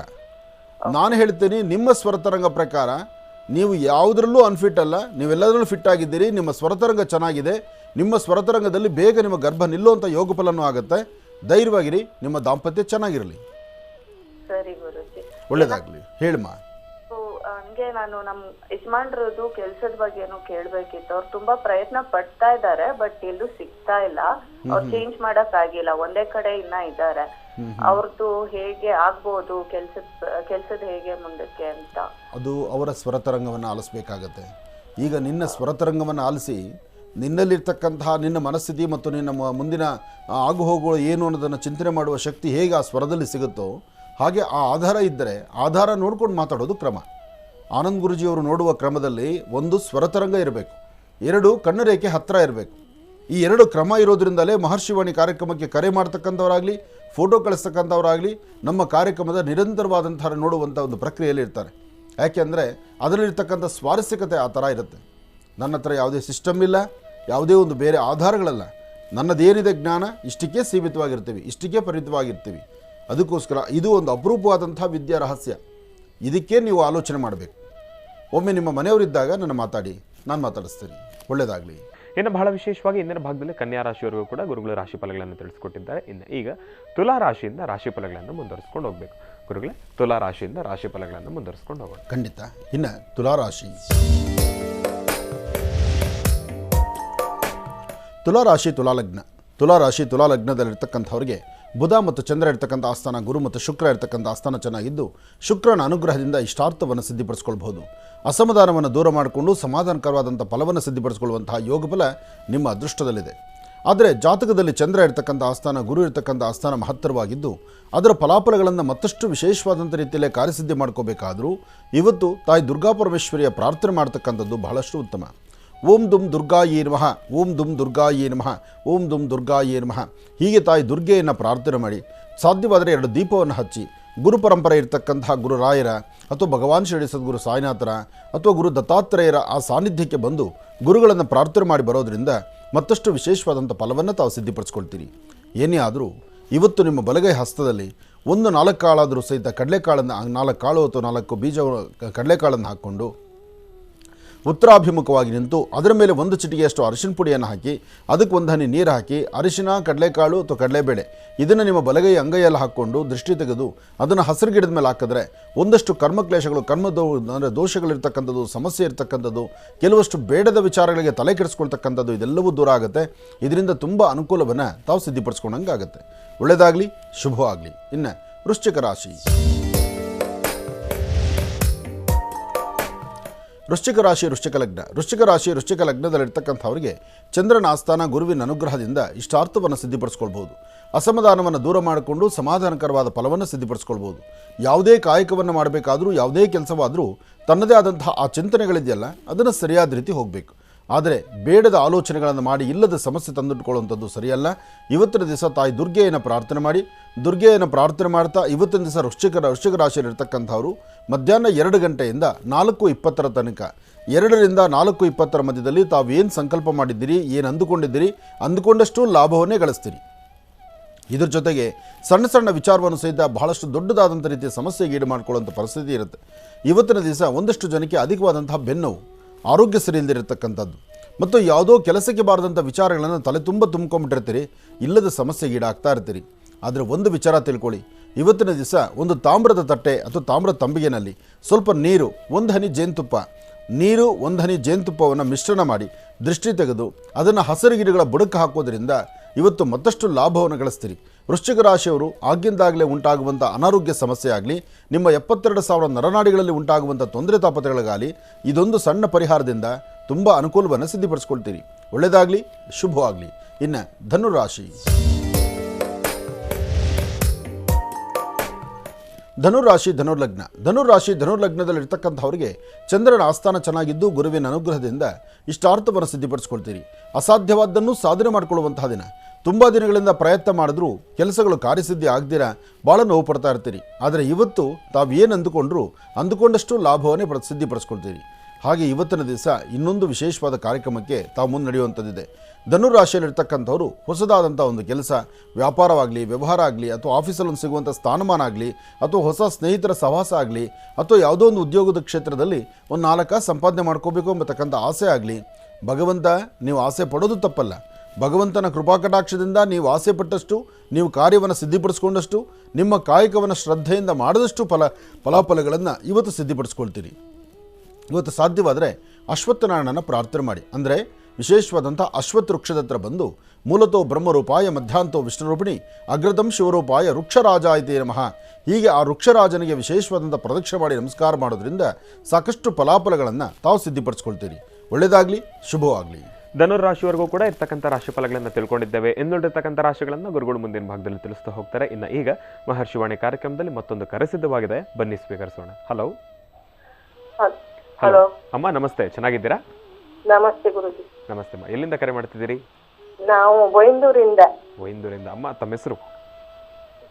ನಾನು ಹೇಳ್ತೀನಿ, ನಿಮ್ಮ ಸ್ವರತರಂಗ ಪ್ರಕಾರ ನೀವು ಯಾವುದರಲ್ಲೂ ಅನ್ಫಿಟ್ ಅಲ್ಲ, ನೀವೆಲ್ಲದರಲ್ಲೂ ಫಿಟ್ ಆಗಿದ್ದೀರಿ. ನಿಮ್ಮ ಸ್ವರತರಂಗ ಚೆನ್ನಾಗಿದೆ. ನಿಮ್ಮ ಸ್ವರತರಂಗದಲ್ಲಿ ಬೇಗ ನಿಮ್ಮ ಗರ್ಭ ನಿಲ್ಲುವಂಥ ಯೋಗ ಫಲನೂ ಆಗುತ್ತೆ. ಧೈರ್ಯವಾಗಿರಿ, ನಿಮ್ಮ ದಾಂಪತ್ಯ ಚೆನ್ನಾಗಿರಲಿ. ಸರಿ ಗುರುಜಿ, ಒಳ್ಳೇದಾಗಲಿ. ಹೇಳಮ್ಮ. ಹಂಗೆ ನಾನು ನಮ್ಮ ಯಜಮಾನ್ರದ್ದು ಕೆಲಸದ ಬಗ್ಗೆನೂ ಕೇಳಬೇಕಿತ್ತು. ಅವ್ರು ತುಂಬಾ ಪ್ರಯತ್ನ ಪಡ್ತಾ ಇದ್ದಾರೆ, ಬಟ್ ಎಲ್ಲೂ ಸಿಗ್ತಾ ಇಲ್ಲ. ಅವ್ರು ಚೇಂಜ್ ಮಾಡಕ್ ಆಗಿಲ್ಲ, ಒಂದೇ ಕಡೆ ಇನ್ನ ಇದ್ದಾರೆ. ಅವ್ರದ್ದು ಹೇಗೆ ಆಗ್ಬೋದು, ಕೆಲ್ಸದ ಹೇಗೆ ಮುಂದಕ್ಕೆ ಅಂತ? ಅದು ಅವರ ಸ್ವರತರಂಗವನ್ನು ಆಲಿಸ್ಬೇಕಾಗತ್ತೆ. ಈಗ ನಿನ್ನ ಸ್ವರತರಂಗವನ್ನು ಆಲಿಸಿ ನಿನ್ನಲ್ಲಿರ್ತಕ್ಕಂತಹ ನಿನ್ನ ಮನಸ್ಥಿತಿ ಮತ್ತು ನಿನ್ನ ಮುಂದಿನ ಆಗು ಹೋಗುವ ಏನು ಅನ್ನೋದನ್ನು ಚಿಂತನೆ ಮಾಡುವ ಶಕ್ತಿ ಹೇಗೆ ಆ ಸ್ವರದಲ್ಲಿ ಸಿಗುತ್ತೋ ಹಾಗೆ ಆ ಆಧಾರ ಇದ್ದರೆ ಆಧಾರ ನೋಡ್ಕೊಂಡು ಮಾತಾಡೋದು ಕ್ರಮ. ಆನಂದ್ ಗುರುಜಿಯವರು ನೋಡುವ ಕ್ರಮದಲ್ಲಿ 1 ಸ್ವರತರಂಗ ಇರಬೇಕು, 2 ಕಣ್ಣು ರೇಖೆ ಹತ್ತಿರ ಇರಬೇಕು. ಈ 2 ಕ್ರಮ ಇರೋದ್ರಿಂದಲೇ ಮಹರ್ಷಿವಾಣಿ ಕಾರ್ಯಕ್ರಮಕ್ಕೆ ಕರೆ ಮಾಡ್ತಕ್ಕಂಥವರಾಗಲಿ, ಫೋಟೋ ಕಳಿಸ್ತಕ್ಕಂಥವರಾಗಲಿ ನಮ್ಮ ಕಾರ್ಯಕ್ರಮದ ನಿರಂತರವಾದಂಥ ನೋಡುವಂಥ ಒಂದು ಪ್ರಕ್ರಿಯೆಯಲ್ಲಿ ಇರ್ತಾರೆ. ಯಾಕೆಂದರೆ ಅದರಲ್ಲಿರ್ತಕ್ಕಂಥ ಸ್ವಾರಸ್ಯಕತೆ ಆ ಥರ ಇರುತ್ತೆ. ನನ್ನ ಹತ್ರ ಯಾವುದೇ ಸಿಸ್ಟಮ್ ಇಲ್ಲ, ಯಾವುದೇ ಒಂದು ಬೇರೆ ಆಧಾರಗಳಲ್ಲ. ನನ್ನದೇನಿದೆ ಜ್ಞಾನ ಇಷ್ಟಕ್ಕೆ ಸೀಮಿತವಾಗಿರ್ತೀವಿ, ಇಷ್ಟಕ್ಕೆ ಪರಿಮಿತವಾಗಿರ್ತೀವಿ. ಅದಕ್ಕೋಸ್ಕರ ಇದು ಒಂದು ಅಪರೂಪವಾದಂಥ ವಿದ್ಯಾ ರಹಸ್ಯ. ಇದಕ್ಕೆ ನೀವು ಆಲೋಚನೆ ಮಾಡಬೇಕು. ಒಮ್ಮೆ ನಿಮ್ಮ ಮನೆಯವರಿದ್ದಾಗ ನಾನು ಮಾತಾಡಿಸ್ತೀನಿ. ಒಳ್ಳೆಯದಾಗಲಿ. ಇನ್ನು ಬಹಳ ವಿಶೇಷವಾಗಿ ಇಂದಿನ ಭಾಗದಲ್ಲಿ ಕನ್ಯಾ ರಾಶಿಯವರೆಗೂ ಕೂಡ ಗುರುಗಳು ರಾಶಿ ಫಲಗಳನ್ನು ತಿಳಿಸ್ಕೊಟ್ಟಿದ್ದಾರೆ. ಇನ್ನು ಈಗ ತುಲಾ ರಾಶಿಯಿಂದ ರಾಶಿ ಫಲಗಳನ್ನು ಮುಂದುವರಿಸ್ಕೊಂಡು ಹೋಗಬೇಕು. ಗುರುಗಳೇ, ತುಲಾ ರಾಶಿಯಿಂದ ರಾಶಿ ಫಲಗಳನ್ನು ಮುಂದುವರಿಸ್ಕೊಂಡು ಹೋಗೋಣ. ಖಂಡಿತ. ಇನ್ನು ತುಲಾರಾಶಿ. ತುಲಾರಾಶಿ ತುಲಾಲಗ್ನ. ತುಲಾರಾಶಿ ತುಲಾಲಗ್ನದಲ್ಲಿರ್ತಕ್ಕಂಥವ್ರಿಗೆ ಬುಧ ಮತ್ತು ಚಂದ್ರ ಇರ್ತಕ್ಕಂಥ ಆಸ್ಥಾನ, ಗುರು ಮತ್ತು ಶುಕ್ರ ಇರ್ತಕ್ಕಂಥ ಆಸ್ಥಾನ ಚೆನ್ನಾಗಿದ್ದು ಶುಕ್ರನ ಅನುಗ್ರಹದಿಂದ ಇಷ್ಟಾರ್ಥವನ್ನು ಸಿದ್ಧಿಪಡಿಸ್ಕೊಳ್ಬಹುದು. ಅಸಮಾಧಾನವನ್ನು ದೂರ ಮಾಡಿಕೊಂಡು ಸಮಾಧಾನಕರವಾದಂಥ ಫಲವನ್ನು ಸಿದ್ಧಿಪಡಿಸ್ಕೊಳ್ಳುವಂತಹ ಯೋಗಫಲ ನಿಮ್ಮ ಅದೃಷ್ಟದಲ್ಲಿದೆ. ಆದರೆ ಜಾತಕದಲ್ಲಿ ಚಂದ್ರ ಇರ್ತಕ್ಕಂಥ ಆಸ್ಥಾನ, ಗುರು ಇರ್ತಕ್ಕಂಥ ಆಸ್ಥಾನ ಮಹತ್ತರವಾಗಿದ್ದು ಅದರ ಫಲಾಫಲಗಳನ್ನು ಮತ್ತಷ್ಟು ವಿಶೇಷವಾದಂಥ ರೀತಿಯಲ್ಲೇ ಕಾರ್ಯಸಿದ್ಧಿ ಮಾಡ್ಕೋಬೇಕಾದರೂ ಇವತ್ತು ತಾಯಿ ದುರ್ಗಾ ಪರಮೇಶ್ವರಿಯ ಪ್ರಾರ್ಥನೆ ಮಾಡ್ತಕ್ಕಂಥದ್ದು ಬಹಳಷ್ಟು ಉತ್ತಮ. ಓಂ ದುಂ ದುರ್ಗಾಯೇ ನಮಃ, ಓಂ ದುಂ ದುರ್ಗಾಯೇ ನಮಃ, ಓಂ ದುಂ ದುರ್ಗಾಯೇ ನಮಃ ಹೀಗೆ ತಾಯಿ ದುರ್ಗೆಯನ್ನು ಪ್ರಾರ್ಥನೆ ಮಾಡಿ ಸಾಧ್ಯವಾದರೆ 2 ದೀಪವನ್ನು ಹಚ್ಚಿ ಗುರು ಪರಂಪರೆ ಇರ್ತಕ್ಕಂತಹ ಗುರುರಾಯರ ಅಥವಾ ಭಗವಾನ್ ಶಿರಡಿ ಸದ್ಗುರು ಸಾಯಿನಾಥರ ಅಥವಾ ಗುರು ದತ್ತಾತ್ರೇಯರ ಆ ಸಾನ್ನಿಧ್ಯಕ್ಕೆ ಬಂದು ಗುರುಗಳನ್ನು ಪ್ರಾರ್ಥನೆ ಮಾಡಿ ಬರೋದರಿಂದ ಮತ್ತಷ್ಟು ವಿಶೇಷವಾದಂಥ ಫಲವನ್ನು ತಾವು ಸಿದ್ಧಿಪಡಿಸ್ಕೊಳ್ತೀರಿ. ಏನೇ ಆದರೂ ಇವತ್ತು ನಿಮ್ಮ ಬಲಗೈ ಹಸ್ತದಲ್ಲಿ 4 ಕಾಳಾದರೂ ಸಹಿತ ಕಡಲೆಕಾಳನ್ನು 4 ಕಾಳು ಅಥವಾ 4 ಬೀಜ ಕಡಲೆಕಾಳನ್ನು ಹಾಕ್ಕೊಂಡು ಉತ್ತರಾಭಿಮುಖವಾಗಿ ನಿಂತು ಅದರ ಮೇಲೆ 1 ಚಿಟಿಕೆಯಷ್ಟು ಅರಿಶಿನ ಪುಡಿಯನ್ನು ಹಾಕಿ ಅದಕ್ಕೆ 1 ಹನಿ ನೀರು ಹಾಕಿ ಅರಿಶಿನ, ಕಡಲೆಕಾಳು ಅಥವಾ ಕಡಲೆಬೇಳೆ ಇದನ್ನು ನಿಮ್ಮ ಬಲಗೈ ಅಂಗೈಯಲ್ಲಿ ಹಾಕ್ಕೊಂಡು ದೃಷ್ಟಿ ತೆಗೆದು ಅದನ್ನು ಹಸಿರು ಗಿಡದ ಮೇಲೆ ಹಾಕಿದ್ರೆ ಒಂದಷ್ಟು ಕರ್ಮಕ್ಲೇಶಗಳು, ಅಂದರೆ ದೋಷಗಳಿರ್ತಕ್ಕಂಥದ್ದು, ಸಮಸ್ಯೆ ಇರ್ತಕ್ಕಂಥದ್ದು, ಕೆಲವಷ್ಟು ಬೇಡದ ವಿಚಾರಗಳಿಗೆ ತಲೆ ಕೆಡಿಸ್ಕೊಳ್ತಕ್ಕಂಥದ್ದು ಇದೆಲ್ಲವೂ ದೂರ ಆಗುತ್ತೆ. ಇದರಿಂದ ತುಂಬ ಅನುಕೂಲವನ್ನು ತಾವು ಸಿದ್ಧಿಪಡಿಸ್ಕೊಂಡಂಗೆ ಆಗುತ್ತೆ. ಒಳ್ಳೆಯದಾಗಲಿ, ಶುಭವಾಗಲಿ. ಇನ್ನು ವೃಶ್ಚಿಕ ರಾಶಿ. ವೃಶ್ಚಿಕ ರಾಶಿ ವೃಶ್ಚಿಕ ಲಗ್ನದಲ್ಲಿರ್ತಕ್ಕಂಥವರಿಗೆ ಚಂದ್ರನ ಆಸ್ಥಾನ, ಗುರುವಿನ ಅನುಗ್ರಹದಿಂದ ಇಷ್ಟಾರ್ಥವನ್ನು ಸಿದ್ಧಿಪಡಿಸ್ಕೊಳ್ಬೋದು. ಅಸಮಾಧಾನವನ್ನು ದೂರ ಮಾಡಿಕೊಂಡು ಸಮಾಧಾನಕರವಾದ ಫಲವನ್ನು ಸಿದ್ಧಿಪಡಿಸ್ಕೊಳ್ಬೋದು. ಯಾವುದೇ ಕಾಯಕವನ್ನು ಮಾಡಬೇಕಾದರೂ, ಯಾವುದೇ ಕೆಲಸವಾದರೂ ತನ್ನದೇ ಆದಂತಹ ಆ ಚಿಂತನೆಗಳಿದೆಯಲ್ಲ ಅದನ್ನು ಸರಿಯಾದ ರೀತಿ ಹೋಗಬೇಕು. ಆದರೆ ಬೇಡದ ಆಲೋಚನೆಗಳನ್ನು ಮಾಡಿ ಇಲ್ಲದ ಸಮಸ್ಯೆ ತಂದಿಟ್ಕೊಳ್ಳುವಂಥದ್ದು ಸರಿಯಲ್ಲ. ಇವತ್ತಿನ ದಿವಸ ತಾಯಿ ದುರ್ಗೆಯನ್ನು ಪ್ರಾರ್ಥನೆ ಮಾಡ್ತಾ ಇವತ್ತಿನ ದಿವಸ ವೃಶ್ಚಿಕ ರಾಶಿಯಲ್ಲಿರ್ತಕ್ಕಂಥವರು ಮಧ್ಯಾಹ್ನ 2 ಗಂಟೆಯಿಂದ 4:20 ತನಕ 2 ರಿಂದ 4:20 ಮಧ್ಯದಲ್ಲಿ ತಾವೇನು ಸಂಕಲ್ಪ ಮಾಡಿದ್ದೀರಿ, ಏನು ಅಂದುಕೊಂಡಷ್ಟು ಲಾಭವನ್ನೇ ಗಳಿಸ್ತೀರಿ. ಇದ್ರ ಜೊತೆಗೆ ಸಣ್ಣ ವಿಚಾರವನ್ನು ಸಹಿತ ಬಹಳಷ್ಟು ದೊಡ್ಡದಾದಂಥ ರೀತಿಯ ಸಮಸ್ಯೆಗೆ ಈಡು ಮಾಡಿಕೊಳ್ಳುವಂಥ ಪರಿಸ್ಥಿತಿ ಇರುತ್ತೆ. ಇವತ್ತಿನ ದಿವಸ ಒಂದಷ್ಟು ಜನಕ್ಕೆ ಅಧಿಕವಾದಂತಹ ಬೆನ್ನೋವು, ಆರೋಗ್ಯ ಸರಿ ಇಲ್ಲದಿರತಕ್ಕಂಥದ್ದು ಮತ್ತು ಯಾವುದೋ ಕೆಲಸಕ್ಕೆ ಬಾರದಂಥ ವಿಚಾರಗಳನ್ನು ತಲೆ ತುಂಬ ತುಂಬ್ಕೊಂಡ್ಬಿಟ್ಟಿರ್ತೀರಿ, ಇಲ್ಲದ ಸಮಸ್ಯೆಗೆ ಈಡಾಗ್ತಾ ಇರ್ತೀರಿ. ಆದರೆ ಒಂದು ವಿಚಾರ ತಿಳ್ಕೊಳ್ಳಿ, ಇವತ್ತಿನ ದಿವಸ ಒಂದು ತಾಮ್ರದ ತಟ್ಟೆ ಅಥವಾ ತಾಮ್ರದ ತಂಬಿಗೆನಲ್ಲಿ ಸ್ವಲ್ಪ ನೀರು, 1 ಹನಿ ಜೇನುತುಪ್ಪವನ್ನು ಮಿಶ್ರಣ ಮಾಡಿ ದೃಷ್ಟಿ ತೆಗೆದು ಅದನ್ನು ಹಸಿರು ಗಿಡಗಳ ಬುಡಕ್ಕೆ ಹಾಕೋದ್ರಿಂದ ಇವತ್ತು ಮತ್ತಷ್ಟು ಲಾಭವನ್ನು ಗಳಿಸ್ತೀರಿ. ವೃಶ್ಚಿಕ ರಾಶಿಯವರು ಆಗಿಂದಾಗಲೇ ಉಂಟಾಗುವಂಥ ಅನಾರೋಗ್ಯ ಸಮಸ್ಯೆ ಆಗಲಿ, ನಿಮ್ಮ 72,000 ನರನಾಡಿಗಳಲ್ಲಿ ಉಂಟಾಗುವಂಥ ತೊಂದರೆ ತಾಪತ್ರಗಳಿಗಾಗಲಿ ಇದೊಂದು ಸಣ್ಣ ಪರಿಹಾರದಿಂದ ತುಂಬ ಅನುಕೂಲವನ್ನು ಸಿದ್ಧಿಪಡಿಸ್ಕೊಳ್ತೀರಿ. ಒಳ್ಳೆಯದಾಗಲಿ, ಶುಭವಾಗಲಿ. ಇನ್ನು ಧನುರಾಶಿ. ಧನುರ್ಲಗ್ನದಲ್ಲಿರ್ತಕ್ಕಂಥವರಿಗೆ ಚಂದ್ರನ ಆಸ್ಥಾನ ಚೆನ್ನಾಗಿದ್ದು ಗುರುವಿನ ಅನುಗ್ರಹದಿಂದ ಇಷ್ಟಾರ್ಥವನ್ನು ಸಿದ್ಧಿಪಡಿಸ್ಕೊಳ್ತೀರಿ. ಅಸಾಧ್ಯವಾದ್ದನ್ನು ಸಾಧನೆ ಮಾಡಿಕೊಳ್ಳುವಂತಹ ದಿನ. ತುಂಬ ದಿನಗಳಿಂದ ಪ್ರಯತ್ನ ಮಾಡಿದ್ರೂ ಕೆಲಸಗಳು ಕಾರ್ಯಸಿದ್ಧಿ ಆಗದಿರ ಭಾಳ ನೋವು ಪಡ್ತಾ ಇರ್ತೀರಿ. ಆದರೆ ಇವತ್ತು ತಾವು ಏನು ಅಂದುಕೊಂಡಷ್ಟು ಲಾಭವನ್ನೇ ಸಿದ್ಧಿಪಡಿಸ್ಕೊಳ್ತೀರಿ. ಹಾಗೆ ಇವತ್ತಿನ ದಿವಸ ಇನ್ನೊಂದು ವಿಶೇಷವಾದ ಕಾರ್ಯಕ್ರಮಕ್ಕೆ ತಾವು ಮುನ್ನಡೆಯುವಂಥದ್ದಿದೆ. ಧನುರಾಶಿಯಲ್ಲಿರ್ತಕ್ಕಂಥವ್ರು ಹೊಸದಾದಂಥ ಒಂದು ಕೆಲಸ, ವ್ಯಾಪಾರವಾಗಲಿ, ವ್ಯವಹಾರ ಆಗಲಿ, ಅಥವಾ ಆಫೀಸಲ್ಲಿ ಸಿಗುವಂಥ ಸ್ಥಾನಮಾನ ಆಗಲಿ, ಅಥವಾ ಹೊಸ ಸ್ನೇಹಿತರ ಸಹವಾಸ ಆಗಲಿ, ಅಥವಾ ಯಾವುದೋ ಒಂದು ಉದ್ಯೋಗದ ಕ್ಷೇತ್ರದಲ್ಲಿ 4 ಸಂಪಾದನೆ ಮಾಡ್ಕೋಬೇಕು ಎಂಬತಕ್ಕಂಥ ಆಸೆ ಆಗಲಿ, ಭಗವಂತ ನೀವು ಆಸೆ ಪಡೋದು ತಪ್ಪಲ್ಲ. ಭಗವಂತನ ಕೃಪಾಕಟಾಕ್ಷದಿಂದ ನೀವು ಆಸೆ ಪಟ್ಟಷ್ಟು, ನೀವು ಕಾರ್ಯವನ್ನು ಸಿದ್ಧಿಪಡಿಸ್ಕೊಂಡಷ್ಟು, ನಿಮ್ಮ ಕಾಯಕವನ್ನು ಶ್ರದ್ಧೆಯಿಂದ ಮಾಡಿದಷ್ಟು ಫಲಾಫಲಗಳನ್ನು ಇವತ್ತು ಸಿದ್ಧಿಪಡಿಸ್ಕೊಳ್ತೀರಿ. ಇವತ್ತು ಸಾಧ್ಯವಾದರೆ ಅಶ್ವತ್ಥನಾರಾಯಣನ ಪ್ರಾರ್ಥನೆ ಮಾಡಿ. ಅಂದರೆ ವಿಶೇಷವಾದಂಥ ಅಶ್ವತ್ಥ ವೃಕ್ಷದ ಹತ್ರ ಬಂದು ಮೂಲತೋ ಬ್ರಹ್ಮರೂಪಾಯ ಮಧ್ಯಾಂತೋ ವಿಷ್ಣುರೂಪಿಣಿ ಅಗ್ರತಂ ಶಿವರೂಪಾಯ ವೃಕ್ಷರಾಜಾಯಿತೇ ನಮಃ ಹೀಗೆ ಆ ವೃಕ್ಷರಾಜನಿಗೆ ವಿಶೇಷವಾದಂಥ ಪ್ರದಕ್ಷಿಣೆ ಮಾಡಿ ನಮಸ್ಕಾರ ಮಾಡೋದ್ರಿಂದ ಸಾಕಷ್ಟು ಫಲಾಫಲಗಳನ್ನು ತಾವು ಸಿದ್ಧಿಪಡಿಸ್ಕೊಳ್ತೀರಿ. ಒಳ್ಳೆಯದಾಗಲಿ, ಶುಭವಾಗಲಿ. ಧನುರಾಶಿವರೆಗೂ ಕೂಡ ಇರ್ತಕ್ಕಂಥ ರಾಶಿಫಲಗಳನ್ನು ತಿಳ್ಕೊಂಡಿದ್ದೇವೆ. ಇನ್ನುಳಿದಿರ್ತಕ್ಕಂಥ ರಾಶಿಗಳನ್ನು ಗುರುಗಳು ಮುಂದಿನ ಭಾಗದಲ್ಲಿ ತಿಳಿಸ್ತಾ ಹೋಗ್ತಾರೆ. ಇನ್ನು ಈಗ ಮಹರ್ಷಿವಾಣಿ ಕಾರ್ಯಕ್ರಮದಲ್ಲಿ ಮತ್ತೊಂದು ಕರೆ ಸಿದ್ಧವಾಗಿದೆ, ಬನ್ನಿ ಸ್ವೀಕರಿಸೋಣ. ಹಲೋ. ಹಲೋ ಅಮ್ಮ, ನಮಸ್ತೆ, ಚೆನ್ನಾಗಿದ್ದೀರಾ? ನಮಸ್ತೆ ಗುರುಜಿ. ನಮಸ್ತೆ ಅಮ್ಮ, ಎಲ್ಲಿಂದ ಕರೆ ಮಾಡ್ತಿದ್ದೀರಿ? ನಾವು ಬೈಂದೂರಿಂದ. ಅಮ್ಮ, ತಮ್ಮ ಹೆಸರು?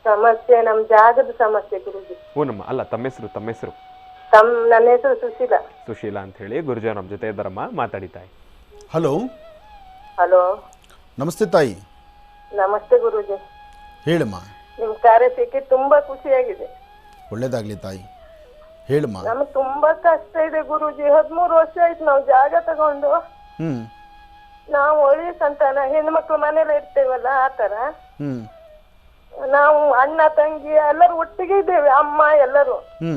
ಸಮಸ್ಯೆ ನಮ್ ಜಾಗದ ಸಮಸ್ಯೆ ಗುರುಜಿ. ಹೂನಮ್ಮ, ಅಲ್ಲ ತಮ್ಮ ಹೆಸರು? ನನ್ನ ಹೆಸರು ಸುಶೀಲಾ ಅಂತ ಹೇಳಿ. ಗುರುಜಿ ನಮ್ಮ ಜೊತೆ ಇದ್ದಾರಮ್ಮ, ಮಾತಾಡಿ ತಾಯಿ. ಹಲೋ. ಹಲೋ, ನಮಸ್ತೆ ತಾಯಿ. ನಮಸ್ತೆ ಗುರುಜಿ. ಹೇಳಮ್ಮ. ನಿಮ್ ಕಾರ್ಯ ಸಿಕ್ಕಿ ತುಂಬಾ ಖುಷಿಯಾಗಿದೆ. ಒಳ್ಳೇದಾಗ್ಲಿ ತಾಯಿ, ಹೇಳಮ್ಮ. ನಮ್ಗೆ ತುಂಬಾ ಕಷ್ಟ ಇದೆ ಗುರುಜಿ. 13 ವರ್ಷ ಆಯ್ತು ನಾವು ಜಾಗ ತಗೊಂಡು. ನಾವು ಒಳ್ಳೆಯ ಸಂತಾನ, ಹೆಣ್ಮಕ್ಳು ಮನೇಲಿ ಇರ್ತೇವಲ್ಲ ಆತರ. ಹ್ಞೂ ನಾವು ಅಣ್ಣ ತಂಗಿ ಎಲ್ಲರೂ ಒಟ್ಟಿಗೆ ಇದ್ದೇವೆ, ಅಮ್ಮ ಎಲ್ಲರೂ. ಹ್ಞೂ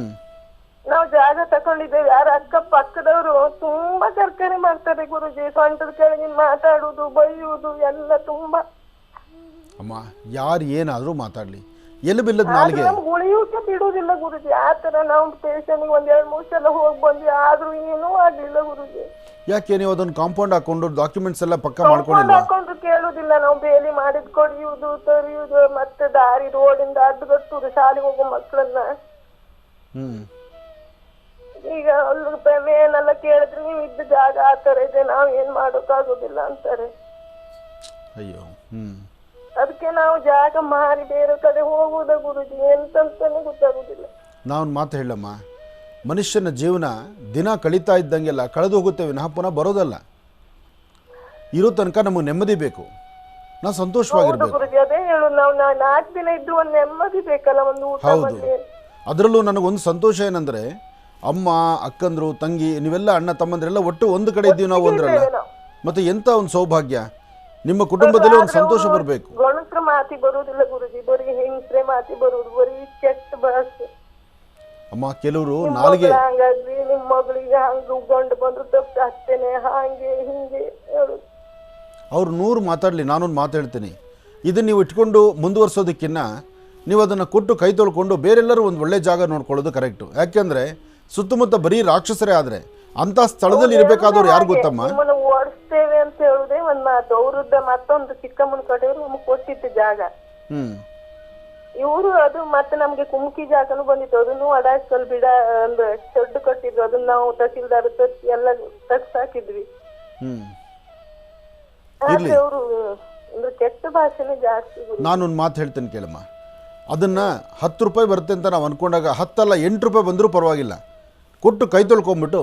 ನಾವು ಜಾಗ ತಕೊಂಡಿದ್ದೇವೆ. ಯಾರ ಅಕ್ಕಪಕ್ಕದವರು ತುಂಬಾ ಕರ್ಕರೆ ಮಾಡ್ತಾರೆ ಗುರುಜಿ. ಸೊಂಟದ ಕೆಳಗೆ ಮಾತಾಡುದು, ಬೈಯುವುದು ಎಲ್ಲ ತುಂಬಾ. ಅಮ್ಮ, ಯಾರು ಏನಾದರೂ ಮಾತಾಡಲಿ, ಎಲ್ಲಿ ಬಿಲ್ಲದ ನಾಲ್ಗೆ ನಮ್ಗೆ ಉಳಿಯೋಕೆ ಬಿಡುವುದಿಲ್ಲ ಗುರುಜಿ. ಆತರ ನಾವು ಸ್ಟೇಷನ್ಗೆ 1-2-3 ಸಲ ಹೋಗಿ ಬಂದ್ವಿ, ಆದ್ರೂ ಏನೂ ಆಗ್ಲಿಲ್ಲ ಗುರುಜಿ. ಯಾಕೆ ನೀವು ಅದನ್ನು ಕಾಂಪೌಂಡ್ ಹಾಕೊಂಡು ಡಾಕ್ಯುಮೆಂಟ್ಸ್ ಎಲ್ಲ ಪಕ್ಕ ಮಾಡ್ಕೊಂಡಿಲ್ಲ? ಹಾಕೊಂಡು ಕೇಳುದಿಲ್ಲ. ನಾವು ಬೇಲಿ ಮಾಡಿದ್ ಕೊಡಿಯುವುದು, ತರಿಯುವುದು, ಮತ್ತೆ ದಾರಿ ರೋಡಿಂದ ಅಡ್ಡಗಟ್ಟುವುದು ಶಾಲೆಗೆ ಹೋಗೋ ಮಕ್ಕಳನ್ನ. ಈಗ ಮೇನೆಲ್ಲ ಕೇಳಿದ್ರೆ ನೀವು ಇದ್ದ ಜಾಗ ಆತರ ಇದೆ, ನಾವ್ ಏನ್ ಮಾಡೋಕ್ಕಾಗೋದಿಲ್ಲ ಅಂತಾರೆ. ಅಯ್ಯೋ. ಅದಕ್ಕೆ ನಾವು ಜಾಗ ಮಾರಿ ಬೇರೆ ಕಡೆ ಹೋಗುವುದ ಗುರುಜಿ, ಎಂತಂತಾನೆ ಗೊತ್ತಾಗುದಿಲ್ಲ. ನಾವೊಂದು ಮಾತು ಹೇಳಮ್ಮ, ಮನುಷ್ಯನ ಜೀವನ ದಿನ ಕಳೀತಾ ಇದ್ದಂಗೆಲ್ಲ ಕಳೆದು ಹೋಗುತ್ತೆ ವಿನಃ ಪುನಃ ಬರೋದಲ್ಲ. ಇರೋ ತನಕ ನಮಗೆ ನೆಮ್ಮದಿ ಬೇಕು, ನಾವು ಸಂತೋಷವಾಗಿರ್ಬೇಕು. ಗುರುಜಿ ಅದೇ ಹೇಳು, ನಾವು 4 ದಿನ ಇದ್ದು ಒಂದು ನೆಮ್ಮದಿ ಬೇಕಲ್ಲ, ಒಂದು ಊಟ. ಹೌದು, ಅದರಲ್ಲೂ ನನಗೊಂದು ಸಂತೋಷ ಏನಂದ್ರೆ ಅಮ್ಮ, ಅಕ್ಕಂದ್ರು, ತಂಗಿ, ನೀವೆಲ್ಲ ಅಣ್ಣ ತಮ್ಮಂದ್ರೆಲ್ಲ ಒಟ್ಟು ಒಂದು ಕಡೆ ಇದ್ದೀವಿ ನಾವು ಅಂದ್ರಲ್ಲ. ಮತ್ತೆ ಎಂತ ಒಂದು ಸೌಭಾಗ್ಯ, ನಿಮ್ಮ ಕುಟುಂಬದಲ್ಲಿ ಒಂದು ಸಂತೋಷ ಬರಬೇಕು. ಗಣಸ್ರ ಮಾತಿ ಬರುವುದಿಲ್ಲ ಗುರುಜಿ, ಬರೀ ಹೆಂಗಸ್ರೆ ಮಾತಿ ಬರುವುದು, ಬರೀ ಕೆಟ್ಟ ಭಾಷೆ. ಅಮ್ಮ, ಕೆಲವರು ನಾಲ್ಗೆ ಹಂಗಾಗ್ಲಿ, ನಿಮ್ ಮಗಳಿಗೆ ಹಂಗ ಉಗ್ಗೊಂಡು ಬಂದ್ರು ತಪ್ಪು ಅಷ್ಟೇನೆ, ಹಾಗೆ ಹಿಂಗೆ ಹೇಳುದು. ಅವ್ರು 100 ಮಾತಾಡಲಿ, ನಾನೊಂದು ಮಾತಾಡ್ತೀನಿ. ಇದನ್ನು ನೀವು ಇಟ್ಕೊಂಡು ಮುಂದುವರ್ಸೋದಕ್ಕಿನ್ನ ನೀವು ಅದನ್ನು ಕೊಟ್ಟು ಕೈ ತೊಳ್ಕೊಂಡು ಬೇರೆಲ್ಲರೂ ಒಂದು ಒಳ್ಳೆ ಜಾಗ ನೋಡ್ಕೊಳ್ಳೋದು ಕರೆಕ್ಟು. ಯಾಕೆಂದರೆ ಸುತ್ತಮುತ್ತ ಬರೀ ರಾಕ್ಷಸರೇ ಆದರೆ ಅಂಥ ಸ್ಥಳದಲ್ಲಿ ಇರಬೇಕಾದವ್ರು ಯಾರು ಗೊತ್ತಮ್ಮ? ಓಡಿಸ್ತೇವೆ ಅಂತ ಹೇಳುದೇ ಒಂದು ಮಾತು. ಅವ್ರದ್ದ ಮತ್ತೊಂದು ಚಿಕ್ಕಮ್ಮನ ಕಡೆಯವರು ನಮ್ಗೆ ಕೊಟ್ಟಿತ್ತು ಜಾಗ. ಇವರು ಅದು ಮತ್ತೆ ನಮ್ಗೆ ಕುಮ್ಕಿ ಜಾಗನು ಬಂದಿತ್ತು, ಅದನ್ನು ಅಡಾಸ್ಕಲ್ ಬಿಡ ಒಂದು ಶೆಡ್ ಕಟ್ಟಿದ್ರು, ಅದನ್ನ ನಾವು ತಹಸೀಲ್ದಾರ್ ಎಲ್ಲ ತಗ್ಸಾಕಿದ್ವಿ. ಅವರು ಕೆಟ್ಟ ಭಾಷೆನೇ ಜಾಸ್ತಿ. ನಾನೊಂದು ಮಾತು ಹೇಳ್ತೇನೆ ಕೇಳಮ್ಮ, ಅದನ್ನು 10 ರೂಪಾಯಿ ಬರುತ್ತೆ ಅಂತ ನಾವು ಅಂದ್ಕೊಂಡಾಗ 10 ಅಲ್ಲ 8 ರೂಪಾಯಿ ಬಂದರೂ ಪರವಾಗಿಲ್ಲ, ಕೊಟ್ಟು ಕೈ ತೊಳ್ಕೊಂಬಿಟ್ಟು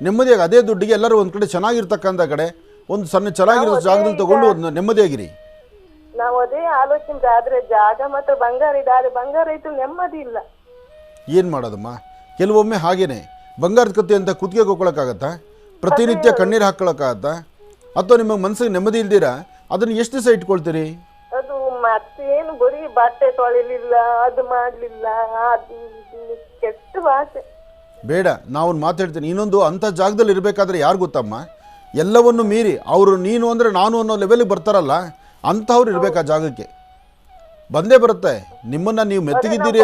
ನೆಮ್ಮದಿಯಾಗಿ ಅದೇ ದುಡ್ಡಿಗೆ ಎಲ್ಲರೂ ಒಂದು ಕಡೆ ಚೆನ್ನಾಗಿರ್ತಕ್ಕಂಥ ಕಡೆ ಒಂದು ಸಣ್ಣ ಚೆನ್ನಾಗಿರೋ ಜಾಗದಲ್ಲಿ ತಗೊಂಡು ಒಂದು ನೆಮ್ಮದಿಯಾಗಿರಿ. ನಾವು ಅದೇ ಆಲೋಚನೆ. ಆದ್ರೆ ಜಾಗ ಮಾತ್ರ ಬಂಗಾರ ಇದೆ, ಆದ್ರೆ ಬಂಗಾರ ಇತ್ತು ನೆಮ್ಮದಿ ಇಲ್ಲ. ಏನು ಮಾಡೋದಮ್ಮ, ಕೆಲವೊಮ್ಮೆ ಹಾಗೇನೆ ಬಂಗಾರದ ಕತ್ತಿ ಅಂತ ಕುತ್ತಿಗೆ ಹೋಗ್ಕೊಳಕ್ಕಾಗತ್ತಾ? ಪ್ರತಿನಿತ್ಯ ಕಣ್ಣೀರು ಹಾಕ್ಕೊಳಕ್ಕಾಗತ್ತಾ? ಅಥವಾ ನಿಮ್ಮ ಮನಸ್ಸಿಗೆ ನೆಮ್ಮದಿ ಇಲ್ದಿರಾ ಅದನ್ನು ಎಷ್ಟು ದಿವಸ ಇಟ್ಕೊಳ್ತೀರಿ? ಅದು ಮತ್ತೇನು ಬರೀ ಬಟ್ಟೆ ತೊಳಿಲಿಲ್ಲ, ಅದು ಮಾಡ್ಲಿಲ್ಲ, ಅದು ಕೆಟ್ಟ ಭಾಷೆ. ಬೇಡ, ನಾವೊಂದು ಮಾತಾಡ್ತೀನಿ. ಇನ್ನೊಂದು ಅಂಥ ಜಾಗದಲ್ಲಿ ಇರಬೇಕಾದ್ರೆ ಯಾರು ಗೊತ್ತಮ್ಮ, ಎಲ್ಲವನ್ನು ಮೀರಿ ಅವರು ನೀನು ಅಂದರೆ ನಾನು ಅನ್ನೋ ಲೆವೆಲಿಗೆ ಬರ್ತಾರಲ್ಲ, ಅಂಥವ್ರು ಇರಬೇಕು ಆ ಜಾಗಕ್ಕೆ. ಬಂದೇ ಬರುತ್ತೆ. ನಿಮ್ಮನ್ನು ನೀವು ಮೆತ್ತಗಿದ್ದೀರಿ,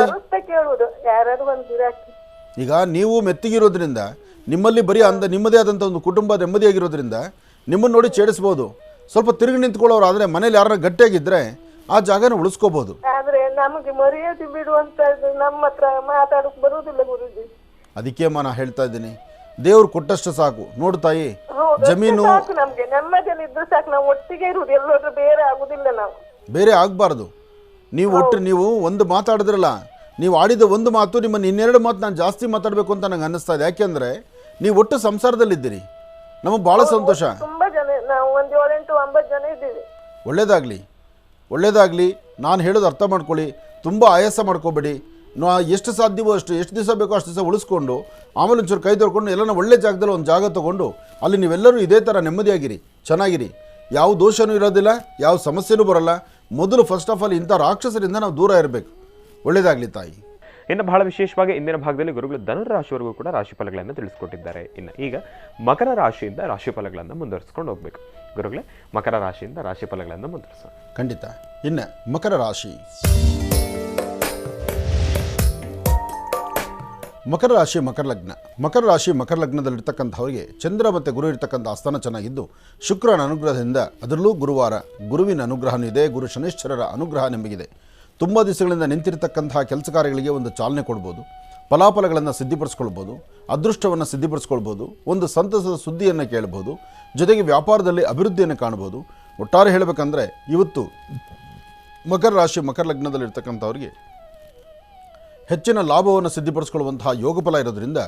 ಈಗ ನೀವು ಮೆತ್ತಗಿರೋದ್ರಿಂದ ನಿಮ್ಮಲ್ಲಿ ಬರೀ ನಿಮ್ಮದೇ ಆದಂಥ ಒಂದು ಕುಟುಂಬ ನೆಮ್ಮದಿಯಾಗಿರೋದ್ರಿಂದ ನಿಮ್ಮನ್ನು ನೋಡಿ ಛೇಡಿಸ್ಬೋದು. ಸ್ವಲ್ಪ ತಿರುಗಿ ನಿಂತ್ಕೊಳ್ಳೋರು ಆದರೆ ಮನೇಲಿ ಯಾರನ್ನ ಗಟ್ಟಿಯಾಗಿದ್ದರೆ ಆ ಜಾಗನ ಉಳಿಸ್ಕೋಬಹುದು. ಆದ್ರೆ ನಮಗೆ ಮರ್ಯಾದೆ ಬಿಡುವಂತದ್ದು ನಮ್ಮ ಹತ್ರ ಮಾತಾಡೋಕೆ ಬರುವುದಿಲ್ಲ ಗುರುಜಿ. ಅದಕ್ಕೆ ನಾ ಹೇಳ್ತಾ ಇದ್ದೀನಿ, ದೇವ್ರು ಕೊಟ್ಟಷ್ಟು ಸಾಕು. ನೋಡು ತಾಯಿ, ಜಮೀನು ನಮ್ಗೆ ನೆಮ್ಮದಿಯಲ್ಲಿ ಇದ್ದು ಸಾಕು. ನಾವು ಒಟ್ಟಿಗೆ ಇರುವುದು, ಎಲ್ಲಾದ್ರೂ ಬೇರೆ ಆಗುದಿಲ್ಲ. ನಾವು ಬೇರೆ ಆಗಬಾರ್ದು. ನೀವು ಒಂದು ಮಾತಾಡಿದ್ರಲ್ಲ, ನೀವು ಆಡಿದ ಒಂದು ಮಾತು ನಿಮ್ಮನ್ನು 2 ಮಾತು ನಾನು ಜಾಸ್ತಿ ಮಾತಾಡಬೇಕು ಅಂತ ನಂಗೆ ಅನ್ನಿಸ್ತಾ ಇದೆ. ಯಾಕೆಂದರೆ ನೀವು ಒಟ್ಟು ಸಂಸಾರದಲ್ಲಿದ್ದೀರಿ, ನಮಗೆ ಭಾಳ ಸಂತೋಷ. ತುಂಬ ಜನ, ನಾವು ಒಂದು 7-8-9 ಜನ ಇದ್ದೀವಿ. ಒಳ್ಳೇದಾಗಲಿ. ನಾನು ಹೇಳೋದು ಅರ್ಥ ಮಾಡ್ಕೊಳ್ಳಿ, ತುಂಬ ಆಯಾಸ ಮಾಡ್ಕೋಬೇಡಿ. ಎಷ್ಟು ಸಾಧ್ಯವೋ ಅಷ್ಟು, ಎಷ್ಟು ದಿವಸ ಬೇಕೋ ಅಷ್ಟು ದಿವಸ ಉಳಿಸ್ಕೊಂಡು ಆಮೇಲೆ ಒಂಚೂರು ಕೈ ತೊಳ್ಕೊಂಡು ಎಲ್ಲನ ಒಳ್ಳೆ ಜಾಗದಲ್ಲಿ ಒಂದು ಜಾಗ ತೊಗೊಂಡು ಅಲ್ಲಿ ನೀವೆಲ್ಲರೂ ಇದೇ ಥರ ನೆಮ್ಮದಿಯಾಗಿರಿ, ಚೆನ್ನಾಗಿರಿ. ಯಾವ ದೋಷನೂ ಇರೋದಿಲ್ಲ, ಯಾವ ಸಮಸ್ಯೆನೂ ಬರೋಲ್ಲ. ಮೊದಲು ಫಸ್ಟ್ ಆಫ್ ಆಲ್ ಇಂಥ ರಾಕ್ಷಸರಿಂದ ನಾವು ದೂರ ಇರಬೇಕು. ಒಳ್ಳೇದಾಗಲಿ ತಾಯಿ. ಇನ್ನು ಬಹಳ ವಿಶೇಷವಾಗಿ ಇಂದಿನ ಭಾಗದಲ್ಲಿ ಗುರುಗಳು ಧನುರಾಶಿವರೆಗೂ ಕೂಡ ರಾಶಿಫಲಗಳನ್ನು ತಿಳಿಸ್ಕೊಟ್ಟಿದ್ದಾರೆ. ಇನ್ನು ಈಗ ಮಕರ ರಾಶಿಯಿಂದ ರಾಶಿಫಲಗಳನ್ನು ಮುಂದುವರಿಸ್ಕೊಂಡು ಹೋಗಬೇಕು. ಗುರುಗಳೇ, ಮಕರ ರಾಶಿಯಿಂದ ರಾಶಿಫಲಗಳನ್ನು ಮುಂದುವರಿಸೋಣ. ಖಂಡಿತ. ಇನ್ನು ಮಕರ ರಾಶಿ, ಮಕರ ರಾಶಿ ಮಕರ ಲಗ್ನ. ಮಕರ ರಾಶಿ ಮಕರ ಲಗ್ನದಲ್ಲಿರ್ತಕ್ಕಂಥವರಿಗೆ ಚಂದ್ರ ಮತ್ತು ಗುರು ಇರ್ತಕ್ಕಂಥ ಆಸ್ಥಾನ ಚೆನ್ನಾಗಿದ್ದು, ಶುಕ್ರನ ಅನುಗ್ರಹದಿಂದ, ಅದರಲ್ಲೂ ಗುರುವಾರ ಗುರುವಿನ ಅನುಗ್ರಹನೂ ಇದೆ, ಗುರು ಶನೈಶ್ಚರರ ಅನುಗ್ರಹ ನಿಮಗಿದೆ. ತುಂಬ ದಿವಸಗಳಿಂದ ನಿಂತಿರತಕ್ಕಂತಹ ಕೆಲಸ ಕಾರ್ಯಗಳಿಗೆ ಒಂದು ಚಾಲನೆ ಕೊಡ್ಬೋದು, ಫಲಾಫಲಗಳನ್ನು ಸಿದ್ಧಿಪಡಿಸ್ಕೊಳ್ಬೋದು, ಅದೃಷ್ಟವನ್ನು ಸಿದ್ಧಿಪಡಿಸ್ಕೊಳ್ಬೋದು, ಒಂದು ಸಂತಸದ ಸುದ್ದಿಯನ್ನು ಕೇಳ್ಬೋದು, ಜೊತೆಗೆ ವ್ಯಾಪಾರದಲ್ಲಿ ಅಭಿವೃದ್ಧಿಯನ್ನು ಕಾಣ್ಬೋದು. ಒಟ್ಟಾರೆ ಹೇಳಬೇಕಂದ್ರೆ ಇವತ್ತು ಮಕರ ರಾಶಿ ಮಕರ ಲಗ್ನದಲ್ಲಿರ್ತಕ್ಕಂಥವ್ರಿಗೆ ಹೆಚ್ಚಿನ ಲಾಭವನ್ನು ಸಿದ್ಧಿಪಡಿಸ್ಕೊಳ್ಳುವಂತಹ ಯೋಗಫಲ ಇರೋದ್ರಿಂದ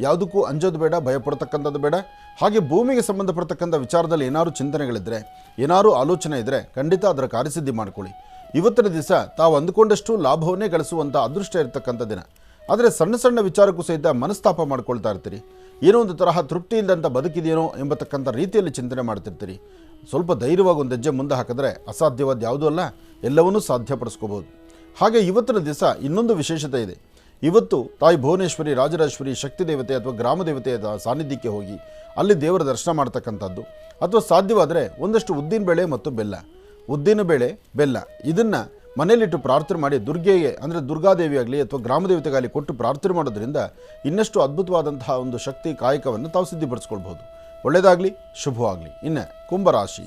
ಯಾವುದಕ್ಕೂ ಅಂಜೋದು ಬೇಡ, ಭಯಪಡ್ತಕ್ಕಂಥದ್ದು ಬೇಡ. ಹಾಗೆ ಭೂಮಿಗೆ ಸಂಬಂಧಪಡ್ತಕ್ಕಂಥ ವಿಚಾರದಲ್ಲಿ ಏನಾದರೂ ಚಿಂತನೆಗಳಿದ್ದರೆ, ಏನಾದರೂ ಆಲೋಚನೆ ಇದ್ದರೆ ಖಂಡಿತ ಅದರ ಕಾರ್ಯಸಿದ್ಧಿ ಮಾಡ್ಕೊಳ್ಳಿ. ಇವತ್ತಿನ ದಿವಸ ತಾವು ಅಂದುಕೊಂಡಷ್ಟು ಲಾಭವನ್ನೇ ಗಳಿಸುವಂಥ ಅದೃಷ್ಟ ಇರತಕ್ಕಂಥ ದಿನ. ಆದರೆ ಸಣ್ಣ ಸಣ್ಣ ವಿಚಾರಕ್ಕೂ ಸಹಿತ ಮನಸ್ತಾಪ ಮಾಡ್ಕೊಳ್ತಾ ಇರ್ತೀರಿ. ಏನೋ ಒಂದು ತರಹ ತೃಪ್ತಿ ಇಲ್ಲದಂಥ ಬದುಕಿದೆಯೇನೋ ಎಂಬತಕ್ಕಂಥ ರೀತಿಯಲ್ಲಿ ಚಿಂತನೆ ಮಾಡ್ತಿರ್ತೀರಿ. ಸ್ವಲ್ಪ ಧೈರ್ಯವಾಗಿ ಒಂದು ಹೆಜ್ಜೆ ಮುಂದೆ ಹಾಕಿದ್ರೆ ಅಸಾಧ್ಯವಾದ ಯಾವುದೂ ಅಲ್ಲ, ಎಲ್ಲವನ್ನೂ ಸಾಧ್ಯಪಡಿಸ್ಕೋಬೋದು. ಹಾಗೆ ಇವತ್ತಿನ ದಿವಸ ಇನ್ನೊಂದು ವಿಶೇಷತೆ ಇದೆ. ಇವತ್ತು ತಾಯಿ ಭುವನೇಶ್ವರಿ, ರಾಜರಾಜೇಶ್ವರಿ, ಶಕ್ತಿ ದೇವತೆ ಅಥವಾ ಗ್ರಾಮ ದೇವತೆಯ ಸಾನ್ನಿಧ್ಯಕ್ಕೆ ಹೋಗಿ ಅಲ್ಲಿ ದೇವರ ದರ್ಶನ ಮಾಡ್ತಕ್ಕಂಥದ್ದು, ಅಥವಾ ಸಾಧ್ಯವಾದರೆ ಒಂದಷ್ಟು ಉದ್ದಿನ ಬೇಳೆ ಮತ್ತು ಬೆಲ್ಲ, ಉದ್ದಿನ ಬೇಳೆ ಬೆಲ್ಲ ಇದನ್ನು ಮನೆಯಲ್ಲಿಟ್ಟು ಪ್ರಾರ್ಥನೆ ಮಾಡಿ ದುರ್ಗೆಗೆ ಅಂದರೆ ದುರ್ಗಾದೇವಿ ಆಗಲಿ ಅಥವಾ ಗ್ರಾಮದೇವತೆಗಾಗಲಿ ಕೊಟ್ಟು ಪ್ರಾರ್ಥನೆ ಮಾಡೋದ್ರಿಂದ ಇನ್ನಷ್ಟು ಅದ್ಭುತವಾದಂತಹ ಒಂದು ಶಕ್ತಿ ಕಾಯಕವನ್ನು ತಾವು ಸಿದ್ಧಿಪಡಿಸ್ಕೊಳ್ಬೋದು. ಒಳ್ಳೆಯದಾಗಲಿ, ಶುಭವಾಗಲಿ. ಇನ್ನು ಕುಂಭರಾಶಿ.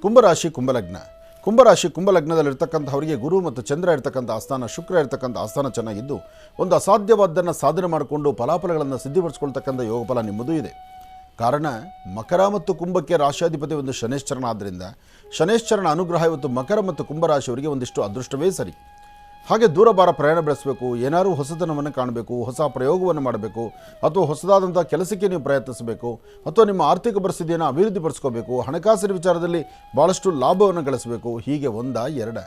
ಕುಂಭರಾಶಿ ಕುಂಭಲಗ್ನ. ಕುಂಭರಾಶಿ ಕುಂಭಲಗ್ನದಲ್ಲಿರ್ತಕ್ಕಂಥವರಿಗೆ ಗುರು ಮತ್ತು ಚಂದ್ರ ಇರ್ತಕ್ಕಂಥ ಆಸ್ಥಾನ, ಶುಕ್ರ ಇರ್ತಕ್ಕಂಥ ಆಸ್ಥಾನ ಚೆನ್ನಾಗಿದ್ದು ಒಂದು ಅಸಾಧ್ಯವಾದ್ದನ್ನು ಸಾಧನೆ ಮಾಡಿಕೊಂಡು ಫಲಾಫಲಗಳನ್ನು ಸಿದ್ಧಿಪಡಿಸ್ಕೊಳ್ತಕ್ಕಂಥ ಯೋಗಫಲ ನಿಮ್ಮದು ಇದೆ. ಕಾರಣ ಮಕರ ಮತ್ತು ಕುಂಭಕ್ಕೆ ರಾಶಿಯಾಧಿಪತಿ ಒಂದು ಶನೇಶ್ಚರನ ಆದ್ದರಿಂದ ಶನೇಶ್ಚರನ ಅನುಗ್ರಹ ಇವತ್ತು ಮಕರ ಮತ್ತು ಕುಂಭರಾಶಿಯವರಿಗೆ ಒಂದಿಷ್ಟು ಅದೃಷ್ಟವೇ ಸರಿ. ಹಾಗೆ ದೂರಭಾರ ಪ್ರಯಾಣ ಬೆಳೆಸಬೇಕು, ಏನಾದರೂ ಹೊಸತನವನ್ನು ಕಾಣಬೇಕು, ಹೊಸ ಪ್ರಯೋಗವನ್ನು ಮಾಡಬೇಕು, ಅಥವಾ ಹೊಸದಾದಂಥ ಕೆಲಸಕ್ಕೆ ನೀವು ಪ್ರಯತ್ನಿಸಬೇಕು, ಅಥವಾ ನಿಮ್ಮ ಆರ್ಥಿಕ ಪರಿಸ್ಥಿತಿಯನ್ನು ಅಭಿವೃದ್ಧಿಪಡಿಸ್ಕೋಬೇಕು, ಹಣಕಾಸಿನ ವಿಚಾರದಲ್ಲಿ ಭಾಳಷ್ಟು ಲಾಭವನ್ನು ಗಳಿಸಬೇಕು. ಹೀಗೆ ಒಂದ ಎರಡ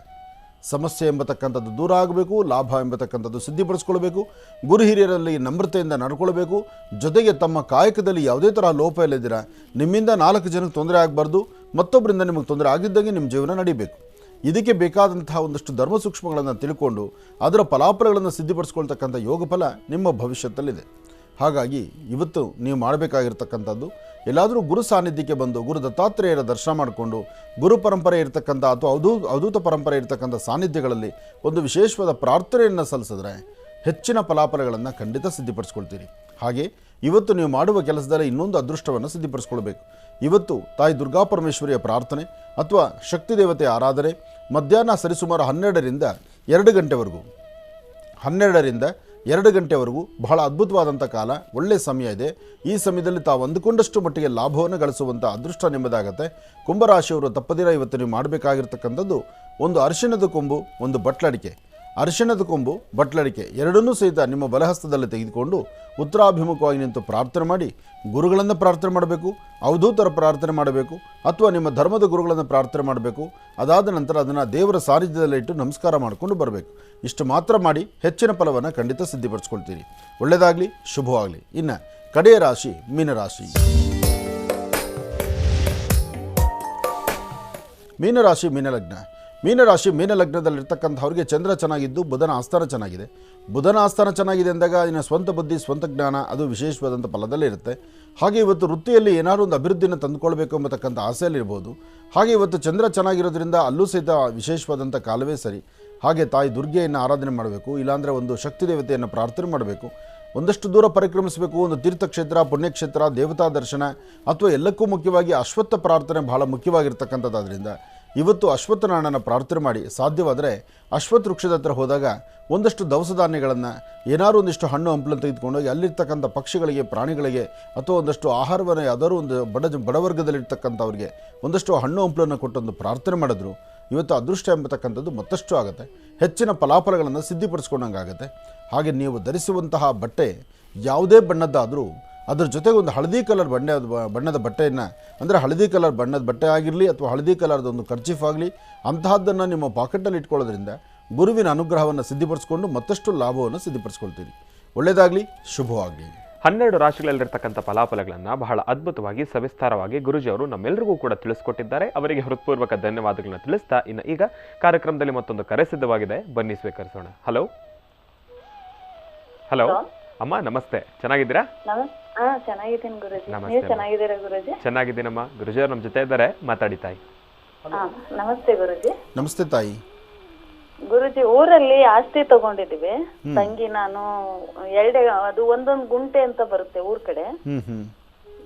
ಸಮಸ್ಯೆ ಎಂಬತಕ್ಕಂಥದ್ದು ದೂರ ಆಗಬೇಕು, ಲಾಭ ಎಂಬತಕ್ಕಂಥದ್ದು ಸಿದ್ಧಿಪಡಿಸ್ಕೊಳ್ಬೇಕು, ಗುರು ಹಿರಿಯರಲ್ಲಿ ನಮ್ರತೆಯಿಂದ ನಡ್ಕೊಳ್ಬೇಕು. ಜೊತೆಗೆ ತಮ್ಮ ಕಾಯಕದಲ್ಲಿ ಯಾವುದೇ ಥರ ಲೋಪ ಇಲ್ಲದಿರ ನಿಮ್ಮಿಂದ 4 ಜನಕ್ಕೆ ತೊಂದರೆ ಆಗಬಾರ್ದು, ಮತ್ತೊಬ್ಬರಿಂದ ನಿಮಗೆ ತೊಂದರೆ ಆಗಿದ್ದಂಗೆ ನಿಮ್ಮ ಜೀವನ ನಡೀಬೇಕು. ಇದಕ್ಕೆ ಬೇಕಾದಂತಹ ಒಂದಷ್ಟು ಧರ್ಮ ಸೂಕ್ಷ್ಮಗಳನ್ನು ತಿಳ್ಕೊಂಡು ಅದರ ಫಲಾಫಲಗಳನ್ನು ಸಿದ್ಧಿಪಡಿಸ್ಕೊಳ್ತಕ್ಕಂಥ ಯೋಗಫಲ ನಿಮ್ಮ ಭವಿಷ್ಯದಲ್ಲಿದೆ. ಹಾಗಾಗಿ ಇವತ್ತು ನೀವು ಮಾಡಬೇಕಾಗಿರ್ತಕ್ಕಂಥದ್ದು ಎಲ್ಲಾದರೂ ಗುರು ಸಾನ್ನಿಧ್ಯಕ್ಕೆ ಬಂದು ಗುರು ದತ್ತಾತ್ರೇಯರ ದರ್ಶನ ಮಾಡಿಕೊಂಡು ಗುರು ಪರಂಪರೆ ಇರತಕ್ಕಂಥ ಅಥವಾ ಅವಧೂತ ಪರಂಪರೆ ಇರತಕ್ಕಂಥ ಸಾನ್ನಿಧ್ಯಗಳಲ್ಲಿ ಒಂದು ವಿಶೇಷವಾದ ಪ್ರಾರ್ಥನೆಯನ್ನು ಸಲ್ಲಿಸಿದ್ರೆ ಹೆಚ್ಚಿನ ಫಲಾಫಲಗಳನ್ನು ಖಂಡಿತ ಸಿದ್ಧಿಪಡಿಸ್ಕೊಳ್ತೀರಿ. ಹಾಗೆ ಇವತ್ತು ನೀವು ಮಾಡುವ ಕೆಲಸದಲ್ಲಿ ಇನ್ನೊಂದು ಅದೃಷ್ಟವನ್ನು ಸಿದ್ಧಿಪಡಿಸ್ಕೊಳ್ಬೇಕು. ಇವತ್ತು ತಾಯಿ ದುರ್ಗಾ ಪರಮೇಶ್ವರಿಯ ಪ್ರಾರ್ಥನೆ ಅಥವಾ ಶಕ್ತಿ ದೇವತೆಯ ಆರಾಧನೆ ಮಧ್ಯಾಹ್ನ ಸರಿಸುಮಾರು 12ರಿಂದ 2 ಗಂಟೆವರೆಗೂ 12ರಿಂದ 2 ಗಂಟೆವರೆಗೂ ಬಹಳ ಅದ್ಭುತವಾದಂಥ ಕಾಲ, ಒಳ್ಳೆಯ ಸಮಯ ಇದೆ. ಈ ಸಮಯದಲ್ಲಿ ತಾವು ಅಂದುಕೊಂಡಷ್ಟು ಮಟ್ಟಿಗೆ ಲಾಭವನ್ನು ಗಳಿಸುವಂಥ ಅದೃಷ್ಟ ನಿಮ್ಮದಾಗತ್ತೆ. ಕುಂಭರಾಶಿಯವರು ತಪ್ಪದಿರ ಇವತ್ತು ನೀವು ಮಾಡಬೇಕಾಗಿರ್ತಕ್ಕಂಥದ್ದು ಒಂದು ಅರಿಶಿಣದ ಕೊಂಬು, ಒಂದು ಬಟ್ಲಡಿಕೆ. ಅರಿಶಿಣದ ಕೊಂಬು, ಬಟ್ಲಡಿಕೆ ಎರಡನ್ನೂ ಸಹಿತ ನಿಮ್ಮ ಬಲಹಸ್ತದಲ್ಲಿ ತೆಗೆದುಕೊಂಡು ಉತ್ತರಾಭಿಮುಖವಾಗಿ ನಿಂತು ಪ್ರಾರ್ಥನೆ ಮಾಡಿ ಗುರುಗಳನ್ನು ಪ್ರಾರ್ಥನೆ ಮಾಡಬೇಕು, ಅವಧೂತರ ಪ್ರಾರ್ಥನೆ ಮಾಡಬೇಕು, ಅಥವಾ ನಿಮ್ಮ ಧರ್ಮದ ಗುರುಗಳನ್ನು ಪ್ರಾರ್ಥನೆ ಮಾಡಬೇಕು. ಅದಾದ ನಂತರ ಅದನ್ನು ದೇವರ ಸಾನ್ನಿಧ್ಯದಲ್ಲಿಟ್ಟು ನಮಸ್ಕಾರ ಮಾಡಿಕೊಂಡು ಬರಬೇಕು. ಇಷ್ಟು ಮಾತ್ರ ಮಾಡಿ ಹೆಚ್ಚಿನ ಫಲವನ್ನು ಖಂಡಿತ ಸಿದ್ಧಿಪಡಿಸ್ಕೊಳ್ತೀರಿ. ಒಳ್ಳೆಯದಾಗಲಿ, ಶುಭವಾಗಲಿ. ಇನ್ನು ಕಡೆಯ ರಾಶಿ ಮೀನರಾಶಿ. ಮೀನರಾಶಿ ಮೀನಲಗ್ನ. ಮೀನಲಗ್ನದಲ್ಲಿರ್ತಕ್ಕಂಥವ್ರಿಗೆ ಚಂದ್ರ ಚೆನ್ನಾಗಿದ್ದು ಬುಧನ ಆಸ್ಥಾನ ಚೆನ್ನಾಗಿದೆ. ಬುಧನ ಆಸ್ಥಾನ ಚೆನ್ನಾಗಿದೆ ಅಂದಾಗ ಇನ್ನು ಸ್ವಂತ ಬುದ್ಧಿ, ಸ್ವಂತ ಜ್ಞಾನ ಅದು ವಿಶೇಷವಾದಂಥ ಫಲದಲ್ಲೇ ಇರುತ್ತೆ. ಹಾಗೆ ಇವತ್ತು ವೃತ್ತಿಯಲ್ಲಿ ಏನಾದರೂ ಒಂದು ಅಭಿವೃದ್ಧಿಯನ್ನು ತಂದುಕೊಳ್ಬೇಕು ಎಂಬತಕ್ಕಂಥ ಆಸೆಯಲ್ಲಿರ್ಬೋದು. ಹಾಗೆ ಇವತ್ತು ಚಂದ್ರ ಚೆನ್ನಾಗಿರೋದ್ರಿಂದ ಅಲ್ಲೂ ಸಹಿತ ವಿಶೇಷವಾದಂಥ ಕಾಲವೇ ಸರಿ. ಹಾಗೆ ತಾಯಿ ದುರ್ಗೆಯನ್ನು ಆರಾಧನೆ ಮಾಡಬೇಕು, ಇಲ್ಲಾಂದರೆ ಒಂದು ಶಕ್ತಿ ದೇವತೆಯನ್ನು ಪ್ರಾರ್ಥನೆ ಮಾಡಬೇಕು. ಒಂದಷ್ಟು ದೂರ ಪರಿಕ್ರಮಿಸಬೇಕು, ಒಂದು ತೀರ್ಥಕ್ಷೇತ್ರ, ಪುಣ್ಯಕ್ಷೇತ್ರ, ದೇವತಾ ದರ್ಶನ, ಅಥವಾ ಎಲ್ಲಕ್ಕೂ ಮುಖ್ಯವಾಗಿ ಅಶ್ವತ್ಥ ಪ್ರಾರ್ಥನೆ ಬಹಳ ಮುಖ್ಯವಾಗಿರ್ತಕ್ಕಂಥದ್ದಾದ್ರಿಂದ ಇವತ್ತು ಅಶ್ವತ್ಥನಾರಾಯಣನ ಪ್ರಾರ್ಥನೆ ಮಾಡಿ. ಸಾಧ್ಯವಾದರೆ ಅಶ್ವತ್ಥ ವೃಕ್ಷದ ಹತ್ರ ಹೋದಾಗ ಒಂದಷ್ಟು ದವಸ ಧಾನ್ಯಗಳನ್ನು, ಏನಾದರೂ ಒಂದಿಷ್ಟು ಹಣ್ಣು ಹಂಪಲನ್ನು ತೆಗೆದುಕೊಂಡೋಗಿ ಅಲ್ಲಿರ್ತಕ್ಕಂಥ ಪಕ್ಷಿಗಳಿಗೆ, ಪ್ರಾಣಿಗಳಿಗೆ, ಅಥವಾ ಒಂದಷ್ಟು ಆಹಾರವನ್ನು ಯಾವ್ದಾದ್ರು ಒಂದು ಬಡವರ್ಗದಲ್ಲಿರ್ತಕ್ಕಂಥವ್ರಿಗೆ ಒಂದಷ್ಟು ಹಣ್ಣು ಹಂಪಲನ್ನು ಕೊಟ್ಟೊಂದು ಪ್ರಾರ್ಥನೆ ಮಾಡಿದ್ರು ಇವತ್ತು ಅದೃಷ್ಟ ಎಂಬತಕ್ಕಂಥದ್ದು ಮತ್ತಷ್ಟು ಆಗುತ್ತೆ. ಹೆಚ್ಚಿನ ಫಲಾಫಲಗಳನ್ನು ಸಿದ್ಧಿಪಡಿಸ್ಕೊಂಡಂಗಾಗುತ್ತೆ. ಹಾಗೆ ನೀವು ಧರಿಸುವಂತಹ ಬಟ್ಟೆ ಯಾವುದೇ ಬಣ್ಣದ್ದಾದರೂ ಅದ್ರ ಜೊತೆಗೆ ಒಂದು ಹಳದಿ ಕಲರ್ ಬಣ್ಣದ ಬಟ್ಟೆಯನ್ನು, ಅಂದರೆ ಹಳದಿ ಕಲರ್ ಬಣ್ಣದ ಬಟ್ಟೆ ಆಗಿರಲಿ ಅಥವಾ ಹಳದಿ ಕಲರ್ದ ಒಂದು ಕರ್ಚೀಫ್ ಆಗಲಿ, ಅಂತಹದ್ದನ್ನು ನಿಮ್ಮ ಪಾಕೆಟಲ್ಲಿ ಇಟ್ಕೊಳ್ಳೋದ್ರಿಂದ ಗುರುವಿನ ಅನುಗ್ರಹವನ್ನು ಸಿದ್ಧಿಪಡಿಸ್ಕೊಂಡು ಮತ್ತಷ್ಟು ಲಾಭವನ್ನು ಸಿದ್ಧಿಪಡಿಸ್ಕೊಳ್ತೀರಿ. ಒಳ್ಳೆಯದಾಗಲಿ, ಶುಭವಾಗಲಿ. 12 ರಾಶಿಗಳಲ್ಲಿರ್ತಕ್ಕಂಥ ಫಲಾಫಲಗಳನ್ನು ಬಹಳ ಅದ್ಭುತವಾಗಿ ಸವಿಸ್ತಾರವಾಗಿ ಗುರುಜಿಯವರು ನಮ್ಮೆಲ್ಲರಿಗೂ ಕೂಡ ತಿಳಿಸ್ಕೊಟ್ಟಿದ್ದಾರೆ. ಅವರಿಗೆ ಹೃತ್ಪೂರ್ವಕ ಧನ್ಯವಾದಗಳನ್ನ ತಿಳಿಸ್ತಾ ಇನ್ನು ಈಗ ಕಾರ್ಯಕ್ರಮದಲ್ಲಿ ಮತ್ತೊಂದು ಕರೆ ಸಿದ್ಧವಾಗಿದೆ, ಬನ್ನಿ ಸ್ವೀಕರಿಸೋಣ. ಹಲೋ ಹಲೋ ಅಮ್ಮ, ನಮಸ್ತೆ. ಚೆನ್ನಾಗಿದ್ದೀರಾ? ಚೆನ್ನಾಗಿದ್ದೀನಿ ಗುರುಜಿ. ನಮಸ್ತೆ. ನೀವು ಚೆನ್ನಾಗಿದ್ದೀರಾ ಗುರುಜಿ? ಚೆನ್ನಾಗಿದ್ದೀನಮ್ಮ. ಗುರುಜಿಯವರು ನಮ್ಮ ಜೊತೆ ಇದ್ದಾರೆ, ಮಾತಾಡಿ ತಾಯಿ. ನಮಸ್ತೆ ಗುರುಜಿ. ನಮಸ್ತೆ ತಾಯಿ. ಗುರುಜಿ, ಊರಲ್ಲಿ ಆಸ್ತಿ ತಗೊಂಡಿದೀವಿ ತಂಗಿ ನಾನು. ಅದು ಒಂದೊಂದು ಗುಂಟೆ ಅಂತ ಬರುತ್ತೆ ಊರ್ ಕಡೆ.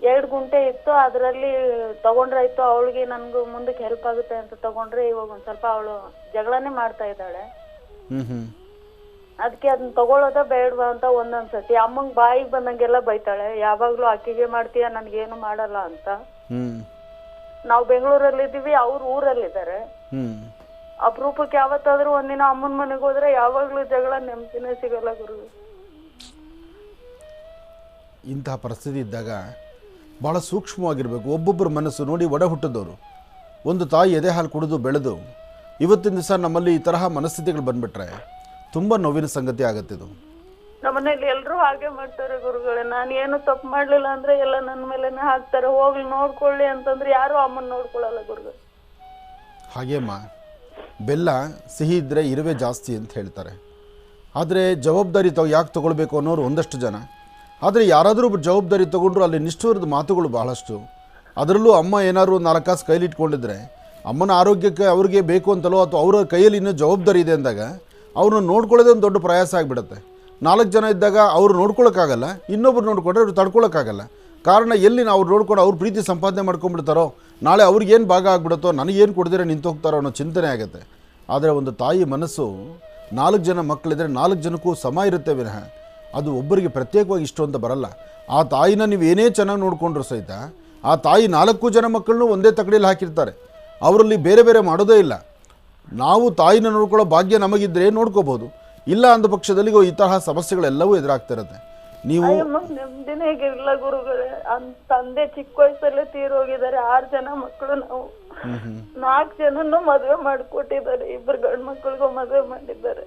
2 ಗುಂಟೆ ಇತ್ತು, ಅದ್ರಲ್ಲಿ ತಗೊಂಡ್ರಾಯ್ತು. ಅವಳಿಗೆ ನನ್ಗೂ ಮುಂದಕ್ಕೆ ಹೆಲ್ಪ್ ಆಗುತ್ತೆ ಅಂತ ತಗೊಂಡ್ರೆ ಇವಾಗ ಒಂದ್ ಸ್ವಲ್ಪ ಅವಳು ಜಗಳನೇ ಮಾಡ್ತಾ ಇದ್ದಾಳೆ. ಅದಕ್ಕೆ ಅದನ್ನ ತಗೊಳ್ಳೋದ ಬೇಡವಾ ಅಂತ ಒಂದೊಂದ್ಸತಿ ಅಮ್ಮಂಗ್ ಬಾಯಿಗೆ ಬಂದಂಗೆಲ್ಲ ಬೈತಾಳೆ. ಯಾವಾಗ್ಲೂ ಆಕೆಗೆ ಮಾಡ್ತೀಯ, ನನ್ಗೇನು ಮಾಡಲ್ಲ ಅಂತ. ನಾವು ಬೆಂಗಳೂರಲ್ಲಿ ಇದೀವಿ, ಅವ್ರು ಊರಲ್ಲಿದ್ದಾರೆ. ಅಪರೂಪಕ್ಕೆ ಯಾವತ್ತಾದ್ರೂ ಒಂದಿನ ಅಮ್ಮನ ಮನೆಗೆ ಹೋದ್ರೆ ಯಾವಾಗ್ಲೂ ಜಗಳ, ನೆಮ್ಮದಿನೇ ಸಿಗಲ್ಲ ಗುರು. ಇಂತಹ ಪರಿಸ್ಥಿತಿ ಇದ್ದಾಗ ಭಾಳ ಸೂಕ್ಷ್ಮವಾಗಿರಬೇಕು. ಒಬ್ಬೊಬ್ಬರ ಮನಸ್ಸು ನೋಡಿ ಒಡ ಹುಟ್ಟಿದವರು. ಒಂದು ತಾಯಿ ಎದೆ ಹಾಲು ಕುಡಿದು ಬೆಳೆದು ಇವತ್ತಿನ ದಿವಸ ನಮ್ಮಲ್ಲಿ ಈ ತರಹ ಮನಸ್ಥಿತಿಗಳು ಬಂದುಬಿಟ್ರೆ ತುಂಬ ನೋವಿನ ಸಂಗತಿ ಆಗುತ್ತಿದ್ದು. ನಮ್ಮನೇಲಿ ಎಲ್ರು ಹಾಗೆ ಮಾಡ್ತಾರೆ ಗುರುಗಳೇ. ನಾನು ಏನು ತಪ್ಪು ಮಾಡ್ಲಿಲ್ಲ ಅಂದ್ರೆ ಎಲ್ಲ ನನ್ನ ಮೇಲೆನೆ ಹಾಕ್ತಾರೆ. ಹೋಗ್ಲಿ ನೋಡ್ಕೊಳ್ಳಿ ಅಂತಂದ್ರೆ ಯಾರು ಅಮ್ಮನ್ ನೋಡ್ಕೊಳ್ಳಲ್ಲ ಗುರುಗಳು. ಹಾಗೇಮ್ಮ, ಬೆಲ್ಲ ಸಿಹಿ ಇದ್ದರೆ ಇರುವೆ ಜಾಸ್ತಿ ಅಂತ ಹೇಳ್ತಾರೆ. ಆದರೆ ಜವಾಬ್ದಾರಿ ಯಾಕೆ ತೊಗೊಳ್ಬೇಕು ಅನ್ನೋರು ಒಂದಷ್ಟು ಜನ. ಆದರೆ ಯಾರಾದರೂ ಜವಾಬ್ದಾರಿ ತೊಗೊಂಡ್ರು ಅಲ್ಲಿ ನಿಷ್ಠುರದ ಮಾತುಗಳು ಬಹಳಷ್ಟು. ಅದರಲ್ಲೂ ಅಮ್ಮ ಏನಾದ್ರು 4 ಕಾಸು ಕೈಲಿಟ್ಕೊಂಡಿದ್ರೆ ಅಮ್ಮನ ಆರೋಗ್ಯಕ್ಕೆ ಅವ್ರಿಗೆ ಬೇಕು ಅಂತಲೋ ಅಥವಾ ಅವರ ಕೈಯಲ್ಲಿ ಇನ್ನೂ ಜವಾಬ್ದಾರಿ ಇದೆ ಅಂದಾಗ ಅವ್ರನ್ನ ನೋಡ್ಕೊಳ್ಳೋದೇ ಒಂದು ದೊಡ್ಡ ಪ್ರಯಾಸ ಆಗಿಬಿಡುತ್ತೆ. 4 ಜನ ಇದ್ದಾಗ ಅವ್ರು ನೋಡ್ಕೊಳ್ಳೋಕ್ಕಾಗಲ್ಲ, ಇನ್ನೊಬ್ರು ನೋಡ್ಕೊಂಡ್ರೆ ಅವ್ರು ತಡ್ಕೊಳ್ಳೋಕ್ಕಾಗಲ್ಲ. ಕಾರಣ ಎಲ್ಲಿ ಅವ್ರು ನೋಡ್ಕೊಂಡು ಅವ್ರ ಪ್ರೀತಿ ಸಂಪಾದನೆ ಮಾಡ್ಕೊಂಡ್ಬಿಡ್ತಾರೋ, ನಾಳೆ ಅವ್ರಿಗೇನು ಭಾಗ ಆಗ್ಬಿಡುತ್ತೋ, ನನಗೇನು ಕೊಡ್ದಿರ ನಿಂತು ಹೋಗ್ತಾರೋ ಅನ್ನೋ ಚಿಂತನೆ ಆಗುತ್ತೆ. ಆದರೆ ಒಂದು ತಾಯಿ ಮನಸ್ಸು 4 ಜನ ಮಕ್ಕಳಿದ್ರೆ 4 ಜನಕ್ಕೂ ಸಮ ಇರುತ್ತೆ ವಿನಃ ಅದು ಒಬ್ಬರಿಗೆ ಪ್ರತ್ಯೇಕವಾಗಿ ಇಷ್ಟು ಅಂತ ಬರಲ್ಲ. ಆ ತಾಯಿನ ನೀವು ಏನೇ ಚೆನ್ನಾಗಿ ನೋಡಿಕೊಂಡ್ರು ಸಹಿತ ಆ ತಾಯಿ 4 ಜನ ಮಕ್ಕಳನ್ನೂ ಒಂದೇ ತಕಡಿಯಲ್ಲಿ ಹಾಕಿರ್ತಾರೆ. ಅವರಲ್ಲಿ ಬೇರೆ ಬೇರೆ ಮಾಡೋದೇ ಇಲ್ಲ. ನಾವು ತಾಯಿನ ನೋಡ್ಕೊಳ್ಳೋ ಭಾಗ್ಯ ನಮಗಿದ್ರೆ ನೋಡ್ಕೋಬೋದು, ಇಲ್ಲ ಅಂದ ಪಕ್ಷದಲ್ಲಿ ಈ ತರಹ ಸಮಸ್ಯೆಗಳೆಲ್ಲವೂ ಎದುರಾಗ್ತಿರುತ್ತೆ. ನೀವು ನೆಮ್ಮದಿನೇ ಇಲ್ಲ ಗುರುಗಳೇ. ತಂದೆ ಚಿಕ್ಕ ವಯಸ್ಸಲ್ಲೇ ತೀರೋಗಿದ್ದಾರೆ. 6 ಜನ ಮಕ್ಕಳು ನಾವು. 4 ಜನನು ಮದುವೆ ಮಾಡಿಕೊಟ್ಟಿದ್ದಾರೆ. 2 ಗಂಡು ಮಕ್ಕಳಿಗೂ ಮದುವೆ ಮಾಡಿದ್ದಾರೆ.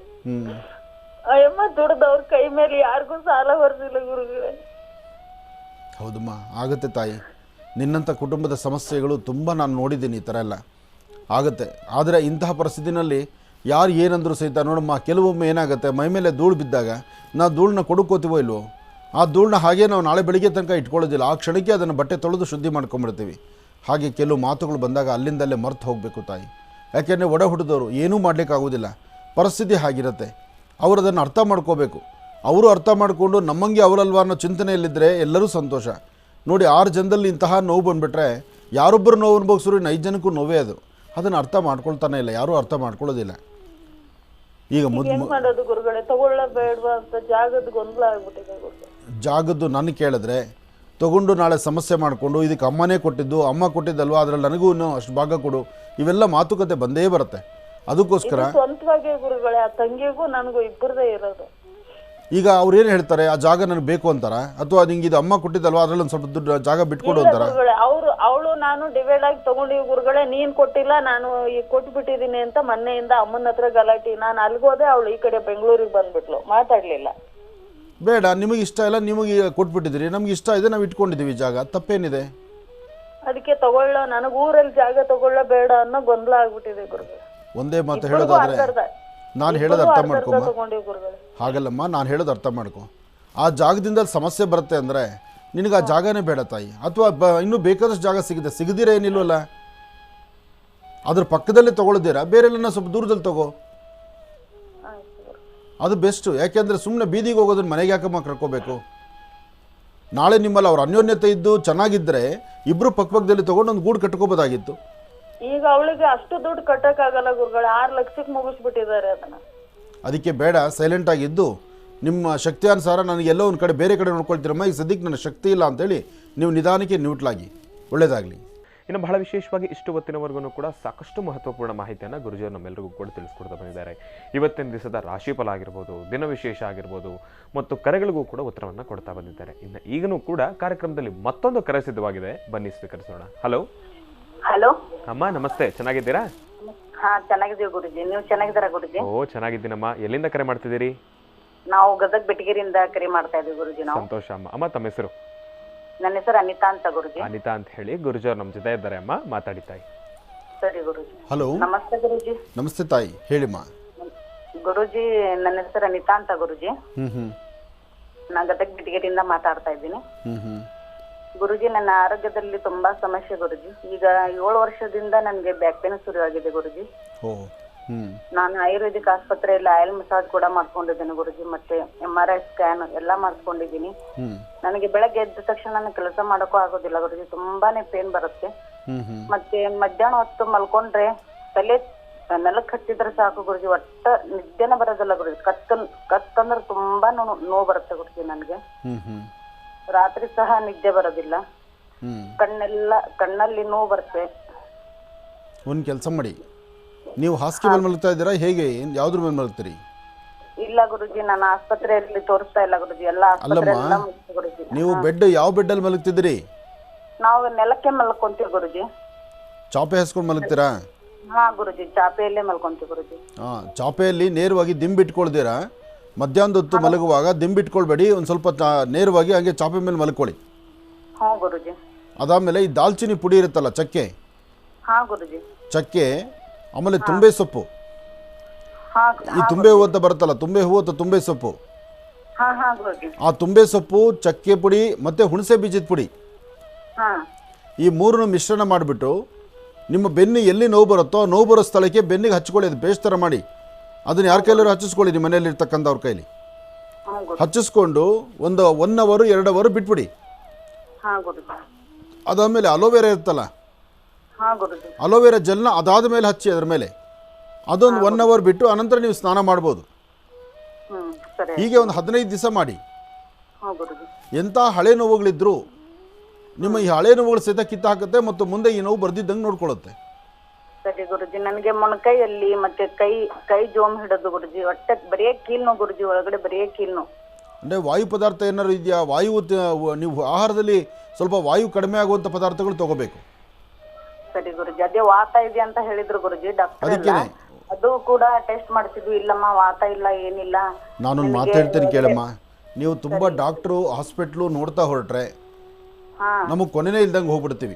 ಅಯ್ಯಮ್ಮ ದುಡ್ದವ್ರ ಕೈ ಮೇಲೆ ಯಾರಿಗೂ ಸಾಲ ಬರ್ದಿಲ್ಲ ಗುರುಗಳೇ. ಹೌದಮ್ಮ, ಆಗುತ್ತೆ ತಾಯಿ. ನಿನ್ನಂಥ ಕುಟುಂಬದ ಸಮಸ್ಯೆಗಳು ತುಂಬ ನಾನು ನೋಡಿದ್ದೀನಿ. ಈ ಥರ ಎಲ್ಲ ಆಗುತ್ತೆ. ಆದರೆ ಇಂತಹ ಪರಿಸ್ಥಿತಿನಲ್ಲಿ ಯಾರು ಏನಂದರೂ ಸಹಿತ ನೋಡಮ್ಮ, ಕೆಲವೊಮ್ಮೆ ಏನಾಗುತ್ತೆ, ಮೈ ಮೇಲೆ ಧೂಳು ಬಿದ್ದಾಗ ನಾವು ಧೂಳನ್ನ ಕೊಡುಕೋತೀವೋ ಇಲ್ವೋ, ಆ ಧೂಳನ್ನ ಹಾಗೆ ನಾವು ನಾಳೆ ಬೆಳಿಗ್ಗೆ ತನಕ ಇಟ್ಕೊಳ್ಳೋದಿಲ್ಲ. ಆ ಕ್ಷಣಕ್ಕೆ ಅದನ್ನು ಬಟ್ಟೆ ತೊಳೆದು ಶುದ್ಧಿ ಮಾಡ್ಕೊಂಬಿಡ್ತೀವಿ. ಹಾಗೆ ಕೆಲವು ಮಾತುಗಳು ಬಂದಾಗ ಅಲ್ಲಿಂದಲ್ಲೇ ಮರ್ತು ಹೋಗಬೇಕು ತಾಯಿ. ಯಾಕೆಂದರೆ ಒಡ ಹುಟ್ಟಿದವರು ಏನೂ ಮಾಡಲಿಕ್ಕಾಗೋದಿಲ್ಲ. ಪರಿಸ್ಥಿತಿ ಹಾಗಿರುತ್ತೆ. ಅವರು ಅದನ್ನು ಅರ್ಥ ಮಾಡ್ಕೋಬೇಕು. ಅವರು ಅರ್ಥ ಮಾಡಿಕೊಂಡು ನಮ್ಮಂಗೆ ಅವರಲ್ವ ಅನ್ನೋ ಚಿಂತನೆಯಲ್ಲಿದ್ದರೆ ಎಲ್ಲರೂ ಸಂತೋಷ. ನೋಡಿ, 6 ಜನದಲ್ಲಿ ಇಂತಹ ನೋವು ಬಂದುಬಿಟ್ರೆ ಯಾರೊಬ್ಬರು ನೋವು ಅನುಭವಿಸ್ರು 5 ಜನಕ್ಕೂ ನೋವೇ ಅದು. ಅದನ್ನು ಅರ್ಥ ಮಾಡ್ಕೊಳ್ತಾನೆ ಇಲ್ಲ, ಯಾರೂ ಅರ್ಥ ಮಾಡ್ಕೊಳ್ಳೋದಿಲ್ಲ. ಈಗ ಮಾಡೋದು ಗುರುಗಳೇ, ತಗೊಳ್ಳಬೇಡವಾ ಅಂತ ಜಾಗದ ಗೊಂದಲ ಆಗ್ಬಿಟ್ಟಿದೆ ಗುರುಗಳೇ. ಜಾಗದ್ದು ನನಗೆ ಕೇಳಿದ್ರೆ ತೊಗೊಂಡು ನಾಳೆ ಸಮಸ್ಯೆ ಮಾಡಿಕೊಂಡು ಇದಕ್ಕೆ ಅಮ್ಮನೇ ಕೊಟ್ಟಿದ್ದು, ಅಮ್ಮ ಕೊಟ್ಟಿದ್ದಲ್ವ, ಅದರಲ್ಲಿ ನನಗೂ ಇನ್ನೂ ಅಷ್ಟು ಭಾಗ ಕೊಡು, ಇವೆಲ್ಲ ಮಾತುಕತೆ ಬಂದೇ ಬರುತ್ತೆ. ಅದಕ್ಕೋಸ್ಕರ ಸ್ವಂತವಾಗಿ ಗುರುಗಳೇ, ಆ ತಂಗಿಗೂ ನನಗೂ ಇಬ್ಬರದೇ ಇರೋದು. ಈಗ ಅವ್ರು ಏನು ಹೇಳ್ತಾರೆ, ಆ ಜಾಗ ನನಗೆ ಬೇಕು ಅಂತಾರ, ಅಥವಾ ನಿಂಗೆ ಇದು ಅಮ್ಮ ಕೊಟ್ಟಿದ್ದಲ್ವ ಅದರಲ್ಲಿ ಒಂದು ಸ್ವಲ್ಪ ದುಡ್ಡು ಜಾಗ ಬಿಟ್ಕೊಡು ಅಂತಾರ? ಅವಳು ನಾನು ಡಿವೈಡ್ ಆಗಿ ತಗೊಂಡಿವಿ ಗುರುಗಳೇ. ನೀನ್ ಕೊಟ್ಟಿಲ್ಲ, ನಾನು ಈಗ ಕೊಟ್ಬಿಟ್ಟಿದೀನಿ ಅಂತ ಮೊನ್ನೆಯಿಂದ ಅಮ್ಮನ ಹತ್ರ ಗಲಾಟಿ. ನಾನು ಅಲ್ಗೋದೆ, ಅವಳು ಈ ಕಡೆ ಬೆಂಗಳೂರಿಗೆ ಬಂದ್ಬಿಟ್ಲು, ಮಾತಾಡ್ಲಿಲ್ಲ. ಬೇಡ, ನಿಮಗೆ ಇಷ್ಟ ಇಲ್ಲ, ನಿಮಗೆ ಕೊಟ್ಬಿಟ್ಟಿದ್ರಿ, ನಮ್ಗೆ ಇಷ್ಟ ಇದೆ, ನಾವು ಇಟ್ಕೊಂಡಿದ್ದೀವಿ ಜಾಗ, ತಪ್ಪೇನಿದೆ? ಅದಕ್ಕೆ ತಗೊಳ್ಳೋ, ನನಗೆ ಊರಲ್ಲಿ ಜಾಗ ತಗೊಳ್ಳೋ ಬೇಡ ಅನ್ನೋ ಗೊಂದಲ ಆಗ್ಬಿಟ್ಟಿದೆ ಗುರುಗಳೇ. ಒಂದೇ ಮಾತು ಹೇಳೋದಾದ್ರೆ ನಾನು ಹೇಳೋದು ಅರ್ಥ ಮಾಡ್ಕೊಮ್ಮ. ಹಾಗಲ್ಲಮ್ಮ, ನಾನು ಹೇಳೋದು ಅರ್ಥ ಮಾಡ್ಕೊ. ಆ ಜಾಗದಿಂದ ಸಮಸ್ಯೆ ಬರುತ್ತೆ ಅಂದರೆ ನಿನಗೆ ಆ ಜಾಗನೇ ಬೇಡ ತಾಯಿ. ಅಥವಾ ಇನ್ನೂ ಬೇಕಾದಷ್ಟು ಜಾಗ ಸಿಗದಿರ ಏನಿಲ್ವಲ್ಲ, ಅದ್ರ ಪಕ್ಕದಲ್ಲೇ ತೊಗೊಳ್ದಿರ ಬೇರೆಲ್ಲ ಸ್ವಲ್ಪ ದೂರದಲ್ಲಿ ತಗೋ, ಅದು ಬೆಸ್ಟು. ಯಾಕೆಂದರೆ ಸುಮ್ಮನೆ ಬೀದಿಗೆ ಹೋಗೋದನ್ನ ಮನೆಗೆ ಯಾಕಮ್ಮ ಕರ್ಕೋಬೇಕು? ನಾಳೆ ನಿಮ್ಮಲ್ಲಿ ಅವ್ರ ಅನ್ಯೋನ್ಯತೆ ಇದ್ದು ಚೆನ್ನಾಗಿದ್ದರೆ ಇಬ್ಬರು ಪಕ್ಕದಲ್ಲಿ ತೊಗೊಂಡು ಒಂದು ಗೂಡು ಕಟ್ಕೋಬೋದಾಗಿತ್ತು. ಈಗ ಅವಳಿಗೆ ಅಷ್ಟು ದುಡ್ಡು ಕಟ್ಟಕ್ಕಾಗಲ್ಲ ಗುರುಗಳು. 6 ಲಕ್ಷಕ್ಕೆ ಮುಗಿಸ್ಬಿಟ್ಟಿದ್ದಾರೆ ಅದನ್ನ. ಅದಕ್ಕೆ ಬೇಡ, ಸೈಲೆಂಟ್ ಆಗಿದ್ದು ನಿಮ್ಮ ಶಕ್ತಿಯಾನುಸಾರ ನನಗೆ ಎಲ್ಲೋ ಒಂದು ಕಡೆ ಬೇರೆ ಕಡೆ ನೋಡ್ಕೊಳ್ತೀರಮ್ಮ, ಈಗ ಸದ್ಯಕ್ಕೆ ನನ್ನ ಶಕ್ತಿ ಇಲ್ಲ ಅಂತೇಳಿ ನೀವು ನಿಧಾನಕ್ಕೆ ನ್ಯೂಟ್ಲಾಗಿ. ಒಳ್ಳೆಯದಾಗಲಿ. ಇನ್ನು ಬಹಳ ವಿಶೇಷವಾಗಿ ಇಷ್ಟು ಹೊತ್ತಿನವರೆಗೂ ಕೂಡ ಸಾಕಷ್ಟು ಮಹತ್ವಪೂರ್ಣ ಮಾಹಿತಿಯನ್ನು ಗುರುಜಿಯವರು ನಮ್ಮೆಲ್ಲರಿಗೂ ಕೂಡ ತಿಳಿಸ್ಕೊಡ್ತಾ ಬಂದಿದ್ದಾರೆ. ಇವತ್ತಿನ ದಿವಸದ ರಾಶಿಫಲ ಆಗಿರ್ಬೋದು, ದಿನ ವಿಶೇಷ ಆಗಿರ್ಬೋದು, ಮತ್ತು ಕರೆಗಳಿಗೂ ಕೂಡ ಉತ್ತರವನ್ನು ಕೊಡ್ತಾ ಬಂದಿದ್ದಾರೆ. ಇನ್ನು ಈಗನೂ ಕೂಡ ಕಾರ್ಯಕ್ರಮದಲ್ಲಿ ಮತ್ತೊಂದು ಕರೆ ಸಿದ್ಧವಾಗಿದೆ, ಬನ್ನಿ ಸ್ವೀಕರಿಸೋಣ. ಹಲೋ ಹಲೋ ಅಮ್ಮ, ನಮಸ್ತೆ. ಚೆನ್ನಾಗಿದ್ದೀರಾ? ಹಾ, ಚೆನ್ನಾಗಿದ್ದೀವಿ ಗುರುಜಿ. ನೀವು ಚೆನ್ನಾಗಿದ್ದೀರಾ ಗುರುಜಿ? ಓ, ಚೆನ್ನಾಗಿದ್ದೀನಮ್ಮ. ಎಲ್ಲಿಂದ ಕರೆ ಮಾಡ್ತಿದ್ದೀರಿ? ನಾವು ಗದಗ ಬೆಟಗೇರಿಯಿಂದ ಕರೆ ಮಾಡ್ತಾ ಇದ್ದೀವಿ ಗುರುಜಿ. ನಾವು ಸಂತೋಷ ಅಮ್ಮ. ಅಮ್ಮ, ತಮ್ಮ ಹೆಸರು? ನನ್ನ ಹೆಸರು ಅನಿತಾ ಅಂತ ಗುರುಜಿ. ಅನಿತಾ ಅಂತ ಹೇಳಿ. ಗುರುಜಿಯವರು ನಮ್ಮ ಜೊತೆ ಇದ್ದಾರೆ ಅಮ್ಮ, ಮಾತಾಡಿ ತಾಯಿ. ಸರಿ ಗುರುಜಿ. ಹಲೋ, ನಮಸ್ತೆ ಗುರುಜಿ. ನಮಸ್ತೆ ತಾಯಿ, ಹೇಳಿಮ್ಮ. ಗುರುಜಿ, ನನ್ನ ಹೆಸರು ಅನಿತಾ ಅಂತ ಗುರುಜಿ. ನಾನು ಗದಗ ಬೆಟಗೇರಿಯಿಂದ ಮಾತಾಡ್ತಾ ಇದ್ದೀನಿ. ಗುರುಜಿ, ನನ್ನ ಆರೋಗ್ಯದಲ್ಲಿ ತುಂಬಾ ಸಮಸ್ಯೆ ಗುರುಜಿ. ಈಗ 7 ವರ್ಷದಿಂದ ನನಗೆ ಬ್ಯಾಕ್ ಪೇನ್ ಶುರುವಾಗಿದೆ ಗುರುಜಿ. ನಾನು ಆಯುರ್ವೇದಿಕ್ ಆಸ್ಪತ್ರೆಯಲ್ಲಿ ಆಯಿಲ್ ಮಸಾಜ್ ಕೂಡ ಮಾಡ್ಕೊಂಡಿದ್ದೀನಿ ಗುರುಜಿ. ಮತ್ತೆ MRI ಸ್ಕ್ಯಾನ್ ಎಲ್ಲ ಮಾಡ್ಕೊಂಡಿದ್ದೀನಿ. ನನಗೆ ಬೆಳಗ್ಗೆ ಎದ್ದ ತಕ್ಷಣ ನಾನು ಕೆಲಸ ಮಾಡೋಕ್ಕೂ ಆಗೋದಿಲ್ಲ ಗುರುಜಿ. ತುಂಬಾನೇ ಪೇನ್ ಬರುತ್ತೆ. ಮತ್ತೆ ಮಧ್ಯಾಹ್ನ ಹೊತ್ತು ಮಲ್ಕೊಂಡ್ರೆ ತಲೆ ನೆಲಕ್ಕೆ ಹಚ್ಚಿದ್ರೆ ಸಾಕು ಗುರುಜಿ, ಒಟ್ಟ ನಿದ್ದೆನೇ ಬರೋದಿಲ್ಲ ಗುರುಜಿ. ಕತ್ತಂದ್ರೆ ತುಂಬಾ ನೋವು ಬರುತ್ತೆ ಗುರುಜಿ ನನಗೆ. ರಾತ್ರಿ ಸಹ ನಿದ್ದೆ ಬರೋದಿಲ್ಲ. ಕಣ್ಣಲ್ಲಿ ನೋವು ಬರುತ್ತೆ. ಒಂದು ಕೆಲಸ ಮಾಡಿ, ನೀವು ಹಾಸಿಗೆ ಮೇಲೆ ಮಲಗ್ತಾ ಇದ್ದೀರಾ ಹೇಗೆ? ಯಾವ್ದ್ರ ಮೇಲೆ ಮಲಗ್ತೀರಿ? ಇಲ್ಲ ಗುರುಜಿ, ನಾನು ಆಸ್ಪತ್ರೆಯಲ್ಲಿ ತೋರಿಸ್ತಾ ಇಲ್ಲ ಗುರುಜಿ. ಎಲ್ಲ ಗುರುಜಿ. ನೀವು ಬೆಡ್ ಯಾವ ಬೆಡ್ಡಲ್ಲಿ ಮಲಗ್ತಿದ್ದೀರಿ? ನಾವು ನೆಲಕ್ಕೆ ಮಲ್ಕೊಂತೀವಿ ಗುರುಜಿ. ಚಾಪೆ ಹಾಸ್ಕೊಂಡು ಮಲಗ್ತೀರಾ? ಹಾ ಗುರುಜಿ, ಚಾಪೆಯಲ್ಲೇ ಮಲ್ಕೊಂತೀವಿ ಗುರುಜಿ. ಚಾಪೆಯಲ್ಲಿ ನೇರವಾಗಿ ದಿಂಬಿಟ್ಕೊಳ್ತೀರಾ? ಮಧ್ಯಾಹ್ನದ ಹೊತ್ತು ಮಲಗುವಾಗ ದಿಂಬಿಟ್ಕೊಳ್ಬೇಡಿ, ಒಂದು ಸ್ವಲ್ಪ ನೇರವಾಗಿ ಹಾಗೆ ಚಾಪೆ ಮೇಲೆ ಮಲ್ಕೊಳ್ಳಿ. ಹ್ಞೂ ಗುರುಜಿ. ಅದಾದಮೇಲೆ ಈ ದಾಲ್ಚಿನ್ನಿ ಪುಡಿ ಇರುತ್ತಲ್ಲ, ಚಕ್ಕೆ, ಹಾಂ ಗುರುಜಿ. ಚಕ್ಕೆ, ಆಮೇಲೆ ತುಂಬೆ ಸೊಪ್ಪು, ಹಾಂ ಈ ತುಂಬೆ ಹೂವು ಅಂತ ಬರುತ್ತಲ್ಲ, ತುಂಬೆ ಹೂವು ಅಥವಾ ತುಂಬೆ ಸೊಪ್ಪು, ಹಾಂ ಹಾಂ ಗುರುಜಿ. ಆ ತುಂಬೆ ಸೊಪ್ಪು, ಚಕ್ಕೆ ಪುಡಿ ಮತ್ತು ಹುಣಸೆ ಬೀಜದ ಪುಡಿ, ಹಾಂ ಈ ಮೂರನ್ನು ಮಿಶ್ರಣ ಮಾಡಿಬಿಟ್ಟು ನಿಮ್ಮ ಬೆನ್ನು ಎಲ್ಲಿ ನೋವು ಬರುತ್ತೋ ನೋವು ಬರೋ ಸ್ಥಳಕ್ಕೆ ಬೆನ್ನಿಗೆ ಹಚ್ಕೊಳ್ಳಿ. ಅದು ಪೇಸ್ಟ್ ಥರ ಮಾಡಿ ಅದನ್ನು ಯಾರ ಕೈಲಾರು ಹಚ್ಚಿಸ್ಕೊಳ್ಳಿ, ನಿಮ್ಮ ಮನೇಲಿ ಇರ್ತಕ್ಕಂಥವ್ರ ಕೈಲಿ ಹ್ಞೂ ಗುರುಜಿ. ಹಚ್ಚಿಸ್ಕೊಂಡು ಒಂದು 1 ಅವರ್ 2 ಅವರ್ ಬಿಟ್ಬಿಡಿ. ಹಾಂ ಗುರುಜಿ. ಅದಾದಮೇಲೆ ಅಲೋವೆರಾ ಇರುತ್ತಲ್ಲ, ಹಾಂ ಗುರುಜಿ. ಅಲೋವೆರಾ ಜೆಲ್ನ ಅದಾದ ಮೇಲೆ ಹಚ್ಚಿ ಅದರ ಮೇಲೆ, ಅದೊಂದು 1 ಅವರ್ ಬಿಟ್ಟು ಅನಂತರ ನೀವು ಸ್ನಾನ ಮಾಡ್ಬೋದು. ಹ್ಞೂ ಸರಿ. ಹೀಗೆ ಒಂದು 15 ದಿವಸ ಮಾಡಿ. ಹ್ಞೂ ಗುರುಜಿ. ಎಂಥ ಹಳೆ ನೋವುಗಳಿದ್ದರೂ ನಿಮ್ಮ ಈ ಹಳೆ ನೋವುಗಳು ಸಹಿತ ಕಿತ್ತು ಹಾಕುತ್ತೆ ಮತ್ತು ಮುಂದೆ ಈ ನೋವು ಬರ್ದಿದ್ದಂಗೆ ನೋಡ್ಕೊಳ್ಳುತ್ತೆ. ಸರಿ ಗುರುಜಿ. ನನಗೆ ಮೊಣಕೈಯಲ್ಲಿ ಮತ್ತೆ ಕೈ ಜೋಮ್ ಹಿಡಿದು ಗುರುಜಿ, ಹೊಟ್ಟೆ ಬರೀ ಕೀಲ್ನು ಗುರುಜಿ, ಒಳಗಡೆ ಬರೀ ಕೀಲ್ನು. ಅಂದರೆ ವಾಯು ಪದಾರ್ಥ ಏನಾದ್ರು ಇದೆಯಾ? ನೀವು ಆಹಾರದಲ್ಲಿ ಸ್ವಲ್ಪ ವಾಯು ಕಡಿಮೆ ಆಗುವಂಥ ಪದಾರ್ಥಗಳು ತಗೋಬೇಕು. ಸರಿ ಗುರುಜಿ. ಅದೇ ವಾತ ಇದೆ ಅಂತ ಹೇಳಿದ್ರು ಗುರುಜಿ ಡಾಕ್ಟರ್. ಅದಕ್ಕೇನೆ ಅದು ಕೂಡ ಟೆಸ್ಟ್ ಮಾಡಿಸಿದ್ವಿ, ಇಲ್ಲಮ್ಮ ವಾತ ಇಲ್ಲ ಏನಿಲ್ಲ. ನಾನೊಂದು ಮಾತಾಡ್ತೀನಿ ಕೇಳಮ್ಮ, ನೀವು ತುಂಬ ಡಾಕ್ಟ್ರು ಹಾಸ್ಪಿಟ್ಲು ನೋಡ್ತಾ ಹೊರಟ್ರೆ ನಮಗೆ ಕೊನೆಯೇ ಇಲ್ದಂಗೆ ಹೋಗ್ಬಿಡ್ತೀವಿ.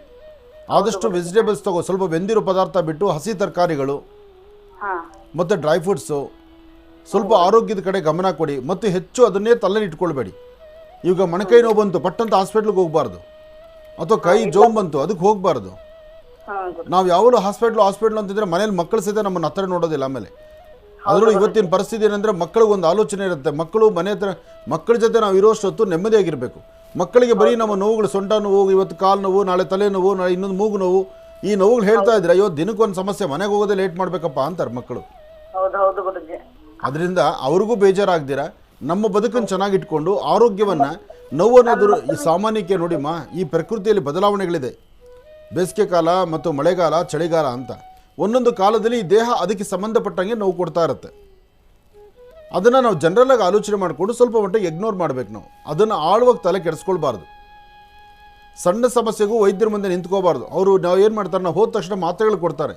ಆದಷ್ಟು ವೆಜಿಟೇಬಲ್ಸ್ ತಗೋ, ಸ್ವಲ್ಪ ಬೆಂದಿರೋ ಪದಾರ್ಥ ಬಿಟ್ಟು ಹಸಿ ತರಕಾರಿಗಳು ಮತ್ತು ಡ್ರೈ ಫ್ರೂಟ್ಸು, ಸ್ವಲ್ಪ ಆರೋಗ್ಯದ ಕಡೆ ಗಮನ ಕೊಡಿ ಮತ್ತು ಹೆಚ್ಚು ಅದನ್ನೇ ತಲೆಯಲ್ಲಿ ಇಟ್ಕೊಳ್ಬೇಡಿ. ಈಗ ಮೊಣಕೈ ನೋವು ಬಂತು ಪಟ್ಟಂತ ಹಾಸ್ಪಿಟ್ಲಿಗೆ ಹೋಗಬಾರ್ದು, ಅಥವಾ ಕೈ ಜೋಮ್ ಬಂತು ಅದಕ್ಕೆ ಹೋಗಬಾರ್ದು. ನಾವು ಯಾವಾಗಲೂ ಹಾಸ್ಪಿಟ್ಲು ಅಂತಿದ್ರೆ ಮನೇಲಿ ಮಕ್ಕಳು ಸಹಿತ ನಮ್ಮನ್ನು ಹತ್ತಿರ ನೋಡೋದಿಲ್ಲ. ಆಮೇಲೆ ಅದರಲ್ಲೂ ಇವತ್ತಿನ ಪರಿಸ್ಥಿತಿ ಏನಂದರೆ ಮಕ್ಕಳಿಗೆ ಒಂದು ಆಲೋಚನೆ ಇರುತ್ತೆ, ಮಕ್ಕಳು ಮನೆ ಹತ್ರ ಮಕ್ಕಳ ಜೊತೆ ನಾವು ಇರೋಷ್ಟೊತ್ತು ನೆಮ್ಮದಿಯಾಗಿರಬೇಕು. ಮಕ್ಕಳಿಗೆ ಬರೀ ನಮ್ಮ ನೋವುಗಳು, ಸೊಂಟ ನೋವು, ಇವತ್ತು ಕಾಲು ನೋವು, ನಾಳೆ ತಲೆ ನೋವು, ನಾಳೆ ಇನ್ನೊಂದು ಮೂಗು ನೋವು, ಈ ನೋವುಗಳು ಹೇಳ್ತಾ ಇದ್ರೆ ಅಯ್ಯೋ ದಿನಕ್ಕೊಂದು ಸಮಸ್ಯೆ, ಮನೆಗೆ ಹೋಗೋದೇ ಲೇಟ್ ಮಾಡಬೇಕಪ್ಪ ಅಂತಾರೆ ಮಕ್ಕಳು. ಅದರಿಂದ ಅವ್ರಿಗೂ ಬೇಜಾರಾಗ್ದಿರ ನಮ್ಮ ಬದುಕನ್ನು ಚೆನ್ನಾಗಿಟ್ಕೊಂಡು ಆರೋಗ್ಯವನ್ನು, ನೋವು ಅನ್ನೋದು ಈ ಸಾಮಾನ್ಯಕ್ಕೆ ನೋಡಿಮ್ಮ, ಈ ಪ್ರಕೃತಿಯಲ್ಲಿ ಬದಲಾವಣೆಗಳಿದೆ. ಬೇಸಿಗೆ ಕಾಲ ಮತ್ತು ಮಳೆಗಾಲ, ಚಳಿಗಾಲ ಅಂತ ಒಂದೊಂದು ಕಾಲದಲ್ಲಿ ಈ ದೇಹ ಅದಕ್ಕೆ ಸಂಬಂಧಪಟ್ಟಂಗೆ ನೋವು ಕೊಡ್ತಾ ಇರುತ್ತೆ. ಅದನ್ನು ನಾವು ಜನರಲ್ಲಾಗಿ ಆಲೋಚನೆ ಮಾಡಿಕೊಂಡು ಸ್ವಲ್ಪ ಮಟ್ಟಿಗೆ ಇಗ್ನೋರ್ ಮಾಡಬೇಕು. ನಾವು ಅದನ್ನು ಆಳುವಾಗಿ ತಲೆ ಕೆಡಿಸ್ಕೊಳ್ಬಾರ್ದು. ಸಣ್ಣ ಸಮಸ್ಯೆಗೂ ವೈದ್ಯರ ಮುಂದೆ ನಿಂತ್ಕೋಬಾರ್ದು. ಅವರು ನಾವು ಏನು ಮಾಡ್ತಾರೆ, ನಾವು ಹೋದ ತಕ್ಷಣ ಮಾತ್ರೆಗಳು ಕೊಡ್ತಾರೆ.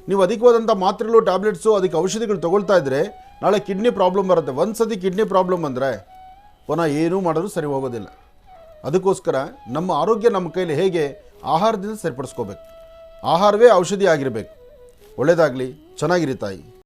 ನೀವು ಅಧಿಕವಾದಂಥ ಮಾತ್ರೆಗಳು, ಟ್ಯಾಬ್ಲೆಟ್ಸು, ಅದಕ್ಕೆ ಔಷಧಿಗಳು ತೊಗೊಳ್ತಾ ಇದ್ದರೆ ನಾಳೆ ಕಿಡ್ನಿ ಪ್ರಾಬ್ಲಮ್ ಬರುತ್ತೆ. ಒಂದು ಸತಿ ಕಿಡ್ನಿ ಪ್ರಾಬ್ಲಮ್ ಅಂದರೆ ಪುನಃ ಏನೂ ಮಾಡೋದು ಸರಿ ಹೋಗೋದಿಲ್ಲ. ಅದಕ್ಕೋಸ್ಕರ ನಮ್ಮ ಆರೋಗ್ಯ ನಮ್ಮ ಕೈಲಿ ಹೇಗೆ ಆಹಾರದಿಂದ ಸರಿಪಡಿಸ್ಕೋಬೇಕು. ಆಹಾರವೇ ಔಷಧಿ ಆಗಿರಬೇಕು. ಒಳ್ಳೆಯದಾಗಲಿ, ಚೆನ್ನಾಗಿರಿ ತಾಯಿ.